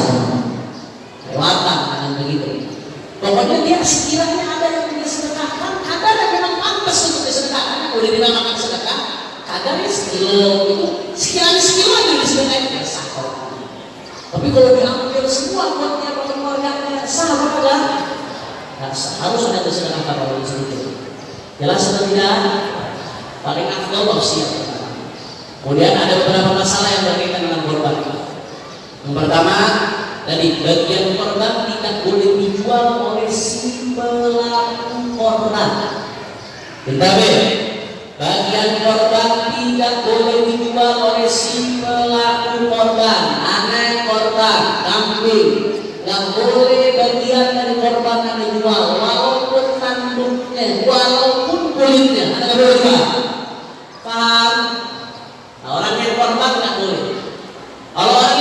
Lewatan dengan begitu. Pokoknya dia sekiranya ada yang disedekahkan, ada yang memang pantas untuk disedekahkan, boleh dinamakan sedekah. Kadarnya sekilo itu, sekiranya sekilo aja disedekahin, ya sah. Tapi kalau diambil semua buatnya keluarganya, sah apa enggak? Harus ada disedekahkan oleh itu. Jelas atau tidak? Paling afdal opsi yang pertama. Kemudian ada beberapa masalah yang berkaitan dengan korban. Yang pertama, tadi bagian korban tidak boleh dijual oleh si pelaku korban. Bagian korban tidak boleh dijual oleh si pelaku korban. Anak korban, kambing, nggak boleh bagian dari korban yang dijual, walaupun tanduknya, walaupun kulitnya, ada nggak boleh jual. Paham? Nah, orang yang korban nggak boleh. Kalau orang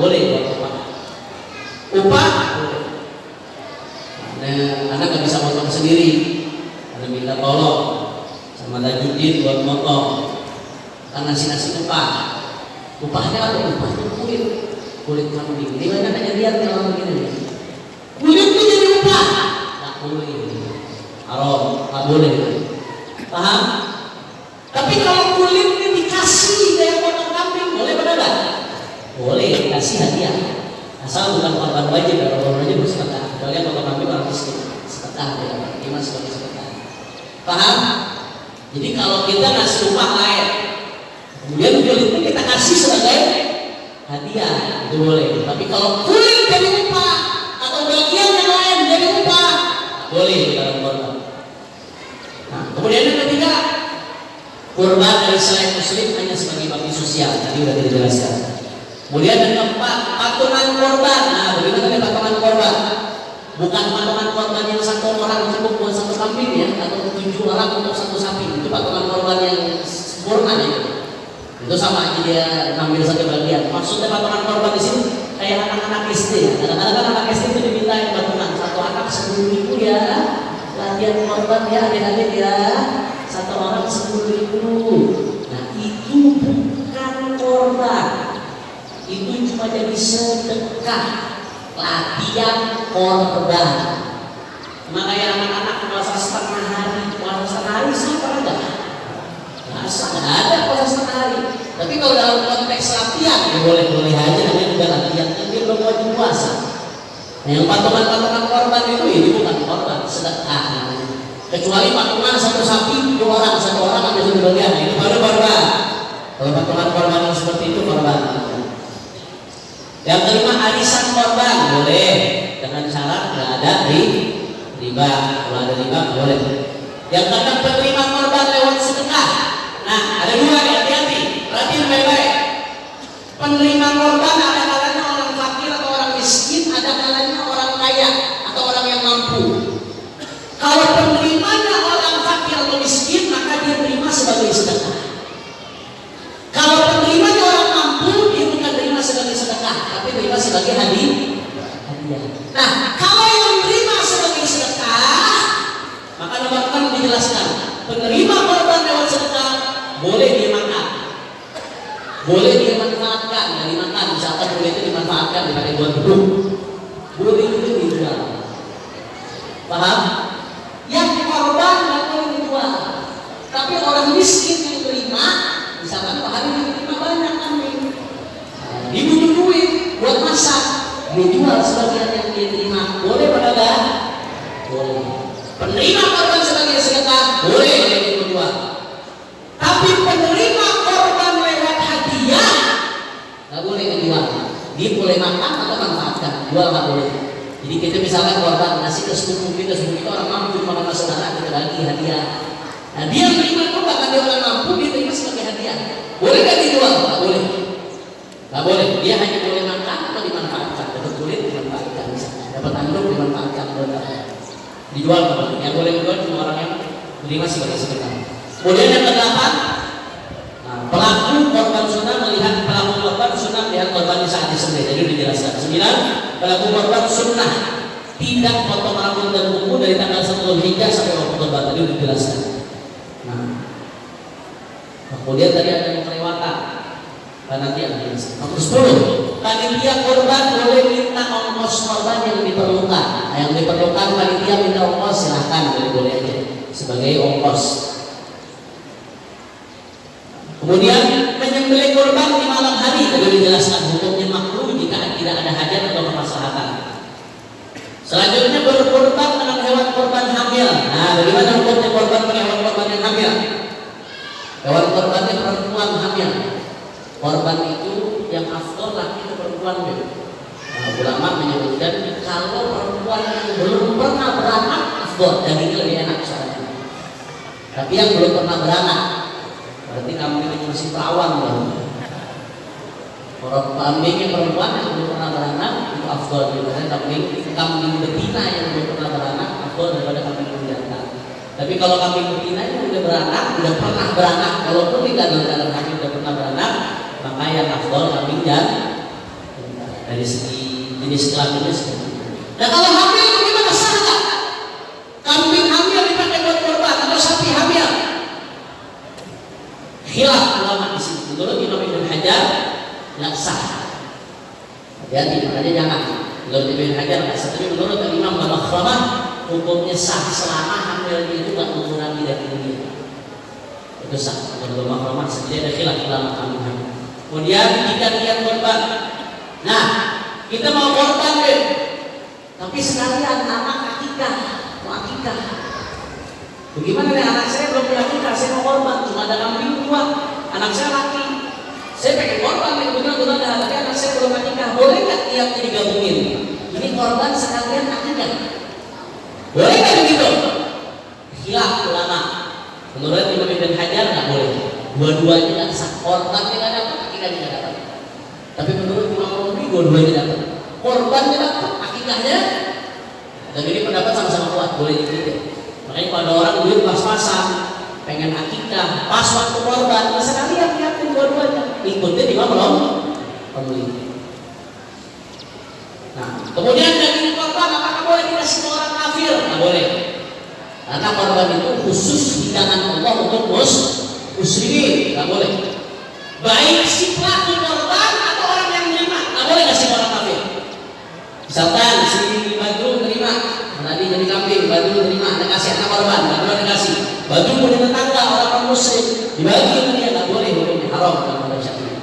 boleh buat upah. Upah boleh. Nah, anak nggak bisa motong sendiri, ada minta tolong sama Tajudin buat motong, karena nasi upah. Upahnya apa? Upahnya kulit kambing. Ini banyak aja lihat kalau begini. Kulitnya jadi upah, nggak boleh. Haram, nggak boleh. Paham? Tapi kalau kulitnya dikasih kayak potong kambing, boleh benar nggak? Boleh, dikasih hadiah. Asal bukan korban wajib, kalau korban wajib bersedekah. Kalian potong kambing orang miskin, sedekah ya, iman sebagai sedekah. Paham? Jadi kalau kita ngasih upah lain, kemudian kulitnya kita kasih sebagai hadiah, itu boleh. Tapi kalau kulit jadi upah atau bagian yang lain jadi upah, boleh dalam korban. Nah, kemudian yang ketiga, kurban dari selain muslim hanya sebagai bakti sosial. Tadi sudah dijelaskan. Kemudian yang keempat, patungan korban. Nah, bagaimana dengan patungan korban? Bukan patungan korban yang satu orang cukup buat satu kambing ya, atau 7 orang untuk satu sapi. Itu patungan korban yang sempurna ya. Itu sama aja dia ngambil satu bagian. Maksudnya patungan korban di sini kayak anak-anak SD ya. Kadang-kadang anak SD itu dimintain patungan satu anak 10.000 ya. Latihan korban ya adik-adik ya. Satu orang 10.000. Nah, itu bukan korban. Itu cuma jadi sedekah, latihan korban. Makanya anak-anak puasa setengah hari siapa ada? Masa nggak ada puasa setengah hari. Tapi kalau dalam konteks latihan, ya boleh-boleh aja, namanya juga latihan. Dia belum wajib puasa. Nah, yang patungan-patungan korban itu bukan korban, sedekah namanya. Kecuali patungan satu sapi, 2 orang, satu orang ambil satu bagian, itu baru korban. Kalau patungan korban yang seperti itu korban. Yang kelima, arisan korban boleh dengan syarat nggak ada riba. Kalau ada riba boleh. Yang keenam, penerima korban lewat sedekah. Nah, ada 2 nih, hati-hati, perhatiin baik-baik. Penerima korban ada kalanya orang fakir atau orang miskin, ada kalanya orang kaya atau orang yang mampu. Kalau penerimanya orang fakir atau miskin, maka dia terima sebagai sedekah. Kalau penerimanya orang mampu, dia bukan terima sebagai sedekah, tapi terima sebagai hadiah. Nah, kalau yang terima sebagai sedekah, maka nomor 6 dijelaskan, penerima korban lewat sedekah boleh dia makan, boleh dia manfaatkan, ya dimakan, misalkan boleh itu dimanfaatkan dipakai buat duduk, boleh itu dijual. Paham? Yang korban nggak boleh dijual, tapi orang miskin yang terima, misalkan Pak Hari diterima banyak kambing, dibutuh duit buat masak, dijual sebagian yang dia terima, boleh pada nggak? Boleh. Penerima korban sebagai sedekah boleh dijual, tapi penerima korban lewat hadiah nggak boleh dijual. Dia boleh makan atau manfaatkan, jual nggak boleh. Jadi kita misalkan korban ngasih ke sepupu kita orang mampu makan saudara, kita bagi hadiah. Nah, dia terima itu bahkan dia orang mampu, dia terima sebagai hadiah. Boleh nggak dijual? Nggak boleh. Nggak boleh. Dia hanya boleh makan atau dimanfaatkan. Dapat kulit dimanfaatkan, misalnya. Dapat anduk dimanfaatkan. Dijual nggak boleh. Yang boleh dijual cuma orang yang menerima sebagai sedekah. Kemudian yang ke-8, pelaku korban sunnah melihat pelaku korban sunnah melihat korban di saat disembelih. Jadi dijelaskan. 9, pelaku korban sunnah tidak potong rambut dan kuku dari tanggal 1 Dzulhijjah sampai waktu korban. Tadi dijelaskan. Nah, kemudian tadi ada yang kelewatan. Nanti ada yang nomor 10. Panitia korban boleh minta ongkos korban yang diperlukan. Nah, yang diperlukan panitia minta ongkos silahkan, boleh aja sebagai ongkos. Kemudian menyembelih korban di malam hari tadi dijelaskan hukumnya makruh jika tidak ada hajat atau kemaslahatan. Selanjutnya berkorban dengan hewan korban hamil. Nah, bagaimana hukumnya korban dengan hewan korban yang hamil? Hewan korbannya perempuan hamil. Korban itu yang afdol laki atau perempuan gitu. Nah, ulama menyebutkan kalau perempuan yang belum pernah beranak afdol, dagingnya lebih enak soalnya. Tapi yang belum pernah beranak, berarti kambing masih perawan loh. Orang kambing yang perempuan yang belum pernah beranak itu afdol daripada kambing betina yang belum pernah beranak afdol daripada kambing jantan. Tapi kalau kambing betina yang udah beranak, udah pernah beranak, walaupun tidak dalam keadaan hamil udah pernah beranak, maka yang afdol kambing jantan. dari segi jenis kelaminnya seperti itu. Nah kalau hamil bagaimana, sah nggak? Kambing hamil dipakai buat korban atau sapi hamil? Khilaf ulama di sini. Menurut Imam Ibnu Hajar nggak sah. Hati-hati, makanya jangan. Menurut Ibnu Hajar nggak sah. Tapi menurut Imam Al-Makhramah hukumnya sah selama hamilnya itu nggak mengurangi dari dunia. Itu sah. Menurut Al-Makhramah sendiri ada khilaf ulama kambing hamil. Kemudian jika niat korban. Nah, kita mau korban deh. Tapi sekalian anak akikah, mau akikah. Bagaimana nih, anak saya belum punya akikah, saya mau korban, cuma ada kambing 2, anak saya laki. Saya pengen korban nih, kebetulan ada, tapi anak saya belum akikah. Boleh nggak niatnya digabungin? Ini korban sekalian akikah. Boleh nggak begitu? Khilaf ulama. Menurut Imam Ibnu Hajar nggak boleh. Dua-duanya nggak sah. Korbannya nggak dapat, akikahnya nggak dapat. Tapi menurut Imam Nawawi dua-duanya dapat. Korbannya dapat, akikahnya. Dan ini pendapat sama-sama kuat, boleh dikritik. Makanya kalau ada orang duit pas-pasan, pengen akikah, pas waktu korban, sekalian lihatin dua-duanya. Ikutin Imam Nawawi. Nah, kemudian daging korban apakah boleh dikasih ke orang kafir? Nggak boleh. Karena korban itu khusus hidangan Allah untuk musyrikin, nggak boleh. Baik si pelaku korban atau orang yang menerima, nggak boleh kasih ke orang kafir. Misalkan si Badru terima, tadi jadi kambing, Badru terima, ada kasih anak korban, Badru ada kasih. Badru punya tetangga orang muslim, dibagi ke dia, nggak boleh, hukumnya haram dalam mazhab Syafi'i.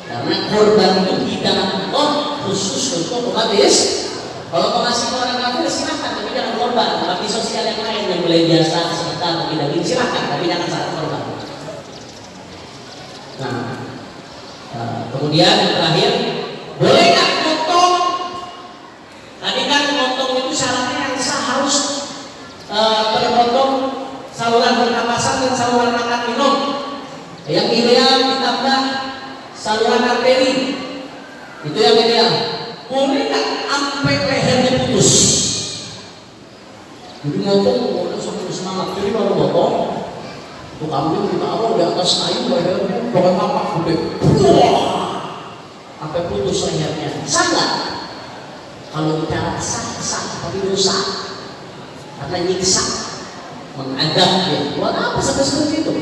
Karena korban itu hidangan Allah khusus untuk umat Islam. Kalau mau ngasih ke orang kafir silakan, tapi jangan korban. Tapi sosial yang lain yang boleh biasa sekitar bagi daging silakan, tapi jangan saat korban. Nah, kemudian yang terakhir, boleh nggak potong? Tadi kan potong itu syaratnya yang sah harus terpotong saluran pernapasan dan saluran makan minum. Yang ideal ditambah saluran arteri, itu yang ideal. Boleh nggak sampai lehernya putus? Jadi potong, sampai semangat jadi baru potong. Itu kambing ditaruh di atas kayu, lehernya pakai tapak gede, sampai putus lehernya. Sah nggak? Kalau bicara sah, tapi dosa karena nyiksa, mengadab ya. Buat apa sampai seperti itu?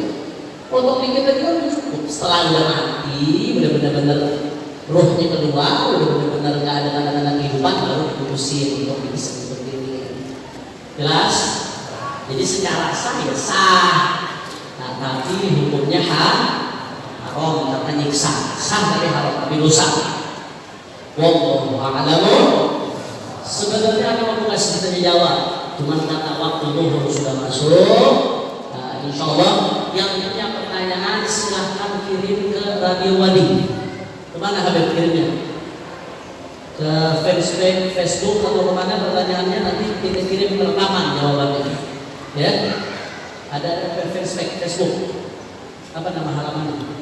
Potong dikit lagi kan cukup. Setelah udah mati, benar-benar rohnya keluar, udah benar-benar nggak ada tanda-tanda kehidupan, baru diputusin untuk bisa seperti ini. Jelas? Jadi secara sah ya sah. Nah, tapi hukumnya haram karena nyiksa. Sah tapi haram, tapi dosa. Wallahu a'lamu. Sebenarnya ada mau kasih kita jawab, cuman kata waktu zuhur sudah masuk. Nah, insya Allah yang punya pertanyaan silahkan kirim ke Radio Wadi. Kemana Habib kirimnya? Ke Facebook atau kemana pertanyaannya, nanti kita kirim rekaman jawabannya. Ya, ada Facebook. Apa nama halamannya?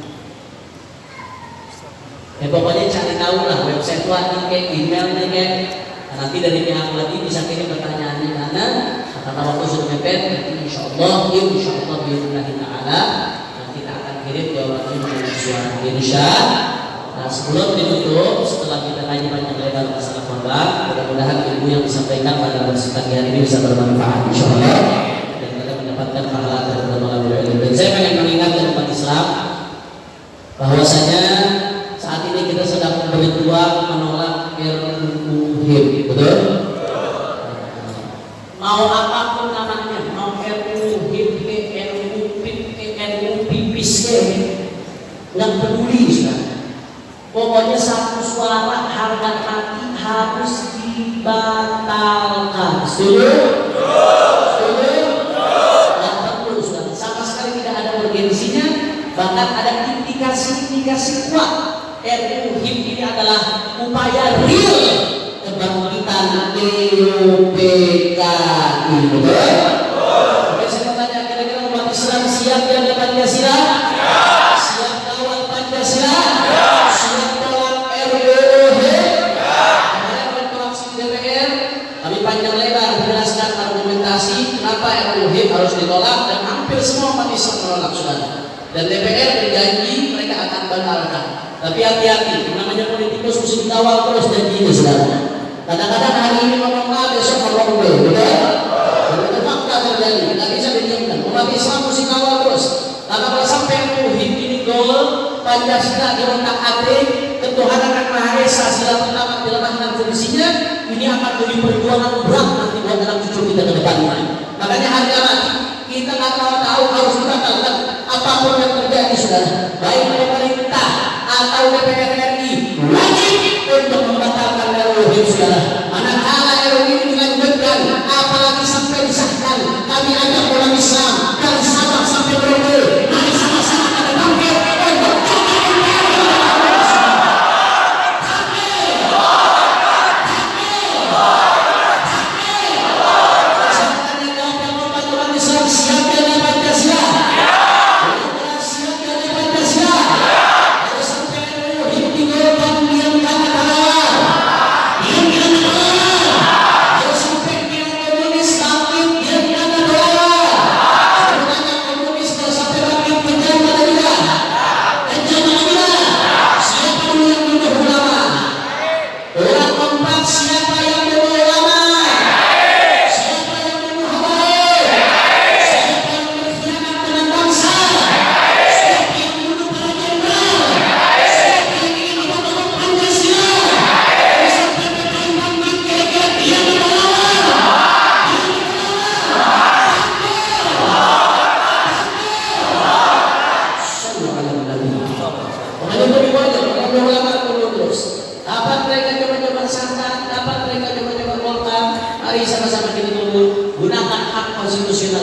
Ya pokoknya cari tahu lah website Wadi kayak emailnya kayak. Nah, nanti dari pihak Wadi bisa kirim pertanyaannya mana. Kata waktu sudah mepet, nanti insya Allah billahi ta'ala kita akan kirim jawabannya melalui suara Indonesia. Nah, sebelum ditutup, setelah kita kaji panjang lebar masalah korban, mudah-mudahan ilmu yang disampaikan pada pagi hari ini bisa bermanfaat insya Allah, dan kita mendapatkan pahala dari ulama ilmu. Dan saya pengen mengingatkan umat Islam bahwasanya saat ini kita sedang berjuang menolak RUU HIP, betul? Mau apapun namanya, mau RUU HIP, RUU PIP, RUU PIPIS, nggak peduli sudah. Pokoknya satu suara harga mati harus dibatalkan. Setuju? Setuju? Nggak perlu sudah. Sama sekali tidak ada urgensinya, bahkan ada indikasi kuat. RUU HIP ini adalah upaya real kebangkitan PUPKI. Betul? Oke, saya tanya, kira-kira umat Islam siap jaga Pancasila? Siap kawal Pancasila? Siap tolak RUU HIP? Kemarin berkolaborasi di DPR, kami panjang lebar menjelaskan argumentasi kenapa RUU HIP harus ditolak, dan hampir semua umat Islam menolak sudah. Dan DPR berjanji mereka akan batalkan. Tapi hati-hati, namanya politikus mesti dikawal terus janjinya saudara. Kadang-kadang hari ini ngomong A, besok ngomong B, betul? Dan itu fakta terjadi, tidak bisa didiamkan. Umat Islam mesti kawal terus. Karena kalau sampai tauhid ini gol, Pancasila diletak hati, ketuhanan yang Maha Esa sila pertama diletakkan fungsinya, ini akan jadi perjuangan berat nanti buat anak cucu kita ke depannya. Makanya harga mati kita nggak tahu harus kita tahu apapun yang terjadi saudara, baik pemerintah atau DPR RI wajib untuk membatalkan RUU saudara. Manakala RUU ini dilanjutkan, apalagi sampai disahkan, kami ajak orang Islam dari Sabang sampai Merauke, mari sama-sama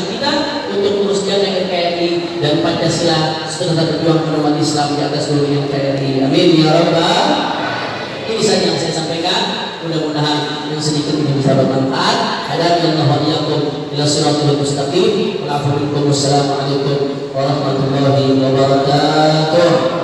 kita bangkit untuk dan Pancasila sekedar perjuangan umat Islam di atas dunia NKRI. Amin ya rabbal. Ini saja yang saya sampaikan. Mudah-mudahan yang sedikit ini bisa bermanfaat. Hadakallahu wa iyyakum ila shiratal mustaqim. Wassalamualaikum warahmatullahi wabarakatuh.